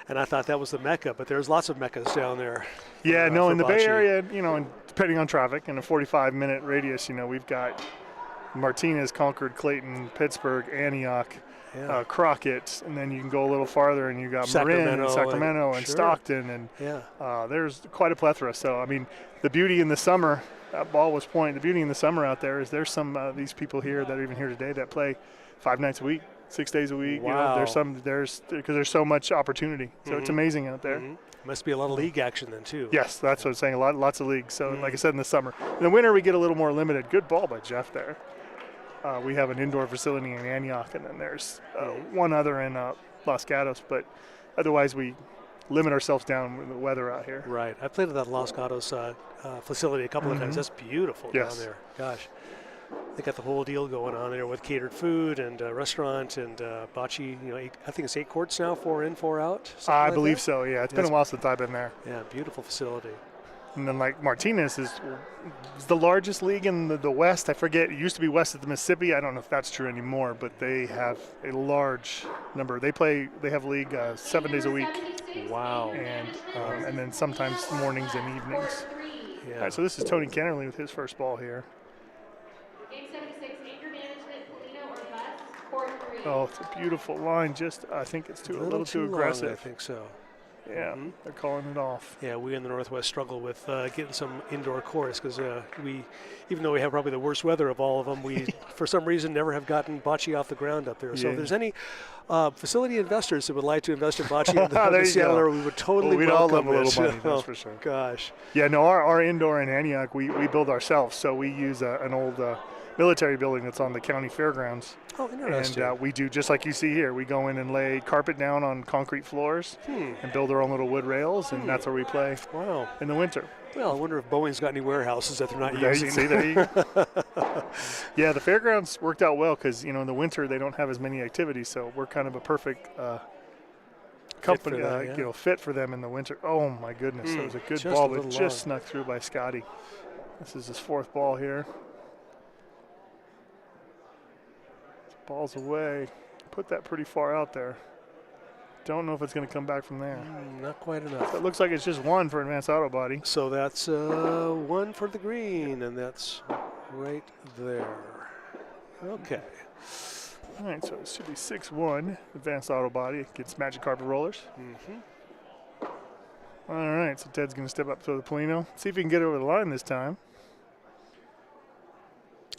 H: and I thought that was the Mecca, but there's lots of Meccas down there.
B: Yeah, no,
H: for
B: in the Bay
H: bocce.
B: Area, and depending on traffic, in a 45-minute radius, we've got Martinez, Concord, Clayton, Pittsburgh, Antioch,
H: Yeah.
B: Crockett, and then you can go a little farther and you got
H: Sacramento
B: Marin, Sacramento, and
H: sure.
B: Stockton, and
H: Yeah.
B: there's quite a plethora. So, I mean, the beauty in the summer, that ball was pointed, the beauty in the summer out there is there's some these people here that are even here today that play 5 nights a week, 6 days a week.
H: Wow.
B: Because there's so much opportunity. So it's amazing out there.
H: Must be a lot of league action then, too.
B: Yes, that's what I'm saying. Lots of leagues. So, like I said, in the summer. In the winter, we get a little more limited. Good ball by Jeff there. We have an indoor facility in Antioch, and then there's one other in Los Gatos. But otherwise, we limit ourselves down with the weather out here.
H: Right. I played at that Los Gatos facility a couple of times. That's beautiful down there. Gosh. They got the whole deal going on there with catered food and restaurant and bocce. I think it's 8 courts now, 4 in, 4 out.
B: I believe so, yeah. It's been a while since I've been there.
H: Yeah, beautiful facility.
B: And then, like, Martinez is the largest league in the West. I forget. It used to be west of the Mississippi. I don't know if that's true anymore, but they have a large number. They have league 7 days a week.
H: Wow.
B: And then sometimes mornings and evenings.
H: Yeah.
B: All right, so this is Tony Kennerly with his first ball here.
F: Game 76, anger management, Polino or bust, court 3.
B: Oh, it's a beautiful line. I think it's a little too aggressive.
H: Long, I think so.
B: Yeah, they're calling it off.
H: Yeah, we in the Northwest struggle with getting some indoor courts because even though we have probably the worst weather of all of them, we for some reason never have gotten bocce off the ground up there. So if there's any facility investors that would like to invest in bocce in the Seattle area, we would totally
B: we'd all
H: welcome
B: love a little
H: it.
B: money, that's for sure.
H: Gosh.
B: Yeah, no, our indoor in Antioch, we build ourselves. So we use an old military building that's on the county fairgrounds.
H: Oh, interesting.
B: And we do just like you see here. We go in and lay carpet down on concrete floors and build our own little wood rails, and that's where we play in the winter.
H: Well, I wonder if Boeing's got any warehouses that they're not using.
B: There you go. Yeah, the fairgrounds worked out well because, in the winter they don't have as many activities, so we're kind of a perfect company, fit for them in the winter. Oh, my goodness. That was a good ball, but just snuck through by Scotty. This is his 4th ball here. Ball's away. Put that pretty far out there. Don't know if it's going to come back from there.
H: Not quite enough.
B: So it looks like it's just 1 for Advanced Auto Body.
H: So that's 1 for the green, and that's right there. Okay.
B: All right, so it should be 6-1, Advanced Auto Body against Magic Carpet Rollers. All right, so Ted's going to step up to the Polino. See if he can get over the line this time.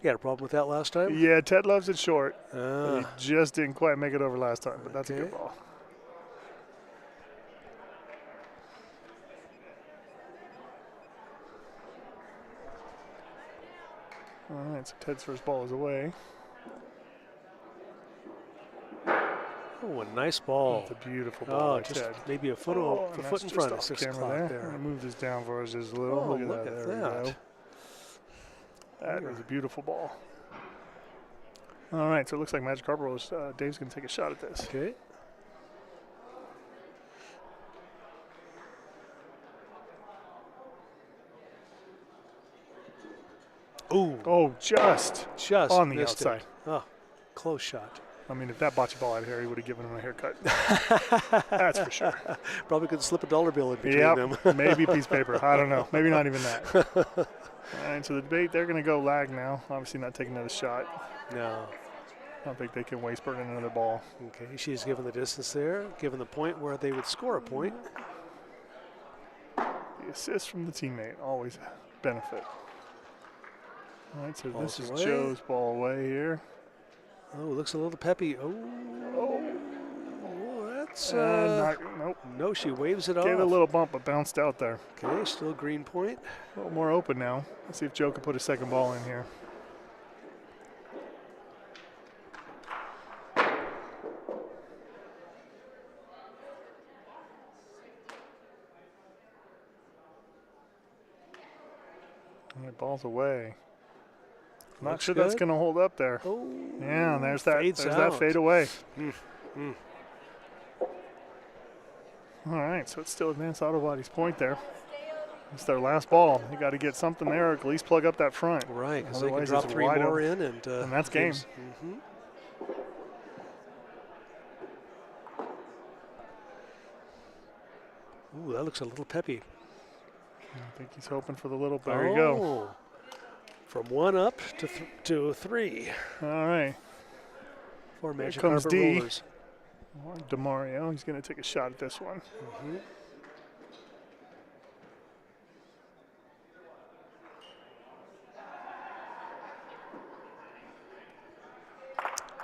H: You had a problem with that last time?
B: Yeah, Ted loves it short. But he just didn't quite make it over last time, but that's a good ball. All right, so Ted's first ball is away.
H: Oh, a nice ball.
B: It's a beautiful ball.
H: Just
B: Ted.
H: maybe a foot in front of 6 o'clock there.
B: I'm gonna move this down for us just a little.
H: Oh,
B: look at that. There we go. That was a beautiful ball. All right, so it looks like Magic Carpet Rollers. Dave's going to take a shot at this.
H: Okay. Ooh,
B: Oh, just on the
H: missed it.
B: outside.
H: Oh, close shot.
B: I mean, if that bocce ball had hair, he would have given him a haircut. That's for sure.
H: Probably could slip a dollar bill in between
B: Yep,
H: them.
B: maybe a piece of paper. I don't know. Maybe not even that. All right, so the debate, they're going to go lag now. Obviously not taking another shot.
H: No.
B: I don't think they can waste burning another ball.
H: Okay, she's given the distance there, given the point where they would score a point.
B: The assist from the teammate, always benefit. All right, so
H: Ball's
B: this is
H: away.
B: Joe's ball away here.
H: Oh, looks a little peppy. Oh, that's
B: Nope.
H: no. She waves it off.
B: Gave it a little bump, but bounced out there.
H: Okay, still green point.
B: A little more open now. Let's see if Joe can put a second ball in here. All right, ball's away. Not
H: Looks
B: sure that's
H: good.
B: going to hold up there.
H: Oh,
B: Yeah, and there's that.
H: fades
B: There's that
H: out.
B: fade away.
H: Mm.
B: All right, so it's still Advanced Auto Body's point there. It's their last ball. You got to get something there, or at least plug up that front.
H: Right, because they can
B: Otherwise,
H: drop
B: it's
H: 3
B: wide
H: more
B: open.
H: in, and
B: that's game.
H: Mhm. Ooh, that looks a little peppy.
B: I think he's hoping for the little. There you go.
H: Oh, from 1 up to 3
B: All right.
H: for Magic
B: comes
H: Carpet
B: D.
H: Rollers.
B: DeMario, he's going to take a shot at this one.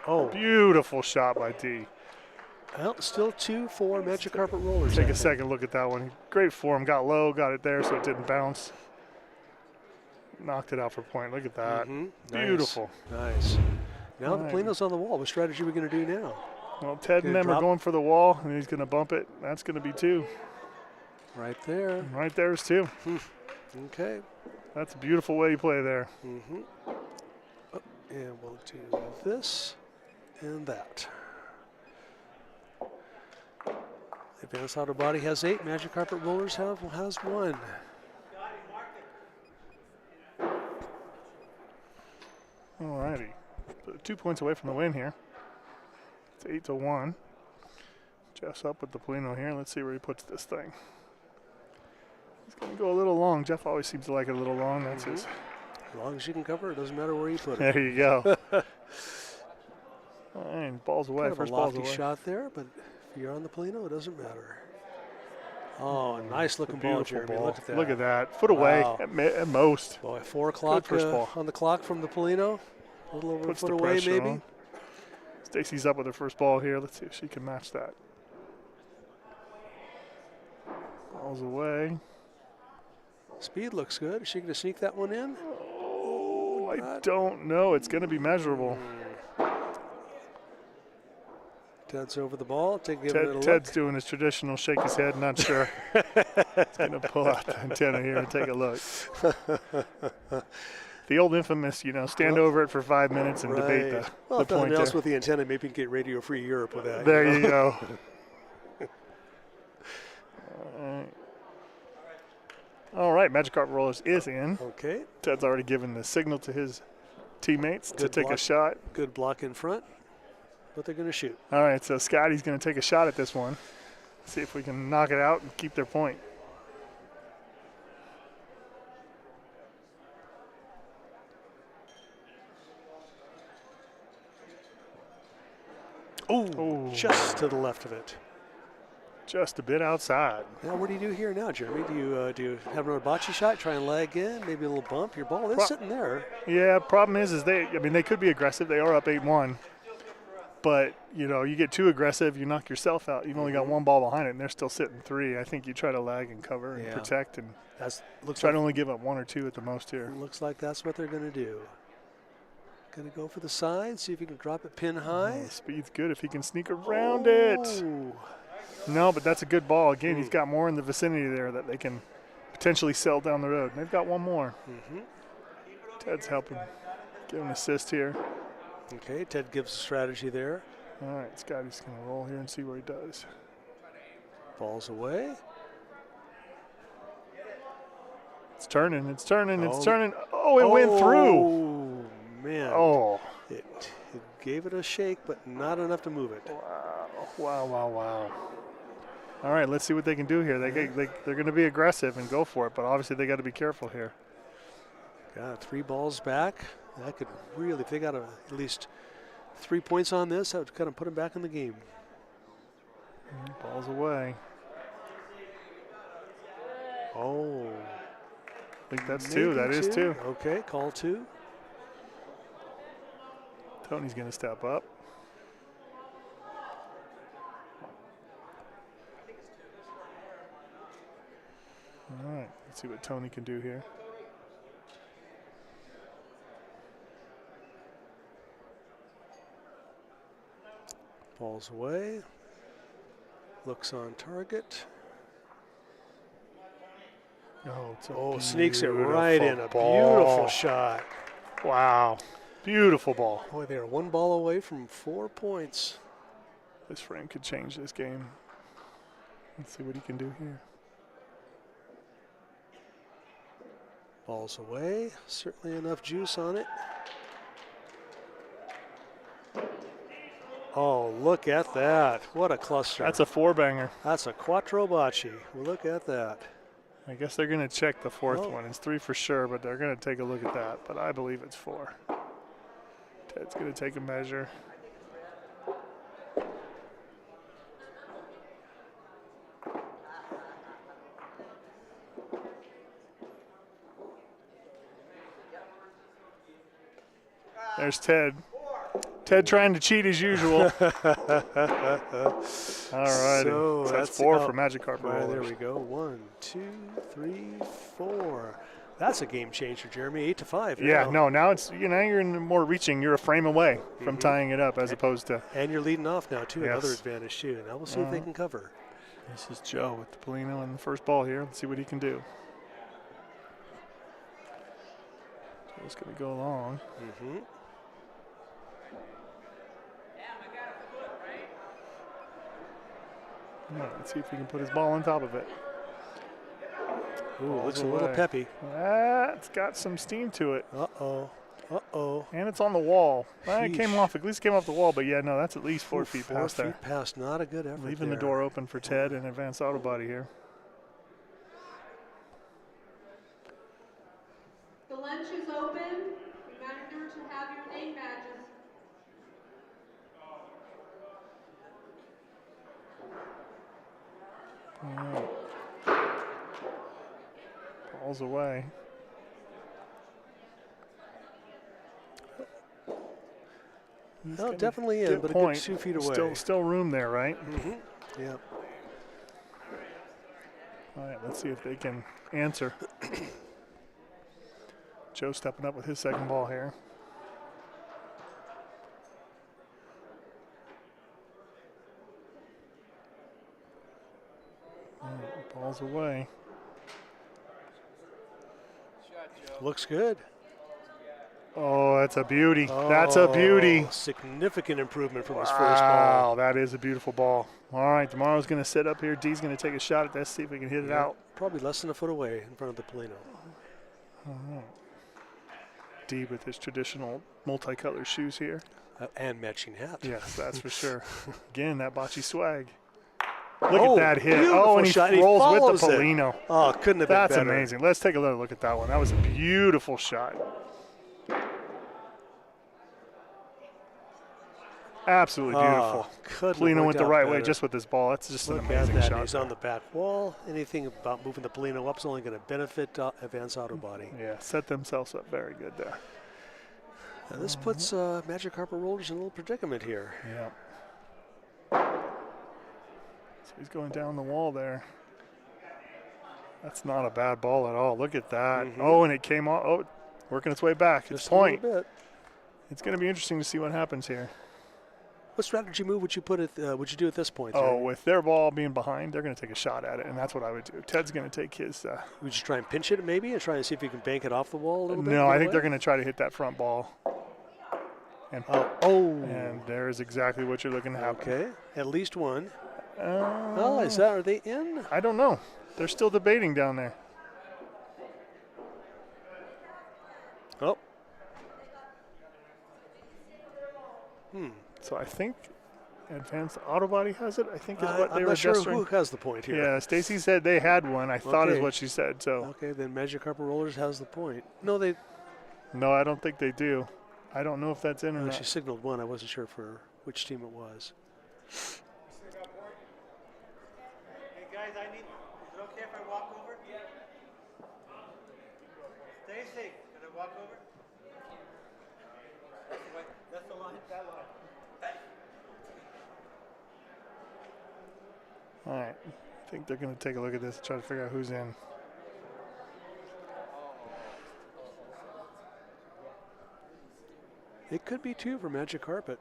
H: Oh,
B: Beautiful shot by D.
H: well, still 2 for Magic Carpet Rollers.
B: Take
H: I
B: a
H: think.
B: second look at that one. Great form. Got low, got it there so it didn't bounce. Knocked it out for point. Look at that.
H: Mhm.
B: Beautiful.
H: Nice. Now the
B: Right.
H: Polino's on the wall. What strategy are we going to do now?
B: Well, Ted and
H: Good
B: them are
H: drop.
B: going for the wall, and he's going to bump it. That's going to be 2.
H: Right there.
B: Right there's 2.
H: Okay.
B: That's a beautiful way you play there.
H: Oh, and we'll do this and that. Advanced Auto Body has 8. Magic Carpet Rollers has 1.
B: All righty. So 2 points away from the win here. It's 8-1. Jeff's up with the Polino here. Let's see where he puts this thing. He's going to go a little long. Jeff always seems to like it a little long. That's his.
H: As long as you can cover it, doesn't matter where you put it.
B: There you go. All right, ball's away.
H: Kind of
B: First
H: a
B: ball's
H: lofty
B: away.
H: shot there, but if you're on the Polino, it doesn't matter. Oh, nice looking ball,
B: Beautiful
H: Jeremy.
B: ball.
H: Look at that.
B: Look at that. Foot away
H: Wow.
B: at most.
H: Boy, 4 o'clock
B: first ball.
H: on the clock from the Polino. A little over
B: Puts
H: a
B: the
H: foot away,
B: pressure
H: maybe.
B: on. Stacy's up with her first ball here. Let's see if she can match that. Ball's away.
H: Speed looks good. Is she going to sneak that one in?
B: Oh, I don't know. It's going to be measurable.
H: Ted's over the ball. Give it a
B: Ted's
H: look.
B: doing his traditional shake his head, not sure. He's going to pull out the antenna here and take a look. The old infamous, stand over it for 5 minutes and debate the,
H: well,
B: the
H: if nothing
B: point
H: else
B: there.
H: with the antenna, maybe you can get Radio Free Europe with that.
B: There you go. All right, Magic Carpet Rollers is in.
H: Okay.
B: Ted's already given the signal to his teammates to
H: Good
B: take a
H: block.
B: shot.
H: Good block in front, but they're going to shoot.
B: All right, so Scotty's going to take a shot at this one. See if we can knock it out and keep their point.
H: Ooh, just to the left of it.
B: Just a bit outside.
H: Now, what do you do here now, Jeremy? Do you have another bocce shot? Try and lag in? Maybe a little bump? Your ball is sitting there.
B: Yeah, problem is they could be aggressive. They are up 8-1. But, you get too aggressive, you knock yourself out. You've only got 1 ball behind it, and they're still sitting 3. I think you try to lag and cover and protect and try to only give up 1 or 2 at the most here.
H: Looks like that's what they're going to do. Going to go for the side, see if he can drop it pin high.
B: Speed's good if he can sneak around it.
H: Ooh.
B: No, but that's a good ball. Again, he's got more in the vicinity there that they can potentially sell down the road. And they've got 1 more. Ted's helping give an assist here.
H: Okay, Ted gives a strategy there.
B: All right, Scotty's going to roll here and see what he does.
H: Ball's away.
B: It's turning, it's turning, it's turning. Oh, it went through.
H: Oh, man.
B: Oh.
H: It gave it a shake, but not enough to move it.
B: Wow. All right, let's see what they can do here. They're going to be aggressive and go for it, but obviously they got to be careful here.
H: Got 3 balls back. That could really, if they got at least 3 points on this, that would kind of put them back in the game.
B: Ball's away.
H: Oh.
B: I think that's 2. That is 2.
H: Okay, call 2.
B: Tony's going to step up. All right, let's see what Tony can do here.
H: Ball's away. Looks on target.
B: Oh,
H: Sneaks it right in. A
B: ball.
H: beautiful shot.
B: Wow. Beautiful ball.
H: Boy, they're 1 ball away from 4 points.
B: This frame could change this game. Let's see what he can do here.
H: Ball's away. Certainly enough juice on it. Oh, look at that. What a cluster.
B: That's a 4-banger.
H: That's a quattro bocce. Look at that.
B: I guess they're going to check the 4th one. It's 3 for sure, but they're going to take a look at that. But I believe it's 4. Ted's going to take a measure. There's Ted. Ted trying to cheat as usual. All right.
H: So
B: that's 4 for Magic Carpet
H: Right,
B: Rollers.
H: there we go. 1, 2, 3, 4. That's a game changer, Jeremy. 8-5.
B: Yeah,
H: now.
B: now it's you're in the more reaching. You're a frame away from tying it up as opposed to.
H: And you're leading off now, too.
B: Yes.
H: Another advantage, too. Now we'll see if they can cover.
B: This is Joe with the Polino and the first ball here. Let's see what he can do. Joe's going to go long. All right, let's see if he can put his ball on top of it.
H: Ooh, looks a little peppy.
B: That's got some steam to it.
H: Uh-oh.
B: And it's on the wall. It came
H: Sheesh.
B: off, at least came off the wall, but yeah, no, that's at least 4 feet
H: 4
B: past
H: feet
B: there.
H: past, not a good effort.
B: Leaving
H: there.
B: the door open for Ted and Advanced Auto Body here.
E: The lunch is open. Remember to have your name badges.
B: Ball's away.
H: No, definitely in, but a good 2 feet away.
B: Still room there, right?
H: Yeah.
B: All right, let's see if they can answer. Joe stepping up with his second ball here. All right, ball's away.
H: Looks good.
B: Oh, that's a beauty. That's a beauty.
H: Significant improvement from his first
B: Wow,
H: ball.
B: that is a beautiful ball. All right, tomorrow's going to sit up here. D's going to take a shot at this, see if we can hit it out.
H: Probably less than a foot away in front of the Polino.
B: D with his traditional multicolored shoes here.
H: And matching hat.
B: Yes, that's for sure. Again, that bocce swag. Look
H: Oh,
B: at that hit.
H: beautiful
B: Oh, and he
H: shot. He
B: rolls with the
H: follows it.
B: Polino.
H: Oh, couldn't have been
B: That's
H: better.
B: amazing. Let's take a look at that one. That was a beautiful shot. Absolutely beautiful. Polino went the right way just with this ball. That's just an amazing shot.
H: He's on the back wall. Anything about moving the Polino up is only going to benefit Advanced Auto Body.
B: Yeah, set themselves up very good there.
H: Now this puts Magic Carpet Rollers in a little predicament here.
B: Yeah. So he's going down the wall there. That's not a bad ball at all. Look at that. Oh, and it came off. Oh, working its way back. It's point.
H: A little bit.
B: It's going to be interesting to see what happens here.
H: What strategy move would you would you do at this point?
B: Oh, with their ball being behind, they're going to take a shot at it, and that's what I would do. Ted's going to take his.
H: Would you try and pinch it maybe and try and see if you can bank it off the wall a little bit?
B: No, I think they're going to try to hit that front ball. And and there's exactly what you're looking to happen.
H: Okay, at least one. Are they in?
B: I don't know. They're still debating down there. So I think Advanced Auto Body has it. I think is what they
H: I'm
B: were
H: not sure
B: gesturing.
H: who has the point here.
B: Yeah, Stacy said they had one. I thought is
H: Okay.
B: what she said. So
H: Okay, then Magic Carpet Rollers has the point. No,
B: no, I don't think they do. I don't know if that's in or not.
H: she signaled one. I wasn't sure for which team it was.
D: Hey guys, is it okay if I walk over? Stacy, can I walk over? That's the line. That line.
B: All right. I think they're going to take a look at this and try to figure out who's in.
H: It could be two for Magic Carpet.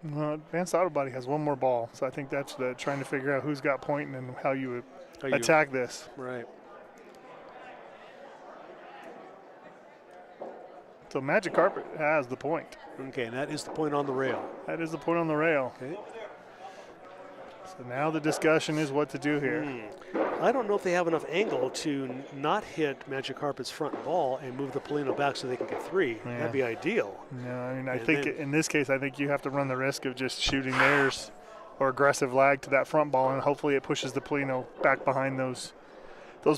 B: Well, Advanced Auto Body has one more ball, so I think that's trying to figure out who's got point and how you would attack this.
H: Right.
B: So Magic Carpet has the point.
H: Okay, and that is the point on the rail.
B: That is the point on the rail.
H: Okay.
B: So now the discussion is what to do here.
H: I don't know if they have enough angle to not hit Magic Carpet's front ball and move the Polino back so they can get three.
B: Yeah.
H: That'd be ideal.
B: No, I mean, I
H: And
B: think
H: then-
B: in this case, I think you have to run the risk of just shooting theirs or aggressive lag to that front ball, and hopefully it pushes the Polino back behind those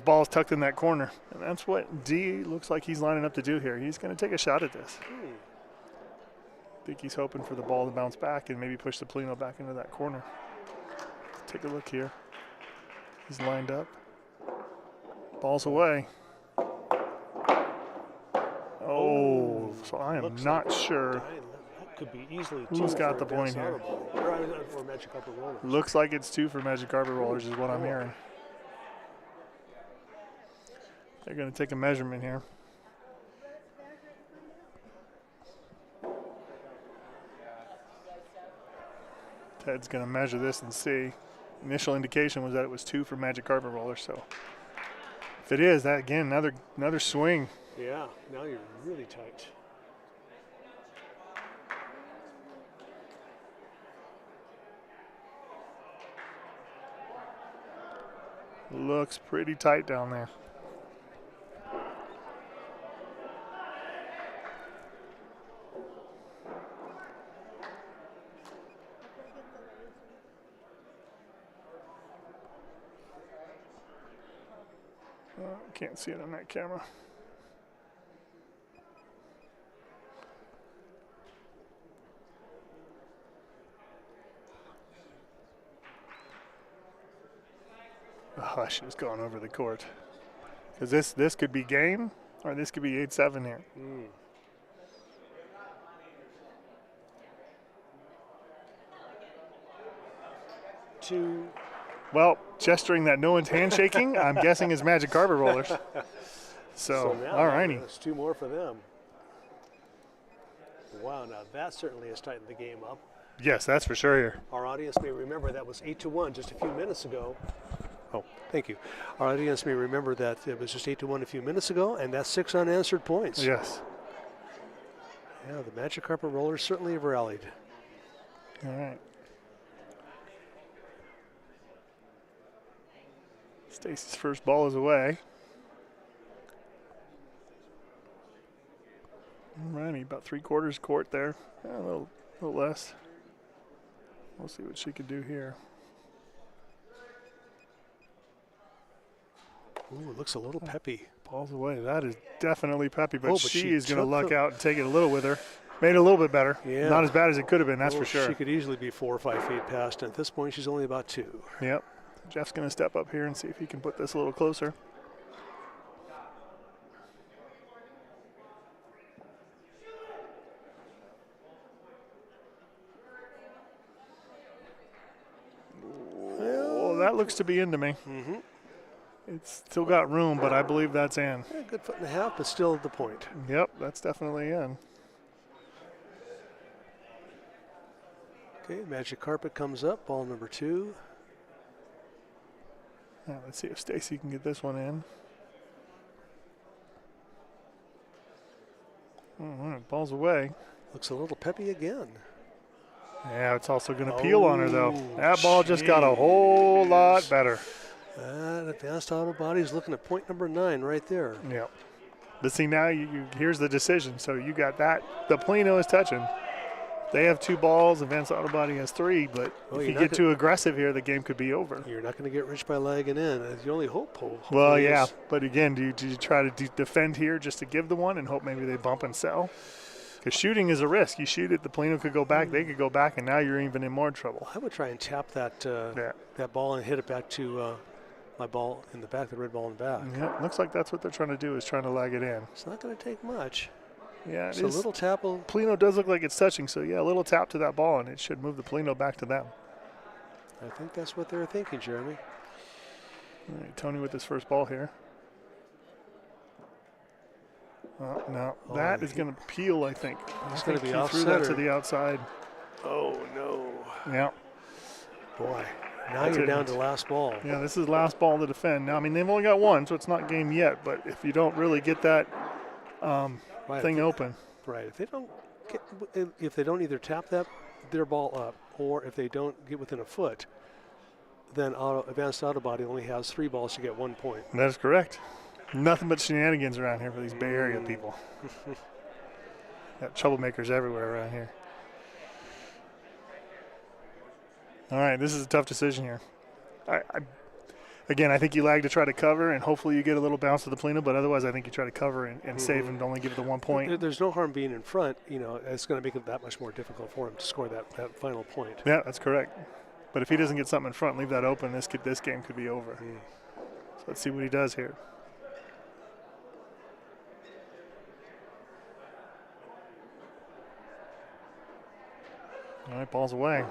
B: balls tucked in that corner. And that's what D looks like he's lining up to do here. He's going to take a shot at this. I think he's hoping for the ball to bounce back and maybe push the Polino back into that corner. Take a look here. He's lined up. Ball's away. Oh, so I am
H: Looks
B: not
H: like
B: sure.
H: That could be easily
B: Who's
H: two
B: got
H: for
B: the point
H: Advanced
B: here?
H: Auto Body. Or Magic Carpet Rollers.
B: Looks like it's two for Magic Carpet Rollers is what I'm hearing. They're going to take a measurement here. Ted's going to measure this and see. Initial indication was that it was two for Magic Carpet Rollers. So if it is, that again, another swing.
H: Yeah, now you're really tight.
B: Looks pretty tight down there. Can't see it on that camera. Oh, I should have gone over the court. Because this could be game, or this could be 8-7 here.
H: Two.
B: Well, gesturing that no one's handshaking, I'm guessing is Magic Carpet Rollers. So
H: now
B: all righty.
H: that's two more for them. Wow, now that certainly has tightened the game up.
B: Yes, that's for sure here.
H: Our audience may remember that was 8-1 just a few minutes ago. Oh, thank you. Our audience may remember that it was just 8-1 a few minutes ago, and that's 6 unanswered points.
B: Yes.
H: Yeah, the Magic Carpet Rollers certainly have rallied.
B: All right. Stacy's first ball is away. All righty, about 3/4 court there. Yeah, a little less. We'll see what she can do here.
H: Ooh, it looks a little peppy.
B: Ball's away. That is definitely peppy, but,
H: But
B: she
H: she
B: is going to
H: took
B: luck
H: the-
B: out and take it a little with her. Made it a little bit better.
H: Yeah.
B: Not as bad as it could have been, that's
H: Oh,
B: for sure.
H: She could easily be 4 or 5 feet past, and at this point she's only about 2.
B: Yep. Jeff's going to step up here and see if he can put this a little closer. Oh, that looks to be into me.
H: Mm-hmm.
B: It's still got room, but I believe that's in.
H: Yeah, good 1.5, but still at the point.
B: Yep, that's definitely in.
H: Okay, Magic Carpet comes up, ball number 2.
B: Now, let's see if Stacy can get this one in. All right, ball's away.
H: Looks a little peppy again.
B: Yeah, it's also going to peel on her, though.
H: Oh,
B: That ball just got a whole lot better.
H: That Advanced Auto Body is looking at point number 9 right there.
B: Yep. But see, now you here's the decision. So you got that. The Polino is touching. They have 2 balls. Advanced Auto Body has 3. But if you get too aggressive here, the game could be over.
H: You're not going to get rich by lagging in. That's the only hope.
B: Well, yeah. But again, do you try to defend here just to give the one and hope maybe they bump and sell? Because shooting is a risk. You shoot it, the Polino could go back, they could go back, and now you're even in more trouble.
H: I would try and tap that that ball and hit it back to my ball in the back, the red ball in the back.
B: Yeah, looks like that's what they're trying to do, is trying to lag it in.
H: It's not going to take much.
B: Yeah,
H: it's a little tap.
B: Polino does look like it's touching, so yeah, a little tap to that ball, and it should move the Polino back to them.
H: I think that's what they're thinking, Jeremy.
B: All right, Tony with his first ball here. No, that is going to peel, I think.
H: It's going to be
B: off
H: threw
B: that to the outside.
H: Oh, no.
B: Yeah.
H: Boy, now you're down to last ball.
B: Yeah, this is last ball to defend. Now, I mean, they've only got 1, so it's not game yet, but if you don't really get that thing open.
H: Right. If they don't either tap their ball up, or if they don't get within a foot, then Advanced Auto Body only has 3 balls to get 1 point.
B: That is correct. Nothing but shenanigans around here for these Bay Area people. Got troublemakers everywhere around here. All right, this is a tough decision here. Again, I think you lag to try to cover, and hopefully you get a little bounce to the Polino, but otherwise I think you try to cover and save and only give it the 1 point.
H: There's no harm being in front. You know, it's going to make it that much more difficult for him to score that final point.
B: Yeah, that's correct. But if he doesn't get something in front, leave that open, this game could be over. So let's see what he does here. All right, ball's away.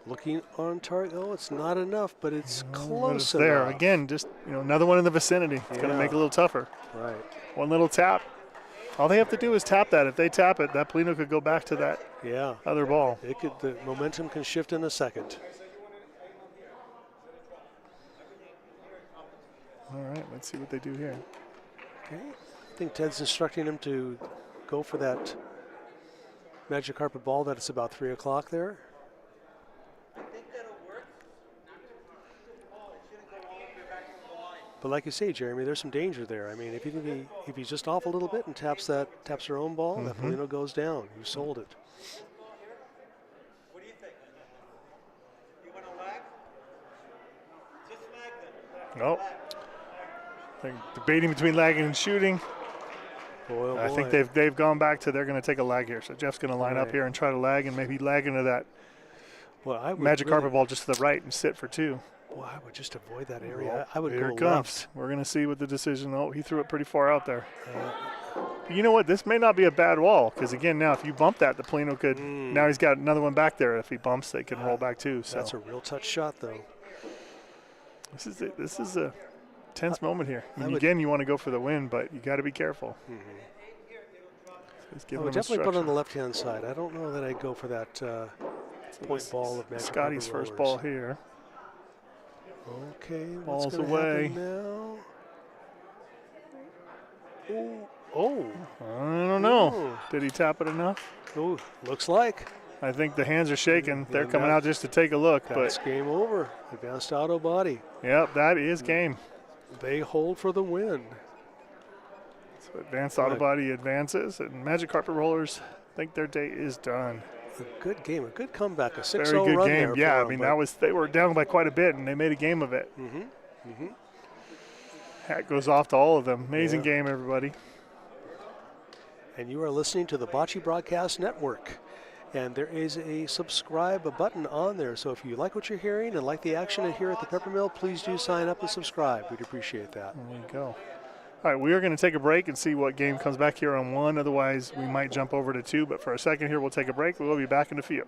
H: Looking on target. Oh, it's not enough, but it's close
B: it's there.
H: enough.
B: Again, just another one in the vicinity. It's going to make it a little tougher.
H: Right.
B: One little tap. All they have to do is tap that. If they tap it, that Polino could go back to that other ball.
H: The momentum can shift in a second.
B: All right, let's see what they do here.
H: Okay. I think Ted's instructing him to go for that magic carpet ball. That it's about 3 o'clock there. But like you say, Jeremy, there's some danger there. I mean, if he's just off a little bit and taps their own ball, that Polino goes down. You sold it.
D: What do you think? You want to lag? Just lag them.
B: Nope. I think debating between lagging and shooting.
H: Boy,
B: I think they've gone back to they're going to take a lag here. So Jeff's going to line up here and try to lag and maybe lag into that magic carpet ball just to the right and sit for 2.
H: Boy, I would just avoid that area. I would
B: here
H: go
B: it comes.
H: left.
B: We're going to see what the decision. Oh, he threw it pretty far out there. You know what? This may not be a bad wall because, again, now if you bump that, the Polino could. Now he's got another one back there. If he bumps, they can roll back too. So
H: That's a real touch shot, though.
B: This is a tense moment here. I mean, again, you want to go for the win, but you got to be careful.
H: I would definitely put it on the left-hand side. I don't know that I'd go for that point ball of magic.
B: Scotty's first ball here.
H: Okay,
B: ball's away.
H: Now? Oh.
B: I don't know. Did he tap it enough?
H: Oh, looks like.
B: I think the hands are shaking. They're coming out just to take a look.
H: That's game over. Advanced Auto Body.
B: Yep, that is game.
H: They hold for the win.
B: So Advanced Auto Body advances, and Magic Carpet Rollers think their day is done.
H: A good game, a good comeback, a 6-0
B: Very good
H: run
B: game.
H: there.
B: Yeah, I mean they were down by quite a bit, and they made a game of it. Hat goes off to all of them. Amazing game, everybody.
H: And you are listening to the Bocce Broadcast Network. And there is a subscribe button on there. So if you like what you're hearing and like the action here at the Peppermill, please do sign up and subscribe. We'd appreciate that.
B: There you go. All right, we are going to take a break and see what game comes back here on 1. Otherwise, we might jump over to 2. But for a second here, we'll take a break. We'll be back in a few.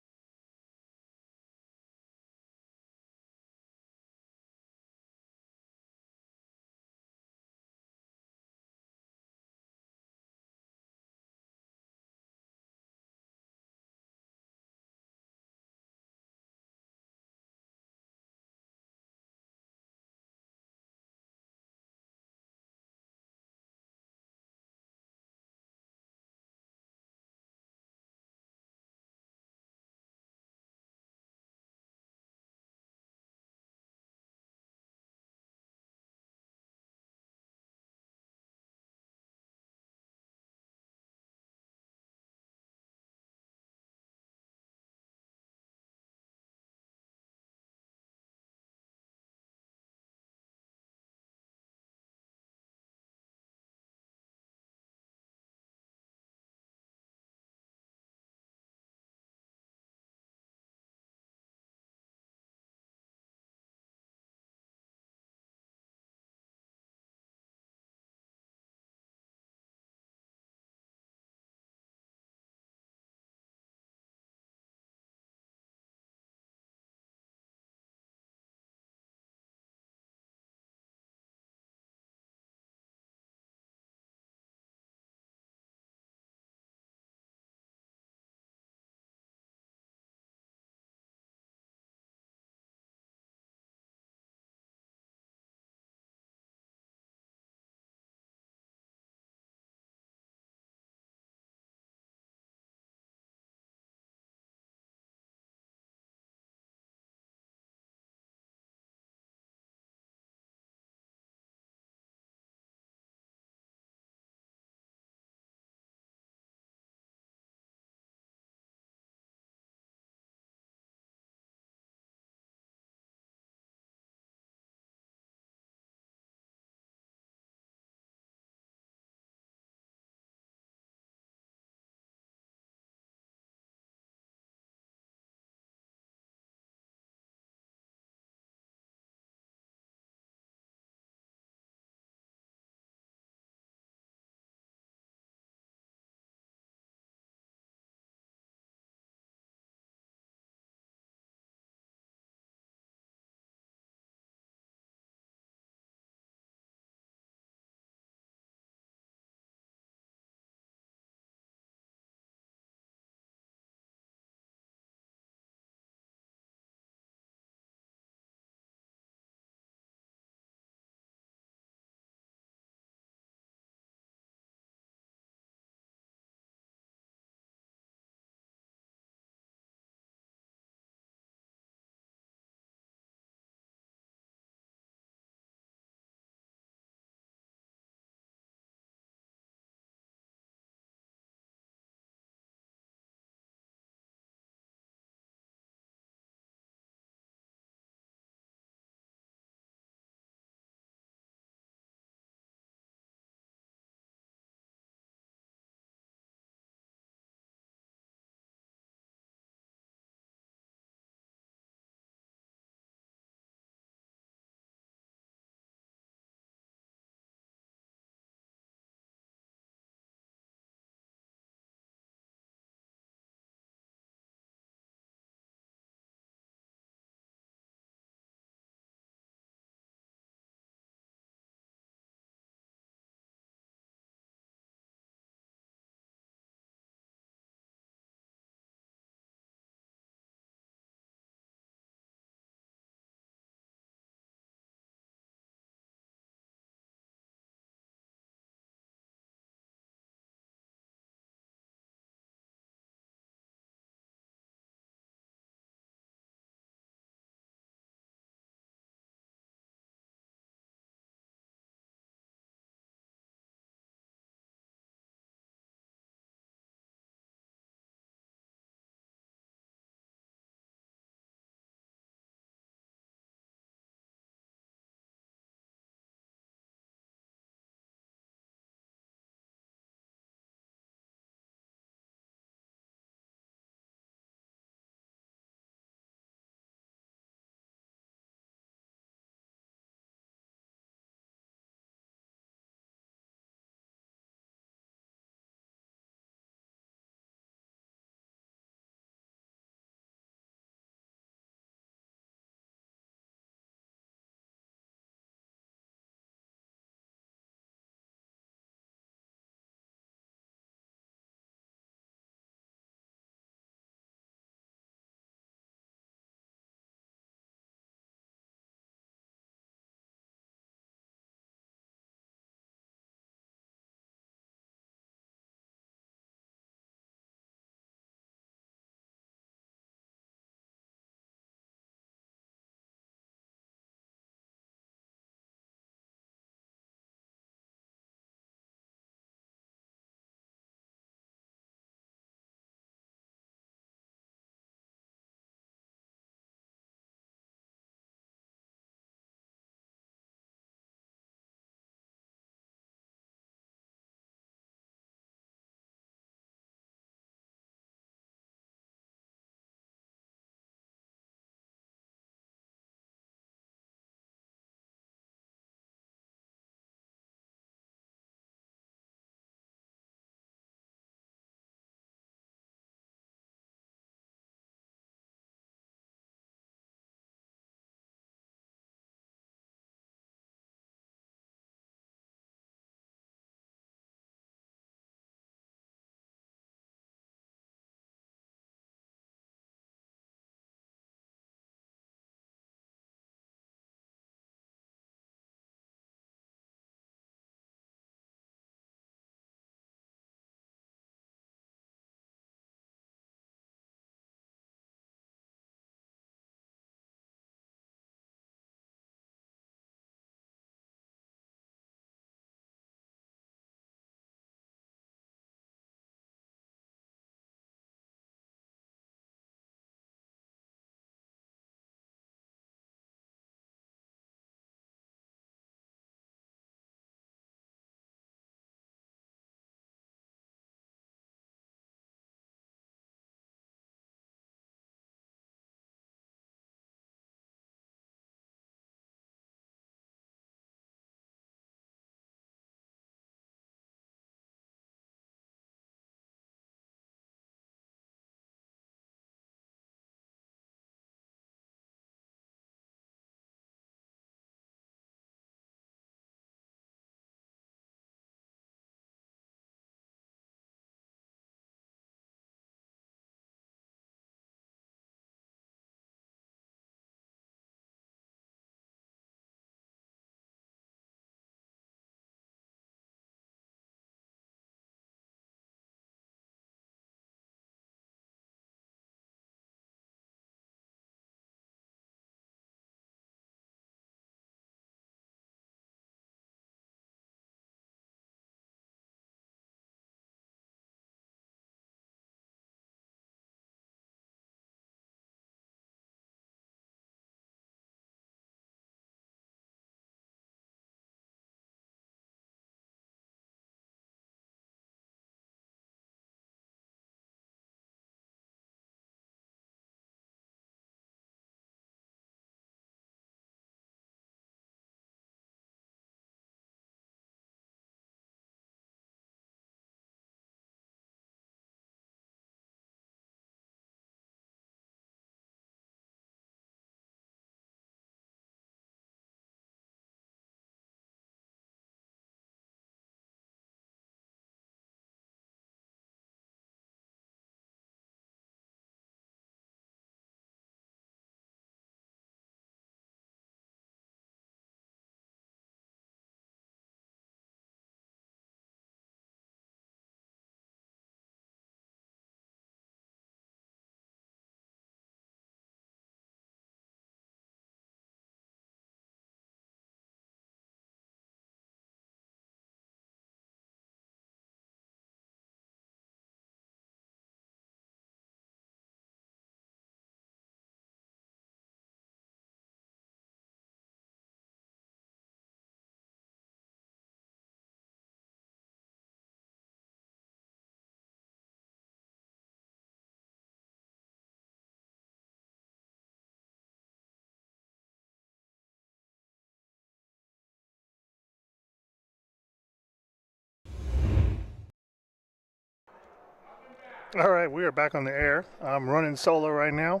B: All right, we are back on the air. I'm running solo right now.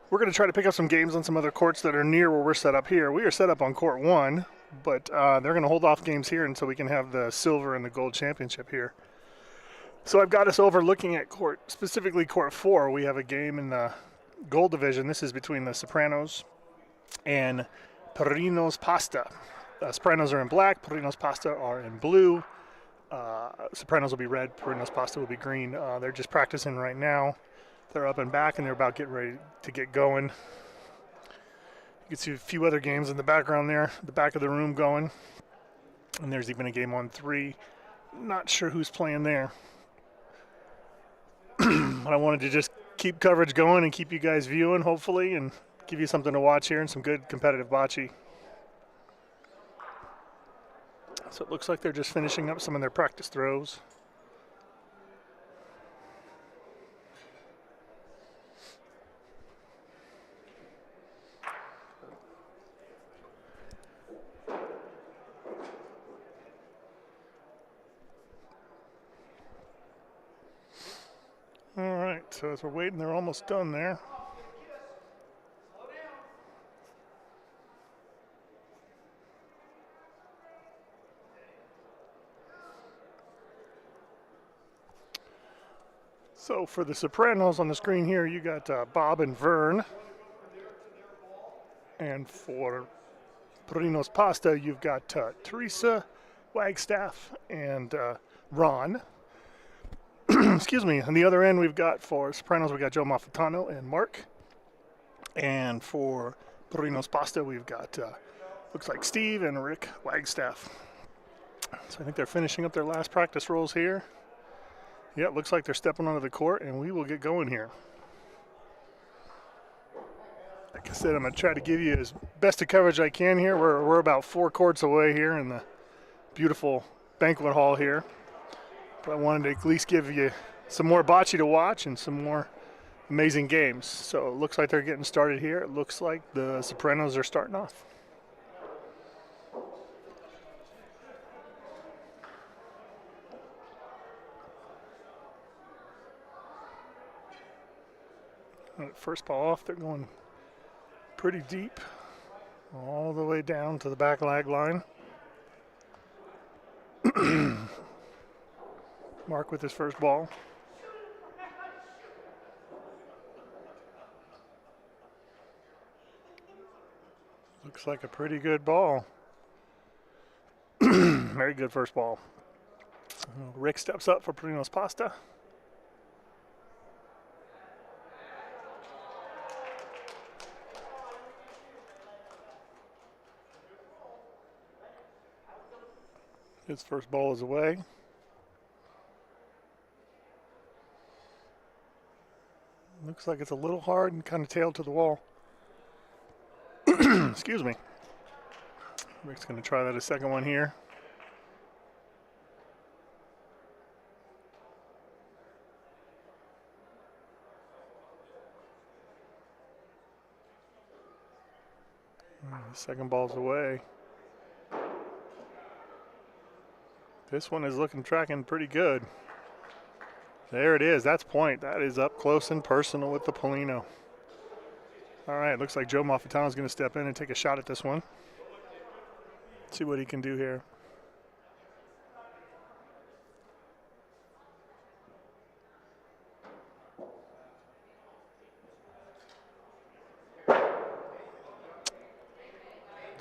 B: We're going to try to pick up some games on some other courts that are near where we're set up here. We are set up on court 1, but they're going to hold off games here until we can have the silver and the gold championship here. So I've got us over looking at specifically court 4. We have a game in the gold division. This is between the Sopranos and Perinos Pasta. Sopranos are in black, Perinos Pasta are in blue. Sopranos will be red, Perinos Pasta will be green. They're just practicing right now. They're up and back, and they're about getting ready to get going. You can see a few other games in the background there, the back of the room going. And there's even a game on 3. Not sure who's playing there. But I wanted to just keep coverage going and keep you guys viewing, hopefully, and give you something to watch here and some good competitive bocce. So it looks like they're just finishing up some of their practice throws. All right, so as we're waiting, they're almost done there. So for the Sopranos on the screen here, you got Bob and Vern. And for Perinos Pasta, you've got Teresa, Wagstaff, and Ron. Excuse me. On the other end, we've got for Sopranos, we've got Joe Malfitano and Mark. And for Perinos Pasta, we've got, looks like Steve and Rick Wagstaff. So I think they're finishing up their last practice rolls here. Yeah, it looks like they're stepping onto the court, and we will get going here. Like I said, I'm going to try to give you as best of coverage I can here. We're about 4 courts away here in the beautiful banquet hall here. But I wanted to at least give you some more bocce to watch and some more amazing games. So it looks like they're getting started here. It looks like the Sopranos are starting off. First ball off, they're going pretty deep, all the way down to the back lag line. Mark with his first ball. Looks like a pretty good ball. Very good first ball. Rick steps up for Perinos Pasta. His first ball is away. Looks like it's a little hard and kind of tailed to the wall. Excuse me. Rick's going to try that a second one here. The second ball's away. This one is tracking pretty good. There it is. That's point. That is up close and personal with the Polino. All right, looks like Joe Malfitano is going to step in and take a shot at this one. See what he can do here.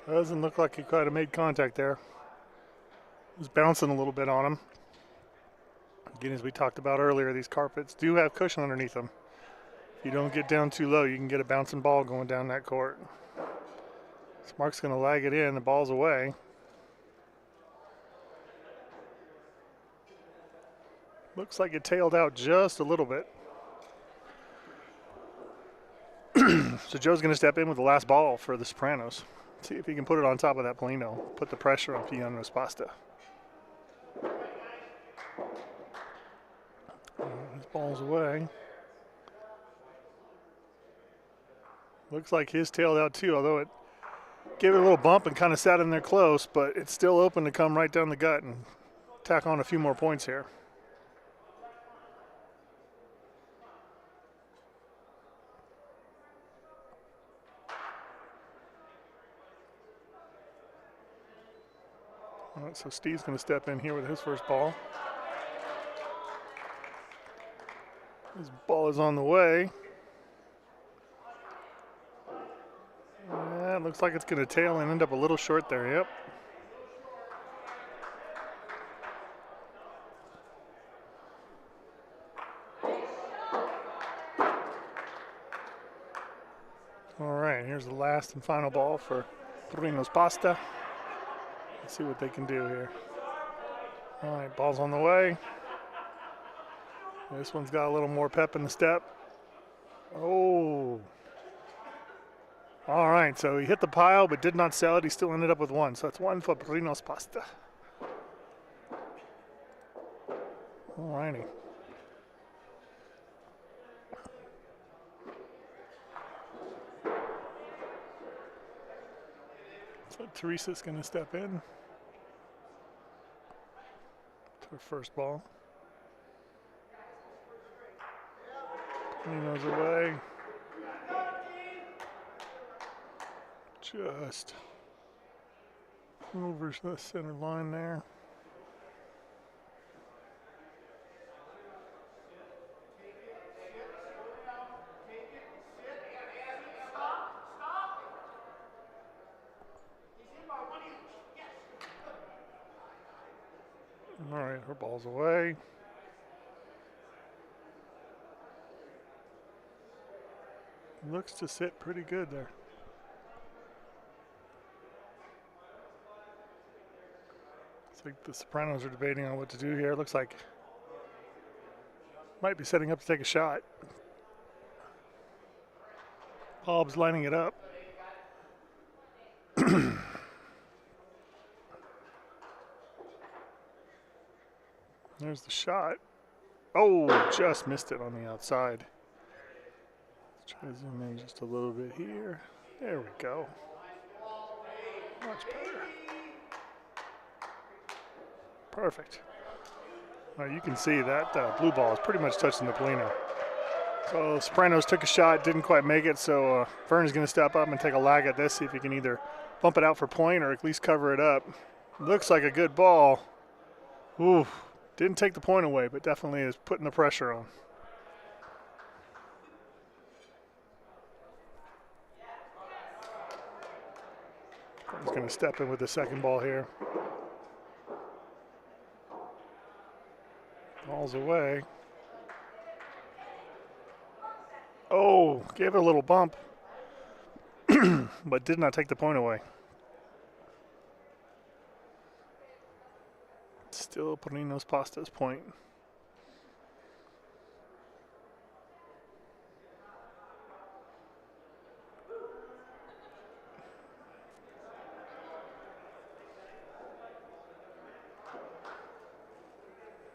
B: Doesn't look like he quite have made contact there. He was bouncing a little bit on him. Again, as we talked about earlier, these carpets do have cushion underneath them. If you don't get down too low, you can get a bouncing ball going down that court. So Mark's going to lag it in. The ball's away. Looks like it tailed out just a little bit. So Joe's going to step in with the last ball for the Sopranos. See if he can put it on top of that Polino. Put the pressure on Perinos Pasta. His ball's away. Looks like his tailed out too, although it gave it a little bump and kind of sat in there close, but it's still open to come right down the gut and tack on a few more points here. All right, so Steve's going to step in here with his first ball. His ball is on the way. Yeah, it looks like it's going to tail and end up a little short there, yep. All right, here's the last and final ball for Reno's Pasta. Let's see what they can do here. All right, ball's on the way. This one's got a little more pep in the step. Oh. All right, so he hit the pile but did not sell it. He still ended up with one, so that's one for Reno's Pasta. All righty. So Teresa's going to step in to her first ball. Reno's away. Just over the center line there. All right, her ball's away. Looks to sit pretty good there. It's like the Sopranos are debating on what to do here. Looks like might be setting up to take a shot. Bob's lining it up. There's the shot. Oh, just missed it on the outside. Let's try to zoom in just a little bit here. There we go. Much better. Perfect. Well, you can see that blue ball is pretty much touching the Polino. So Sopranos took a shot, didn't quite make it, so Vern is going to step up and take a lag at this, see if he can either bump it out for point or at least cover it up. Looks like a good ball. Ooh, didn't take the point away, but definitely is putting the pressure on. Vern's going to step in with the second ball here. Ball's away. Oh, gave it a little bump, but did not take the point away. Still Polino's Pasta's point.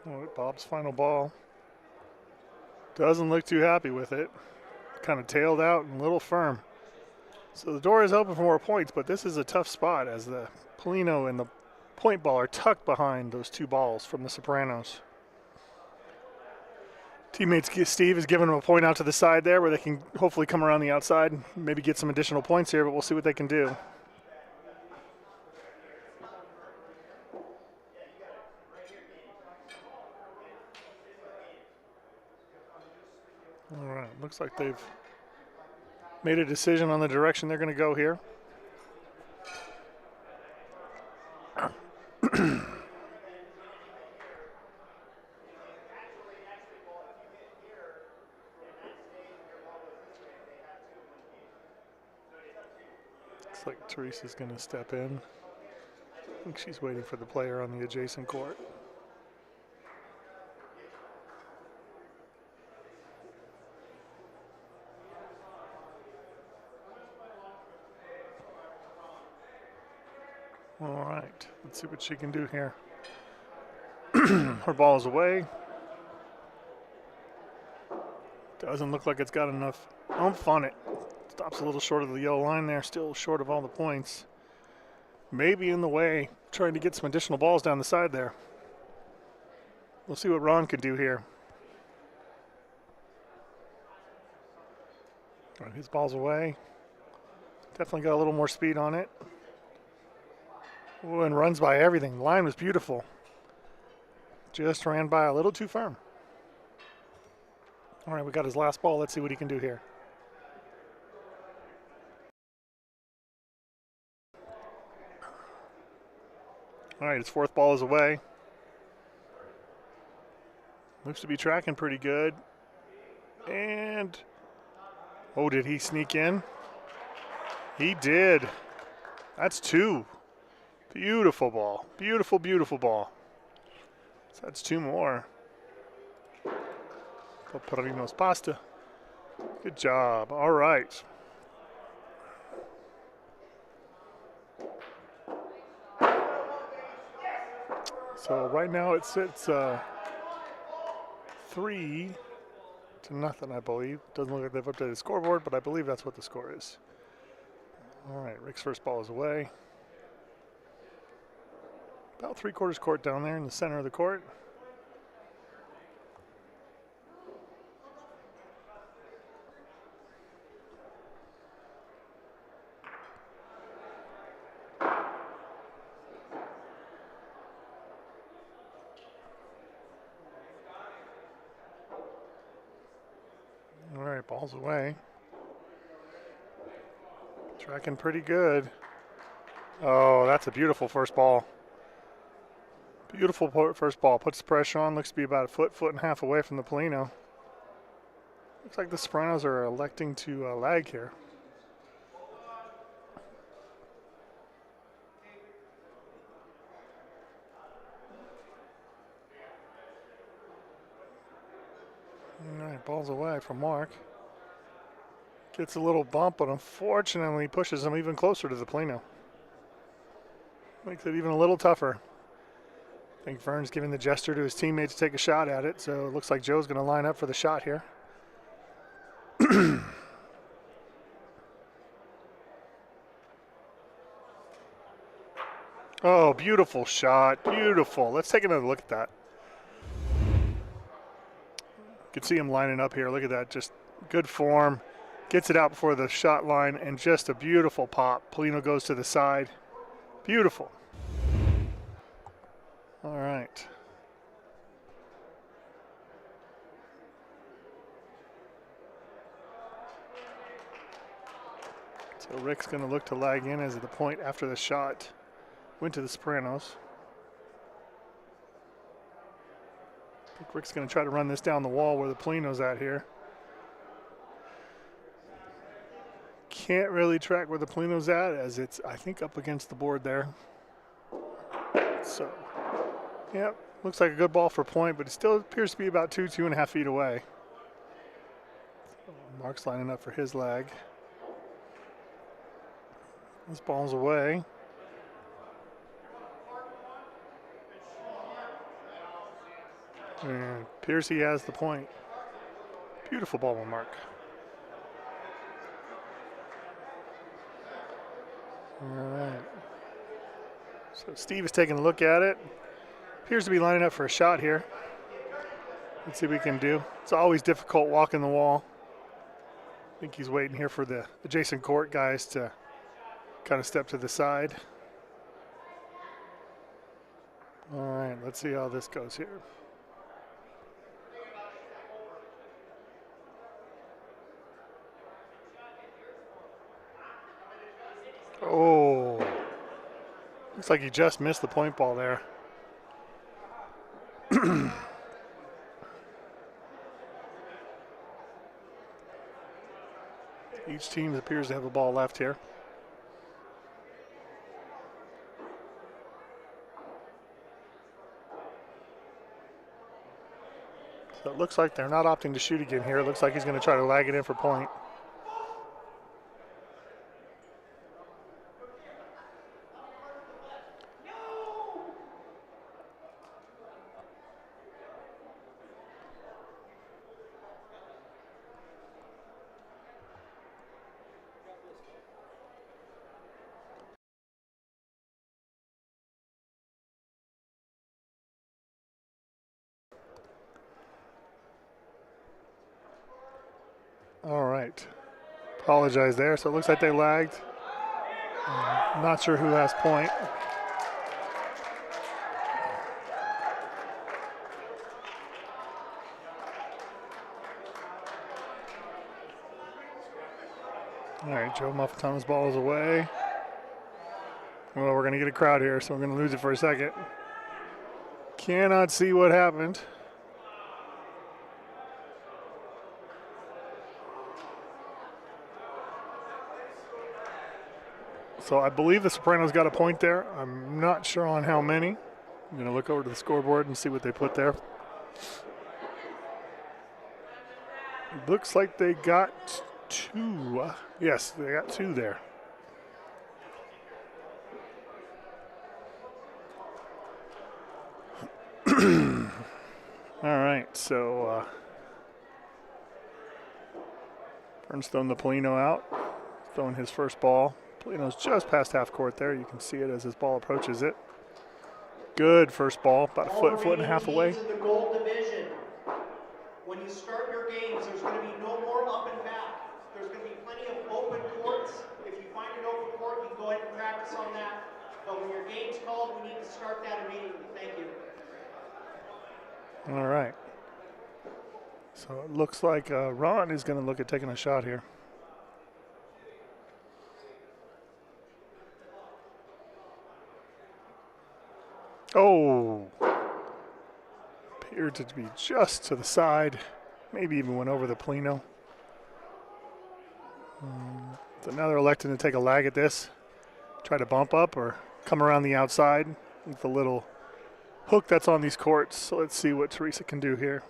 B: All right, Bob's final ball. Doesn't look too happy with it. Kind of tailed out and a little firm. So the door is open for more points, but this is a tough spot as the Polino and the point ball are tucked behind those two balls from the Sopranos. Teammates Steve is giving them a point out to the side there where they can hopefully come around the outside, maybe get some additional points here, but we'll see what they can do. All right, looks like they've made a decision on the direction they're going to go here. Looks like Teresa's going to step in. I think she's waiting for the player on the adjacent court. All right, let's see what she can do here. Her ball is away. Doesn't look like it's got enough oomph on it. Stops a little short of the yellow line there, still short of all the points. Maybe in the way, trying to get some additional balls down the side there. We'll see what Ron can do here. All right, his ball's away. Definitely got a little more speed on it. Ooh, and runs by everything. The line was beautiful. Just ran by a little too firm. All right, we got his last ball. Let's see what he can do here. All right, his fourth ball is away. Looks to be tracking pretty good. And, oh, did he sneak in? He did. That's two. Beautiful ball. Beautiful, beautiful ball. So that's two more. Peppermill's pasta. Good job. All right. So right now it sits 3-0, I believe. Doesn't look like they've updated the scoreboard, but I believe that's what the score is. All right, Rick's first ball is away. About 3/4 court down there in the center of the court. All right, ball's away. Tracking pretty good. Oh, that's a beautiful first ball. Beautiful first ball. Puts the pressure on. Looks to be about a foot and a half away from the Polino. Looks like the Sopranos are electing to lag here. All right, ball's away from Mark. Gets a little bump, but unfortunately pushes him even closer to the Polino. Makes it even a little tougher. I think Vern's giving the gesture to his teammate to take a shot at it, so it looks like Joe's going to line up for the shot here. Oh, beautiful shot. Beautiful. Let's take another look at that. You can see him lining up here. Look at that. Just good form. Gets it out before the shot line, and just a beautiful pop. Polino goes to the side. Beautiful. All right. So Rick's going to look to lag in as the point after the shot went to the Sopranos. I think Rick's going to try to run this down the wall where the Polino's at here. Can't really track where the Polino's at as it's, I think, up against the board there. So, yep, looks like a good ball for point, but it still appears to be about 2.5 feet away. So Mark's lining up for his lag. This ball's away. And appears he has the point. Beautiful ball by Mark. All right. So Steve is taking a look at it. Appears to be lining up for a shot here. Let's see what we can do. It's always difficult walking the wall. I think he's waiting here for the adjacent court guys to kind of step to the side. All right, let's see how this goes here. Oh, looks like he just missed the point ball there. Each team appears to have a ball left here. So it looks like they're not opting to shoot again here. It looks like he's going to try to lag it in for point. All right. Apologize there. So it looks like they lagged. Not sure who has point. All right, Joe Muffatona's ball is away. Well, we're going to get a crowd here, so we're going to lose it for a second. Cannot see what happened. So I believe the Sopranos got a point there. I'm not sure on how many. I'm going to look over to the scoreboard and see what they put there. Looks like they got 2. Yes, they got 2 there. All right, so Burns throwing the Polino out, throwing his first ball. Polino's just past half court there. You can see it as his ball approaches it. Good first ball, about a foot and a half away.
D: In the gold division, when you start your games, there's going to be no more up and back. There's going to be plenty of open courts. If you find an open court, you can go ahead and practice on that. But when your game's called, we need to start that immediately. Thank you.
B: All right. So it looks like Ron is going to look at taking a shot here. Oh, appeared to be just to the side. Maybe even went over the Polino. So now they're electing to take a lag at this. Try to bump up or come around the outside with the little hook that's on these courts. So let's see what Teresa can do here.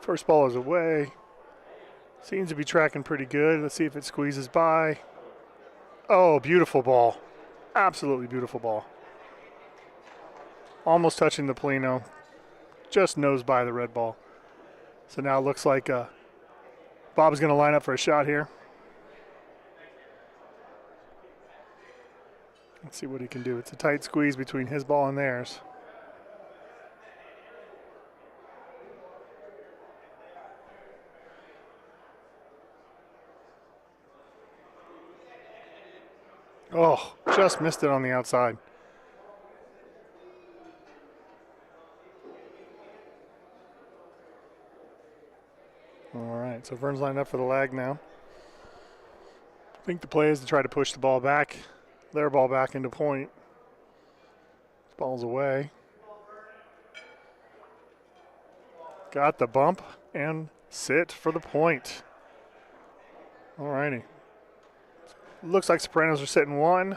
B: First ball is away. Seems to be tracking pretty good. Let's see if it squeezes by. Oh, beautiful ball. Absolutely beautiful ball. Almost touching the Polino. Just nose by the red ball. So now it looks like Bob's going to line up for a shot here. Let's see what he can do. It's a tight squeeze between his ball and theirs. Oh, just missed it on the outside. All right, so Vern's lined up for the lag now. I think the play is to try to push the ball back, their ball back into point. Ball's away. Got the bump and sit for the point. All righty. Looks like Sopranos are sitting 1.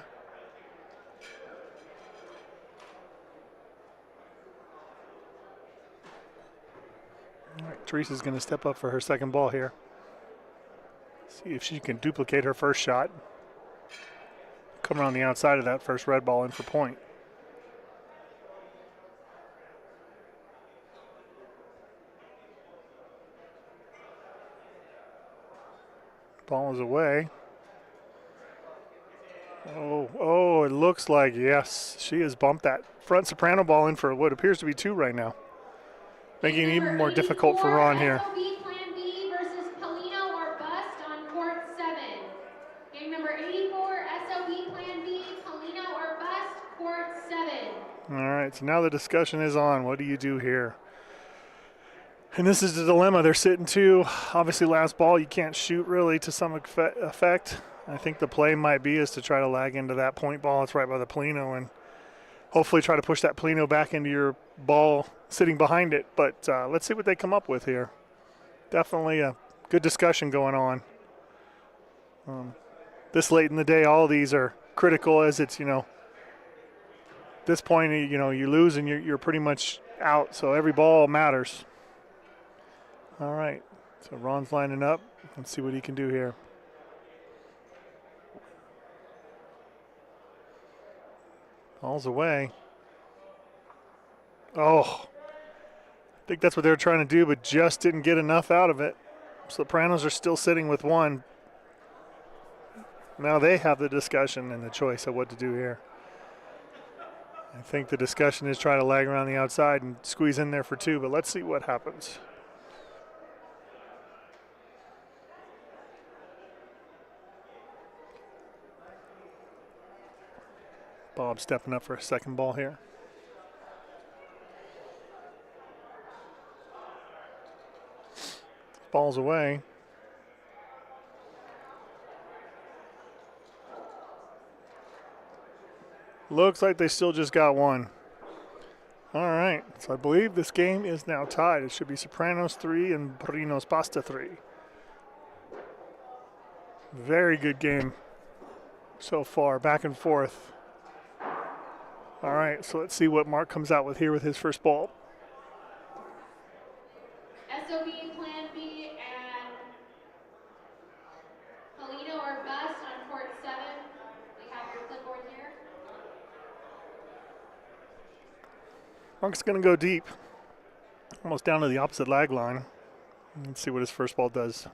B: All right, Teresa's going to step up for her second ball here. See if she can duplicate her first shot. Come around the outside of that first red ball in for point. Ball is away. Oh, it looks like, yes, she has bumped that front Soprano ball in for what appears to be 2 right now. Making it even more difficult for Ron here.
F: SOB Plan B versus Polino or Bust on court 7. Game number 84, SOB Plan B, Polino or Bust, court 7.
B: All right, so now the discussion is on. What do you do here? And this is the dilemma. They're sitting 2. Obviously, last ball, you can't shoot really to some effect. I think the play might be is to try to lag into that point ball. It's right by the Polino and hopefully try to push that Polino back into your ball sitting behind it. But let's see what they come up with here. Definitely a good discussion going on. This late in the day, all of these are critical as it's, this point, you lose and you're pretty much out. So every ball matters. All right, so Ron's lining up. Let's see what he can do here. Ball's away. Oh, I think that's what they were trying to do, but just didn't get enough out of it. Sopranos are still sitting with 1. Now they have the discussion and the choice of what to do here. I think the discussion is try to lag around the outside and squeeze in there for 2, but let's see what happens. Bob stepping up for a second ball here. Ball's away. Looks like they still just got one. All right, so I believe this game is now tied. It should be Sopranos 3 and Reno's Pasta 3. Very good game so far, back and forth. All right, so let's see what Mark comes out with here with his first ball.
F: SOB Plan B and Polino or Bust on court 7. We have your clipboard here.
B: Mark's going to go deep, almost down to the opposite lag line. Let's see what his first ball does.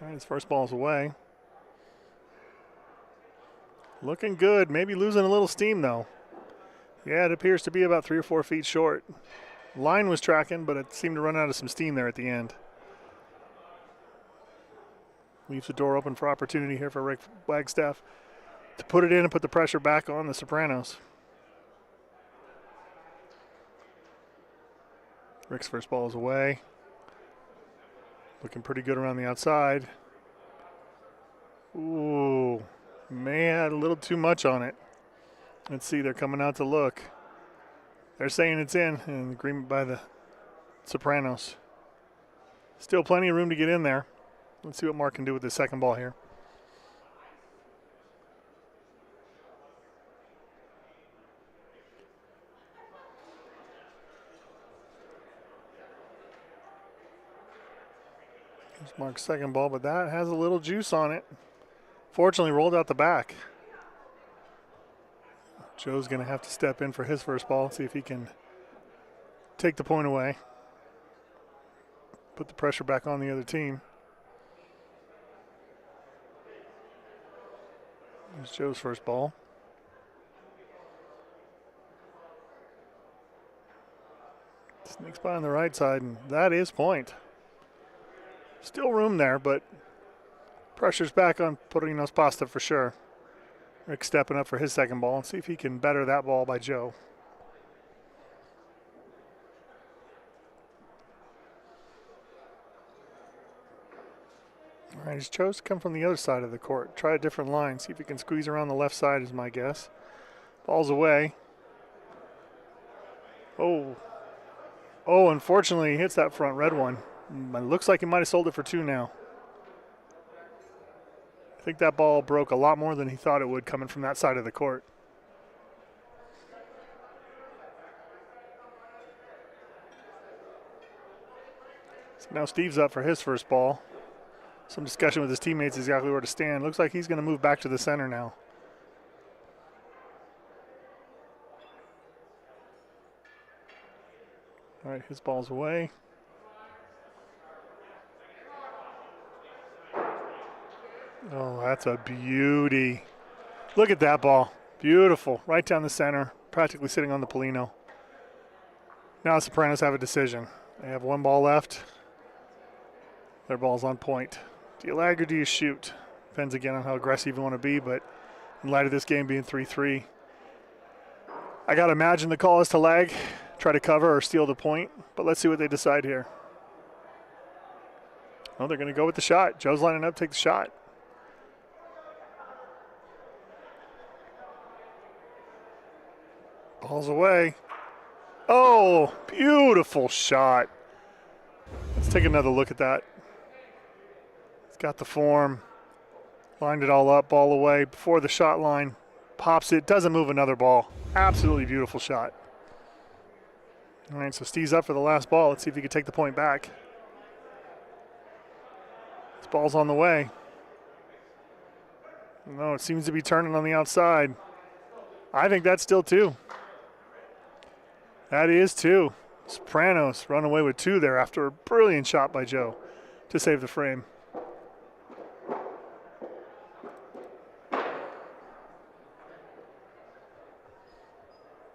B: All right, his first ball's away. Looking good, maybe losing a little steam though. Yeah, it appears to be about 3 or 4 feet short. Line was tracking, but it seemed to run out of some steam there at the end. Leaves the door open for opportunity here for Rick Wagstaff to put it in and put the pressure back on the Sopranos. Rick's first ball is away. Looking pretty good around the outside. Ooh, may have had a little too much on it. Let's see, they're coming out to look. They're saying it's in agreement by the Sopranos. Still plenty of room to get in there. Let's see what Mark can do with his second ball here. Here's Mark's second ball, but that has a little juice on it. Fortunately, rolled out the back. Joe's going to have to step in for his first ball, see if he can take the point away. Put the pressure back on the other team. Here's Joe's first ball. Sneaks by on the right side, and that is point. Still room there, but pressure's back on Porino's Pasta for sure. Rick stepping up for his second ball and see if he can better that ball by Joe. All right, he's chose to come from the other side of the court. Try a different line, see if he can squeeze around the left side is my guess. Ball's away. Oh, unfortunately he hits that front red one. It looks like he might have sold it for 2 now. I think that ball broke a lot more than he thought it would coming from that side of the court. So now Steve's up for his first ball. Some discussion with his teammates exactly where to stand. Looks like he's going to move back to the center now. All right, his ball's away. Oh, that's a beauty. Look at that ball. Beautiful. Right down the center, practically sitting on the Polino. Now the Sopranos have a decision. They have 1 ball left. Their ball's on point. Do you lag or do you shoot? Depends again on how aggressive you want to be, but in light of this game being 3-3, I got to imagine the call is to lag, try to cover or steal the point, but let's see what they decide here. Oh, they're going to go with the shot. Joe's lining up, take the shot. Ball's away. Oh, beautiful shot. Let's take another look at that. He's got the form. Lined it all up, ball away before the shot line. Pops it, doesn't move another ball. Absolutely beautiful shot. All right, so Steve's up for the last ball. Let's see if he can take the point back. This ball's on the way. No, it seems to be turning on the outside. I think that's still 2. That is 2. Sopranos run away with 2 there after a brilliant shot by Joe to save the frame.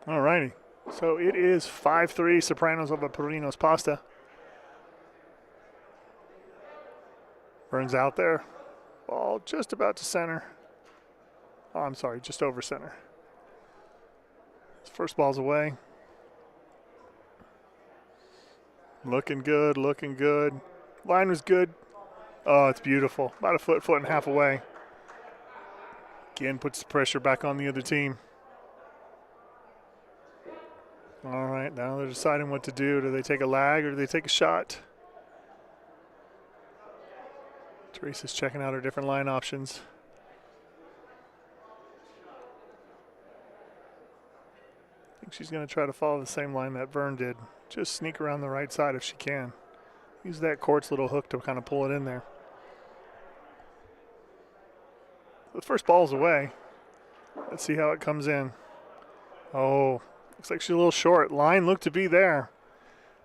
B: All righty. So it is 5-3 Sopranos over Porino's Pasta. Burns out there. Ball just about to center. Oh, I'm sorry, just over center. His first ball's away. Looking good, looking good. Line was good. Oh, it's beautiful. About a foot, foot and a half away. Again, puts the pressure back on the other team. All right, now they're deciding what to do. Do they take a lag or do they take a shot? Teresa's checking out her different line options. I think she's going to try to follow the same line that Vern did. Just sneak around the right side if she can. Use that court's little hook to kind of pull it in there. The first ball's away. Let's see how it comes in. Oh, looks like she's a little short. Line looked to be there,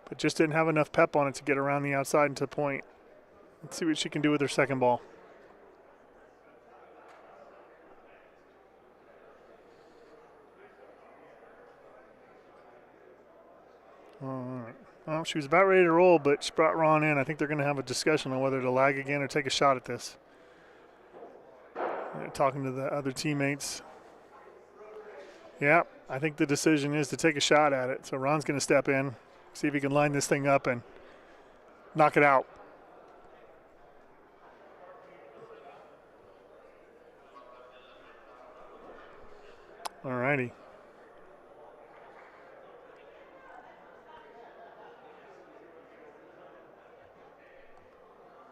B: but just didn't have enough pep on it to get around the outside into the point. Let's see what she can do with her second ball. All right. Well, she was about ready to roll, but she brought Ron in. I think they're going to have a discussion on whether to lag again or take a shot at this. They're talking to the other teammates. Yeah, I think the decision is to take a shot at it. So Ron's going to step in, see if he can line this thing up and knock it out. All righty.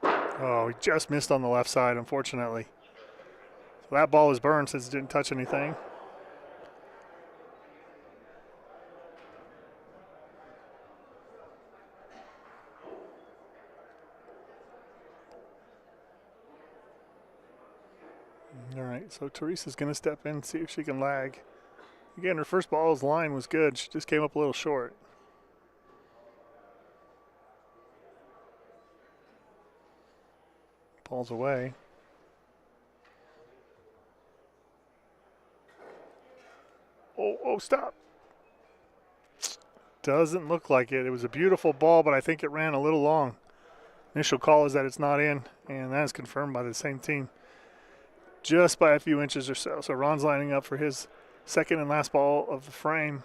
B: Oh, he just missed on the left side, unfortunately. So that ball was burned since it didn't touch anything. All right, so Teresa's going to step in and see if she can lag. Again, her first ball's line was good. She just came up a little short. Ball's away. Oh, stop. Doesn't look like it. It was a beautiful ball, but I think it ran a little long. Initial call is that it's not in, and that is confirmed by the same team. Just by a few inches or so. So Ron's lining up for his second and last ball of the frame.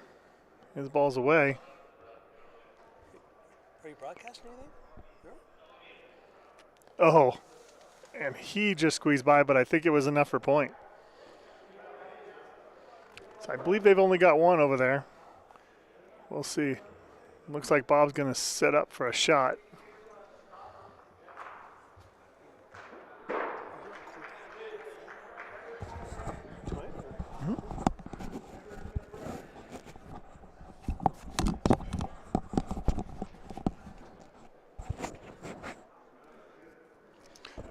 B: His ball's away.
H: Are you broadcasting anything? No?
B: Oh, and he just squeezed by, but I think it was enough for point. So I believe they've only got one over there. We'll see. Looks like Bob's going to set up for a shot.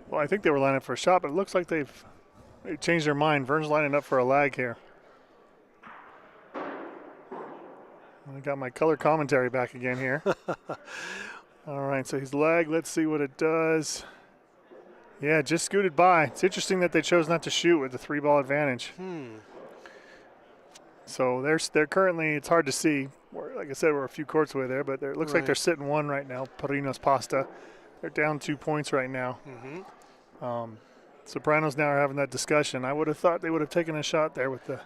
B: Well, I think they were lining up for a shot, but it looks like they changed their mind. Vern's lining up for a lag here. I got my color commentary back again here. All right, so he's lagged. Let's see what it does. Yeah, just scooted by. It's interesting that they chose not to shoot with the 3-ball advantage. So they're currently, it's hard to see. Like I said, we're a few courts away there, but it looks like they're sitting one right now, Perino's Pasta. They're down 2 points right now. Sopranos now are having that discussion. I would have thought they would have taken a shot there with the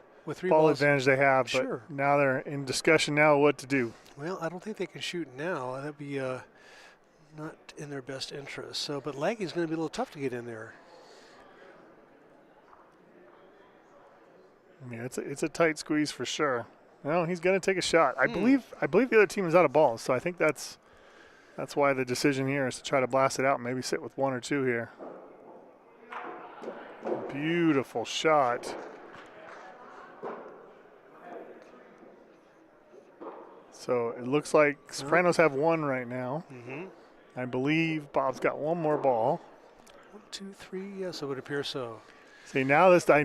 B: ball advantage they have, but now they're in discussion now what to do.
H: Well, I don't think they can shoot now. That'd be not in their best interest. So, but lagging is going to be a little tough to get in there.
B: Yeah, it's a tight squeeze for sure. No, he's going to take a shot. I believe the other team is out of balls, so I think that's why the decision here is to try to blast it out and maybe sit with 1 or 2 here. Beautiful shot. So it looks like Sopranos have 1 right now. I believe Bob's got 1 more ball.
H: 1, 2, 3. Yes, it would appear so.
B: See, now this I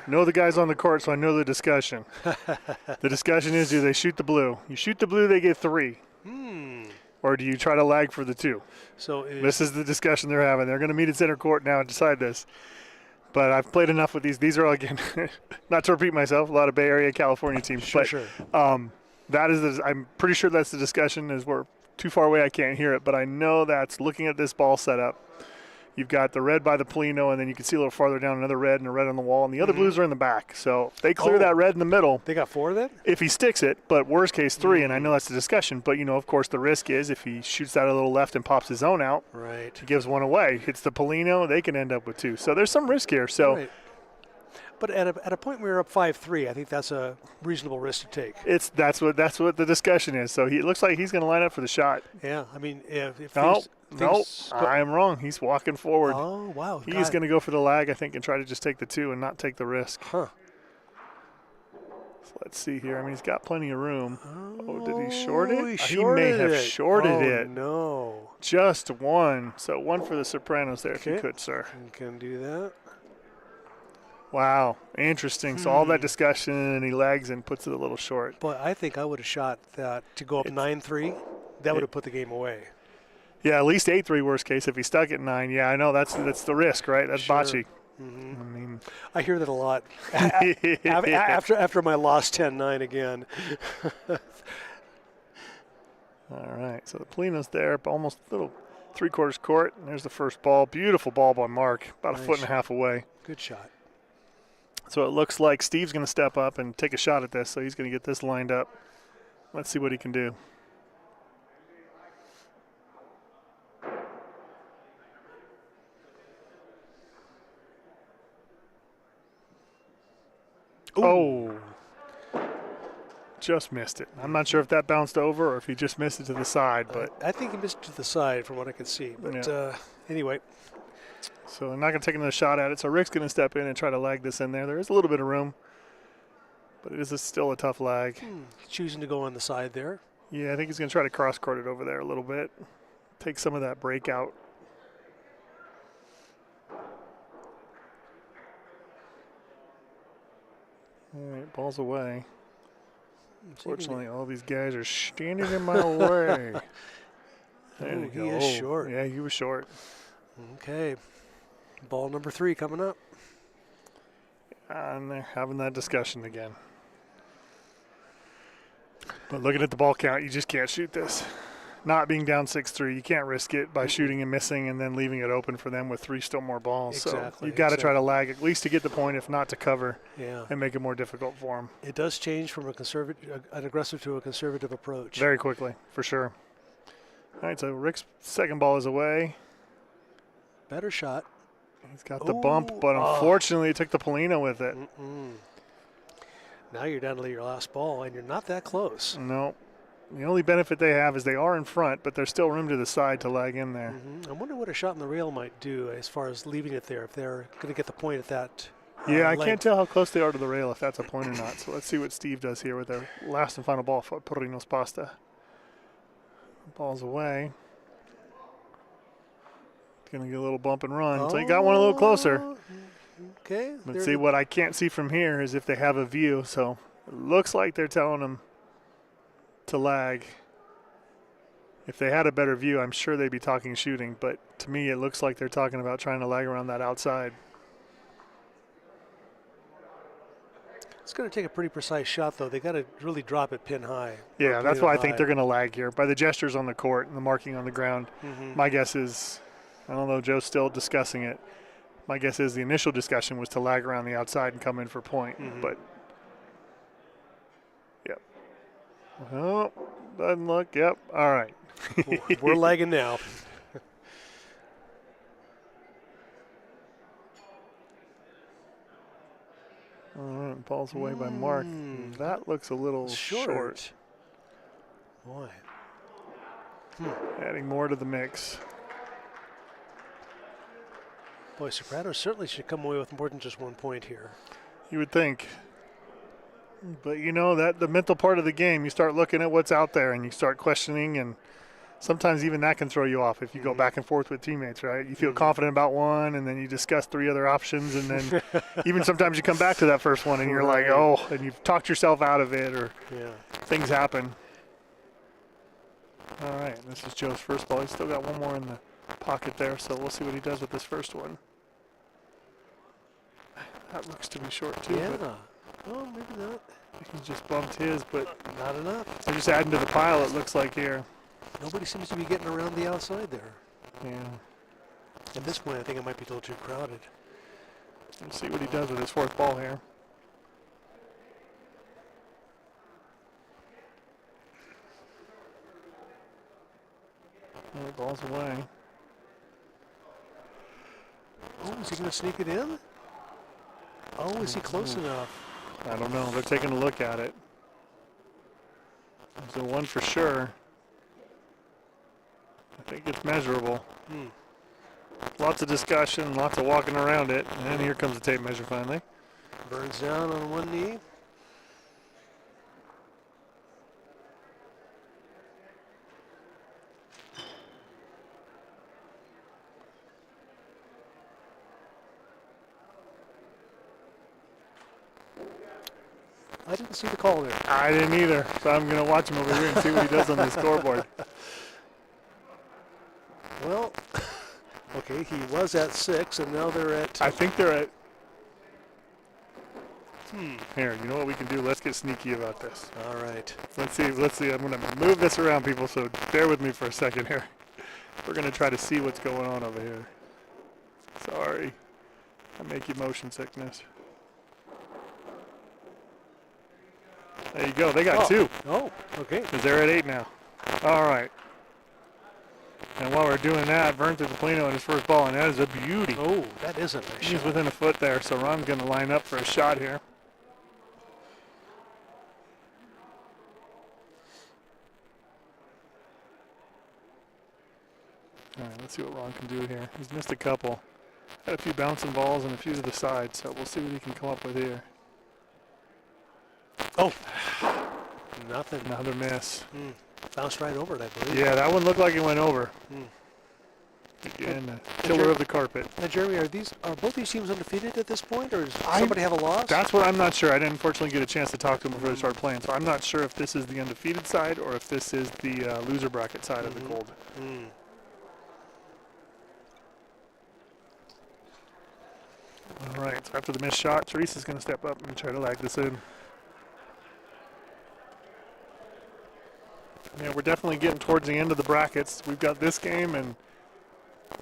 B: know the guys on the court, so I know the discussion. The discussion is, do they shoot the blue? You shoot the blue, they get 3. Or do you try to lag for the 2?
H: So
B: this is the discussion they're having. They're going to meet at center court now and decide this. But I've played enough with these. These are all, again, not to repeat myself, a lot of Bay Area, California teams.
H: Sure.
B: That is, I'm pretty sure that's the discussion. As we're too far away, I can't hear it. But I know that's looking at this ball setup. You've got the red by the Polino, and then you can see a little farther down another red and a red on the wall, and the other blues are in the back. So if they clear that red in the middle,
H: They got 4 then?
B: if he sticks it, but worst case 3, and I know that's the discussion, but, of course, the risk is if he shoots that a little left and pops his own out,
H: Right.
B: he gives 1 away. Hits the Polino, they can end up with 2. So there's some risk here. So
H: Right. But at a point where you're up 5-3, I think that's a reasonable risk to take.
B: that's what the discussion is. So it looks like he's going to line up for the shot.
H: Yeah, I mean, if
B: Nope,
H: things go-
B: I am wrong. He's walking forward.
H: Oh, wow.
B: He's going to go for the lag, I think, and try to just take the 2 and not take the risk.
H: Huh.
B: So let's see here. I mean, he's got plenty of room. Oh, did he short it?
H: He
B: may have
H: it.
B: shorted it.
H: No.
B: Just 1. So 1 for the Sopranos there, if you
H: Okay.
B: could, sir.
H: You can do that.
B: Wow, interesting. So all that discussion, and he lags and puts it a little short.
H: Boy, I think I would have shot that to go up 9-3. That would have put the game away.
B: Yeah, at least 8-3 worst case. If he stuck at 9, yeah, I know that's the risk, right? That's
H: Sure.
B: bocce. I mean,
H: I hear that a lot. After my loss 10-9 again.
B: all right. So the Polino's there, almost a little 3/4 court. And there's the first ball. Beautiful ball by Mark, about a
H: Nice.
B: 1.5 foot away.
H: Good shot.
B: So it looks like Steve's going to step up and take a shot at this. So he's going to get this lined up. Let's see what he can do. Oh, just missed it. I'm not sure if that bounced over or if he just missed it to the side, but
H: I think he missed it to the side from what I could see. But anyway.
B: so they're not going to take another shot at it. So Rick's going to step in and try to lag this in there. There is a little bit of room, but it is still a tough lag.
H: Choosing to go on the side there.
B: Yeah, I think he's going to try to cross court it over there a little bit. Take some of that break out. All right, ball's away. Unfortunately, all these guys are standing in my way. There you go.
H: He is short.
B: Yeah, he was short.
H: Okay. Ball number 3 coming up.
B: And they're having that discussion again. But looking at the ball count, you just can't shoot this. Not being down 6-3, you can't risk it by shooting and missing and then leaving it open for them with 3 still more balls.
H: Exactly,
B: So you've got to try to lag at least to get the point, if not to cover,
H: Yeah.
B: and make it more difficult for them.
H: It does change from an aggressive to a conservative approach.
B: Very quickly, for sure. All right, so Rick's second ball is away.
H: Better shot.
B: He's got the bump, but unfortunately he took the Polino with it.
H: Now you're down to your last ball, and you're not that close.
B: No. The only benefit they have is they are in front, but there's still room to the side to lag in there.
H: I wonder what a shot in the rail might do as far as leaving it there, if they're going to get the point at that
B: Yeah, I
H: length.
B: can't tell how close they are to the rail, if that's a point or not. So let's see what Steve does here with their last and final ball for Porrino's Pasta. Ball's away. Going to get a little bump and run. So he got one a little closer.
H: Okay.
B: Let's see, what I can't see from here is if they have a view. So it looks like they're telling them to lag. If they had a better view, I'm sure they'd be talking shooting. But to me, it looks like they're talking about trying to lag around that outside.
H: It's going to take a pretty precise shot, though. They got to really drop it pin high.
B: Yeah, that's why I think they're going to lag here. By the gestures on the court and the marking on the ground, my guess is, I don't know, Joe's still discussing it. My guess is the initial discussion was to lag around the outside and come in for point. But, yep. Oh, doesn't look, yep, all right.
H: We're lagging now.
B: All right, ball's away by Mark. That looks a little short.
H: Boy.
B: Adding more to the mix.
H: Boy, Sopranos certainly should come away with more than just 1 point here.
B: You would think. But you know, that the mental part of the game, you start looking at what's out there and you start questioning, and sometimes even that can throw you off if you go back and forth with teammates, right? You feel confident about one, and then you discuss 3 other options, and then even sometimes you come back to that first one and you're like, oh, and you've talked yourself out of it, or things happen. All right, this is Joe's first ball. He's still got one more in the pocket there, so we'll see what he does with this first one. That looks to be short too.
H: Yeah.
B: But
H: Oh, maybe not.
B: he just bumped his, but
H: Not enough.
B: they're just adding to the pile, it looks like here.
H: Nobody seems to be getting around the outside there.
B: Yeah.
H: At this point, I think it might be a little too crowded.
B: Let's see what he does with his fourth ball here. Oh, ball's away.
H: Oh, is he going to sneak it in? Oh, is he close enough?
B: I don't know. They're taking a look at it. There's a one for sure. I think it's measurable. Lots of discussion, lots of walking around it, and here comes the tape measure finally.
H: Burns down on one knee. I didn't see the call there.
B: I didn't either, so I'm going to watch him over here and see what he does on the scoreboard.
H: Well, okay, he was at 6, and now they're at...
B: I think they're at... Here, you know what we can do? Let's get sneaky about this.
H: All right.
B: Let's see. I'm going to move this around, people, so bear with me for a second here. We're going to try to see what's going on over here. Sorry. I make you motion sickness. There you go. They got 2.
H: Oh, okay.
B: Because they're at 8 now. All right. And while we're doing that, Vern threw the Polino in his first ball, and that is a beauty.
H: Oh, that is a nice
B: He's
H: shot.
B: within a foot there, so Ron's going to line up for a shot here. All right, let's see what Ron can do here. He's missed a couple. Had a few bouncing balls and a few to the side, so we'll see what he can come up with here.
H: Oh, nothing.
B: Another miss.
H: Bounced right over it, I believe.
B: Yeah, that one looked like it went over. Again, the killer of the carpet.
H: Now, Jeremy, are both these teams undefeated at this point, or does somebody have a loss?
B: That's what I'm not sure. I didn't unfortunately get a chance to talk to them before they started playing, so I'm not sure if this is the undefeated side or if this is the loser bracket side of the Gold. All right, so after the missed shot, Teresa's going to step up and try to lag this in. Yeah, we're definitely getting towards the end of the brackets. We've got this game, and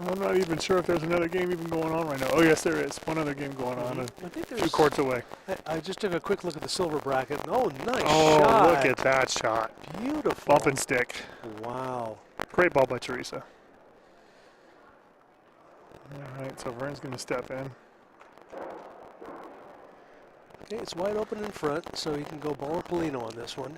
B: I'm not even sure if there's another game even going on right now. Oh, yes, there is. One other game going on,
H: I think
B: a few courts away.
H: I just took a quick look at the silver bracket. And, oh, nice
B: Oh,
H: shot.
B: look at that shot.
H: Beautiful.
B: Bump and stick.
H: Wow.
B: Great ball by Teresa. All right, so Vern's going to step in.
H: Okay, it's wide open in front, so he can go ball or Polino on this one.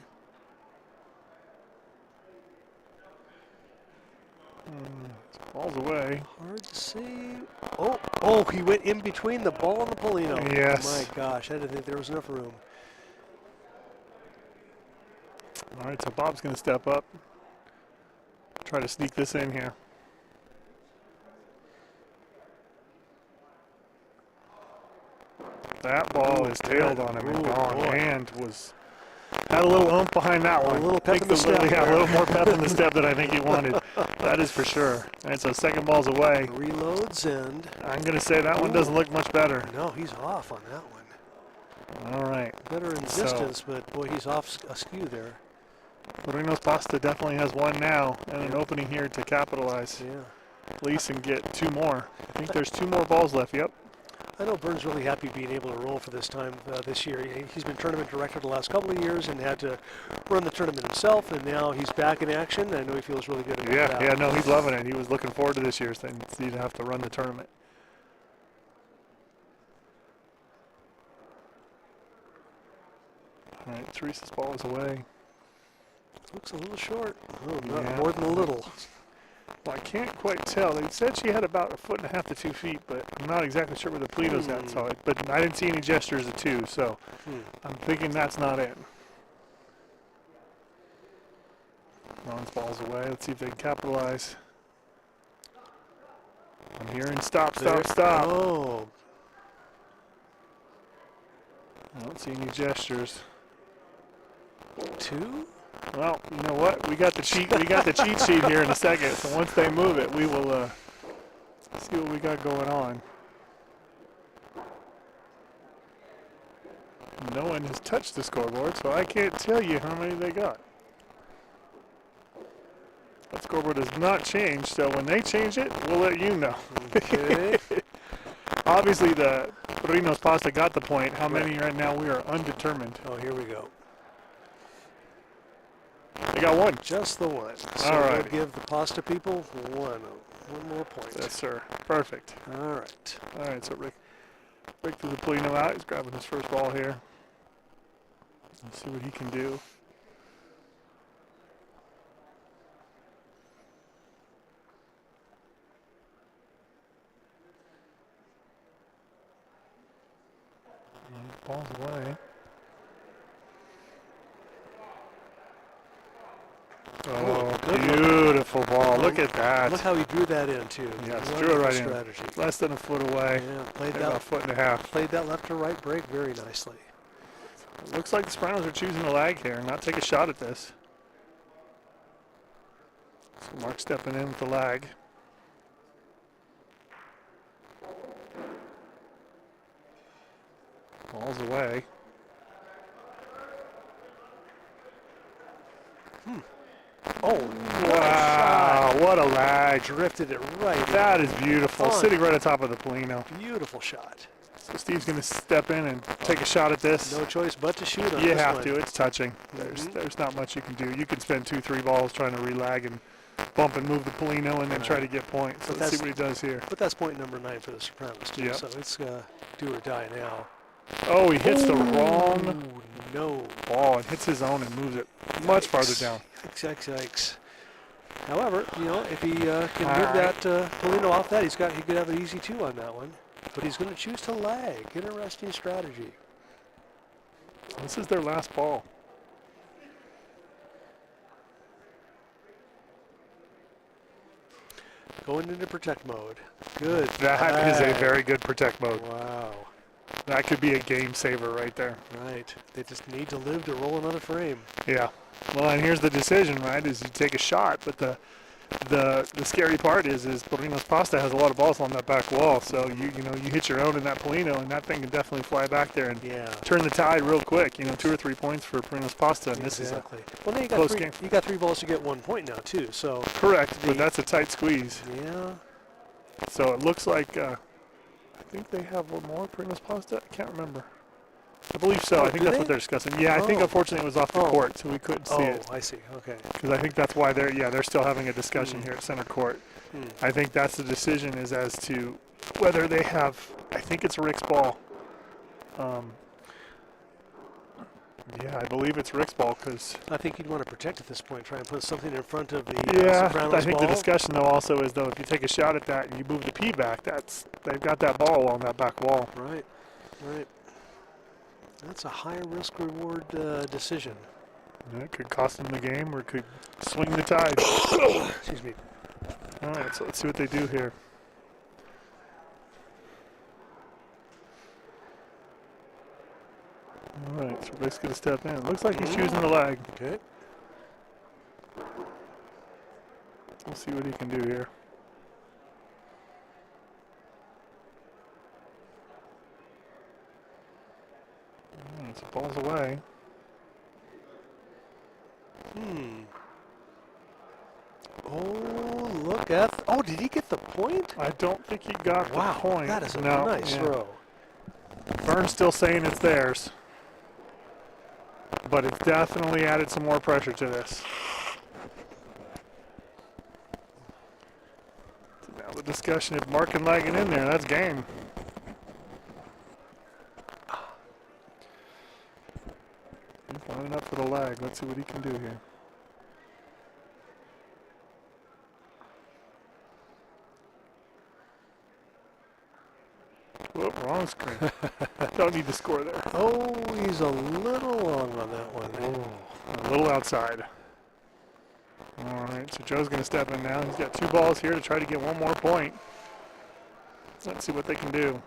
B: Ball's away.
H: Hard to see. Oh, he went in between the ball and the Polino.
B: Yes.
H: Oh my gosh, I didn't think there was enough room.
B: All right, so Bob's going to step up. Try to sneak this in here. That ball is tailed on him and gone. And had a little oomph behind that one.
H: A little pep in the step.
B: Yeah, a little more pep in the step than I think he wanted. That is for sure. And so second ball's away.
H: Reloads, and
B: I'm going to say that one doesn't look much better.
H: no, he's off on that one.
B: All right.
H: Better in distance, but boy, he's off askew there.
B: Reno's Pasta definitely has one now and an opening here to capitalize.
H: Yeah.
B: At least and get 2 more. I think there's 2 more balls left. Yep.
H: I know Vern's really happy being able to roll for this time this year. He's been tournament director the last couple of years and had to run the tournament himself, and now he's back in action. I know he feels really good about that.
B: Yeah, no, he's loving it. He was looking forward to this year's thing. He'd have to run the tournament. All right, Teresa's ball is away.
H: Looks a little short. Oh, not
B: Yeah.
H: more than a little.
B: Well, I can't quite tell. They said she had about 1.5 to 2 feet, but I'm not exactly sure where the Polito's at. So, but I didn't see any gestures of 2, so I'm thinking that's not it. Ron's ball's away. Let's see if they can capitalize. I'm hearing stop, stop, stop.
H: Oh,
B: I don't see any gestures.
H: 2?
B: Well, you know what? We got the cheat. We got the cheat sheet here in a second. So once they move it, we will see what we got going on. No one has touched the scoreboard, so I can't tell you how many they got. That scoreboard has not changed, so when they change it, we'll let you know.
H: Okay.
B: Obviously, the Reno's Pasta got the point. How many right now? We are undetermined.
H: Oh, here we go.
B: They got one.
H: Just the one. So
B: All right.
H: we'll give the pasta people one more point.
B: Yes, sir. Perfect.
H: All right.
B: All right, so Rick threw the Polino out. He's grabbing his first ball here. Let's see what he can do. Ball's away. Oh, beautiful ball. Look at that.
H: Look how he drew that in, too.
B: Yes, drew it right in.
H: Strategy.
B: Less than a foot away.
H: Yeah, played
B: About a
H: that,
B: foot and a half.
H: played that left to right break very nicely.
B: It looks like the Sopranos are choosing the lag here, not take a shot at this. So Mark stepping in with the lag. Ball's away.
H: Oh,
B: Wow, what a lag.
H: drifted it right.
B: That is beautiful.
H: Fun.
B: Sitting right on top of the Polino.
H: Beautiful shot.
B: So Steve's going to step in and take a shot at this.
H: No choice but to shoot on
B: You
H: this
B: have
H: one.
B: to. It's touching. There's not much you can do. You can spend 2-3 balls trying to relag and bump and move the Polino and then try to get points. So
H: But
B: let's see
H: that's-
B: what he does here.
H: But that's point number 9 for the Sopranos, too.
B: Yep.
H: So it's do or die now.
B: Oh, he hits the wrong
H: Ooh, no.
B: ball and hits his own and moves it much farther down.
H: Yikes. However, you know, if he can move
B: All right.
H: that Polino off that, he could have an easy 2 on that one. But he's going to choose to lag. Interesting strategy.
B: This is their last ball.
H: Going into protect mode. Good.
B: That is a
H: lag.
B: very good protect mode.
H: Wow.
B: That could be a game saver right there.
H: Right. They just need to live to roll another frame.
B: Yeah. Well, and here's the decision, right? Is you take a shot, but the scary part is Polino's Pasta has a lot of balls on that back wall. So you hit your own in that Polino, and that thing can definitely fly back there and
H: Yeah.
B: turn the tide real quick. 2 or 3 points for Polino's Pasta, and this is a
H: Exactly. Well, now
B: close game.
H: you got 3 balls to get 1 point now, too. So,
B: correct, but that's a tight squeeze.
H: yeah.
B: So it looks like I think they have one more Polino's Pasta. I can't remember. I believe so.
H: Oh,
B: I think
H: do
B: that's
H: they?
B: what they're discussing. Yeah, I think
H: Oh.
B: unfortunately it was off the
H: Oh.
B: court, so we couldn't see it.
H: I see. Okay.
B: Because I think that's why they're still having a discussion here at center court. I think that's the decision is as to whether they have. I think it's Rick's ball. Yeah, I believe it's Rick's ball because.
H: I think you'd want to protect at this point. Try and put something in front of the
B: Yeah,
H: Sopranos
B: I think
H: ball.
B: the discussion though also is though if you take a shot at that and you move the P back, they've got that ball on that back wall.
H: Right. That's a high risk reward decision.
B: And it could cost them the game or it could swing the tide.
H: Excuse me.
B: All right, so let's see what they do here. All right, so Rick's going to step in. It looks like he's choosing the lag.
H: Okay.
B: We'll see what he can do here. All right, so ball's away.
H: Oh, look at. Oh, did he get the point?
B: I don't think he got the
H: Wow,
B: point.
H: that is a
B: No,
H: nice
B: yeah.
H: throw.
B: Vern's still saying it's theirs. But it's definitely added some more pressure to this. So now the discussion, if Mark can lag it in there, that's game. He's lining up for the lag. Let's see what he can do here. Whoop, wrong screen. Don't need to score there.
H: Oh, he's a little long on that one.
B: A little outside. All right, so Joe's going to step in now. He's got 2 balls here to try to get 1 more point. Let's see what they can do.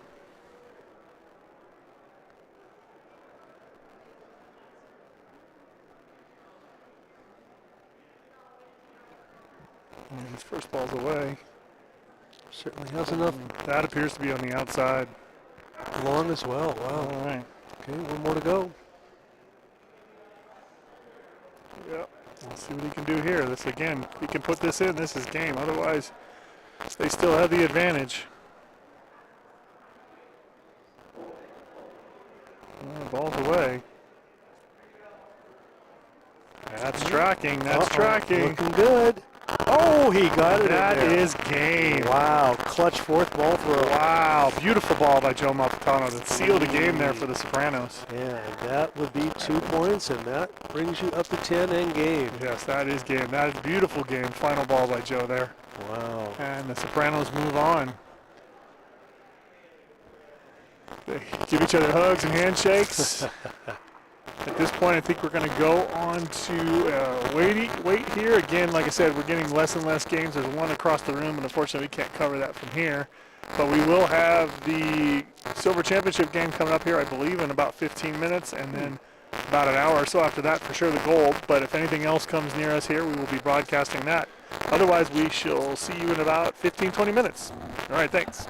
B: And his first ball's away.
H: Certainly has enough
B: That appears to be on the outside.
H: long as well. Wow.
B: All right.
H: Okay, 1 more to go.
B: Yep. Let's see what he can do here. This again, he can put this in. This is game. Otherwise, they still have the advantage. Ball's away. That's tracking. That's tracking.
H: Looking good. Oh, he got it.
B: That
H: in there.
B: is game.
H: Wow, clutch fourth ball throw.
B: Wow, beautiful ball by Joe Malpitano that sealed the game there for the Sopranos.
H: Yeah, and that would be 2 points, and that brings you up to 10 and game.
B: Yes, that is game. That is beautiful game. Final ball by Joe there.
H: Wow.
B: And the Sopranos move on. They give each other hugs and handshakes. At this point, I think we're going to go on to wait here. Again, like I said, we're getting less and less games. There's one across the room, and unfortunately, we can't cover that from here. But we will have the Silver Championship game coming up here, I believe, in about 15 minutes, and then about an hour or so after that, for sure, the gold. But if anything else comes near us here, we will be broadcasting that. Otherwise, we shall see you in about 15, 20 minutes. All right, thanks.